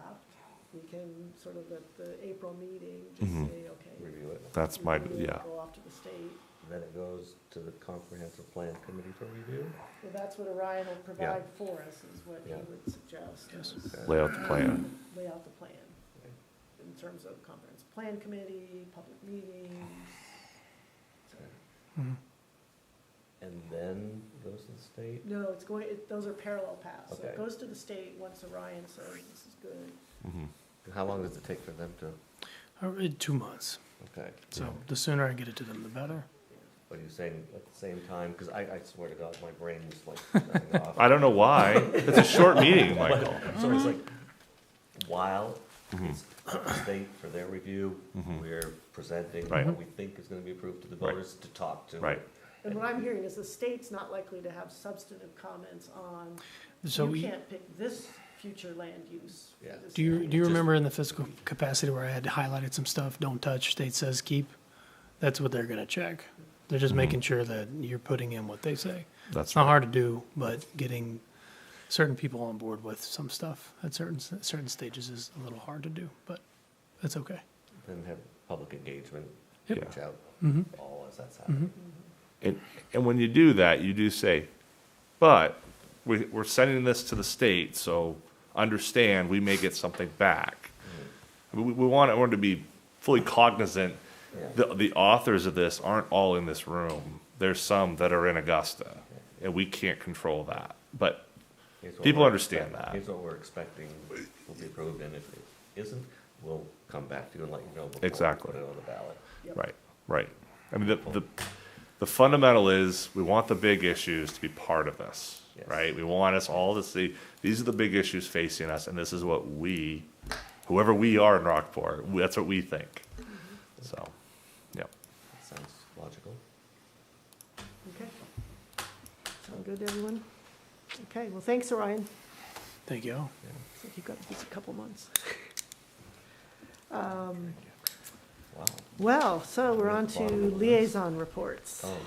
We can sort of at the April meeting, just Mhm. say, okay. Review it. That's my, review it, yeah. Go off to the state. Then it goes to the comprehensive plan committee for review? Well, that's what Orion will provide for us, is what he Yeah. would suggest. Yes. is, Lay out the plan. Lay out the plan, in terms of comprehensive plan committee, public meetings. So, Mhm. And then goes to the state? no, it's going, those are parallel paths. So it Okay. goes to the state once Orion says this is good. Mhm. How long does it take for them to, 2 months. okay. So the sooner I get it to them, the better. What are you saying at the same time? Because I swear to God, my brain's like shutting off. I don't know why. It's a short meeting, Michael. So it's like, while Mhm. it's at the state for their review, Mhm. we're presenting Right. what we think is gonna be approved to the Right. voters to talk to. Right. And what I'm hearing is the state's not likely to have substantive comments on, So you we, can't pick this future land use. for Yeah. this do you area. remember in the fiscal capacity where I had highlighted some stuff, don't touch, state says keep? That's what they're gonna check. They're just making sure that you're putting in what they say. That's It's not hard to do, but getting certain people on board with some stuff at certain stages is a little hard to do, but that's okay. Then have public engagement, Yep. reach out, Mhm. all as that's happening. And when you do that, you do say, but we're sending this to the state, so understand, we may get something back. I mean, we want everyone to be fully cognizant the authors of this aren't all in this room. There's some that are in Augusta, and we can't control that. But Here's what people we're understand expect- that. Here's what we're expecting will be approved, and if it isn't, we'll come back to you and let you know before we Exactly. put it on the ballot. Right, right. I mean, the fundamental is, we want the big issues to be part of this, Yes. right? We want us all to see, these are the big issues facing us, and this is what we, whoever we are in Rockport, that's what we think. So, yeah. Sounds logical. Okay. Sound good to everyone? Okay, well, thanks, Orion. Thank you. Looks like you've got just a couple months. Wow. Well, so we're on to liaison reports, Oh.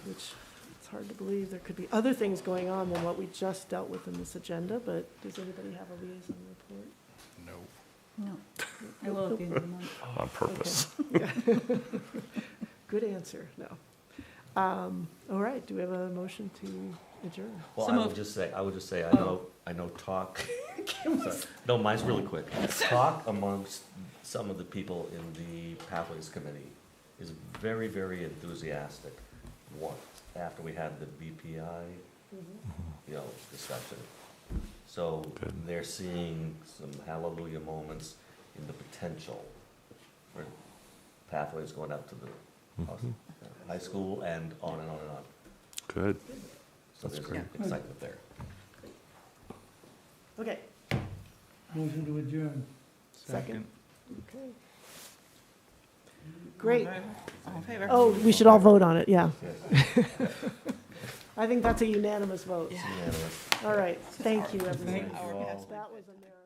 which it's hard to believe there could be other things going on than what we just dealt with in this agenda, but does anybody have a liaison report? No. No, I will at the end of the month. On purpose. Good answer, no. All right, do we have a motion to adjourn? Well, So I would moved. just say, Oh. I know talk, sorry. No, mine's really quick. Talk amongst some of the people in the Pathways Committee is very, very enthusiastic. After we had the BPI, discussion. So they're seeing some hallelujah moments in the potential for Pathways going out to the high school and on and on and on. Good. So there's excitement there. Okay, Motion to adjourn. second. Okay. Great. All in favor? Oh, we should all vote on it, yeah. I think that's a unanimous vote. Unanimous. All right, thank you, everyone. Thank you all. That was a narrow.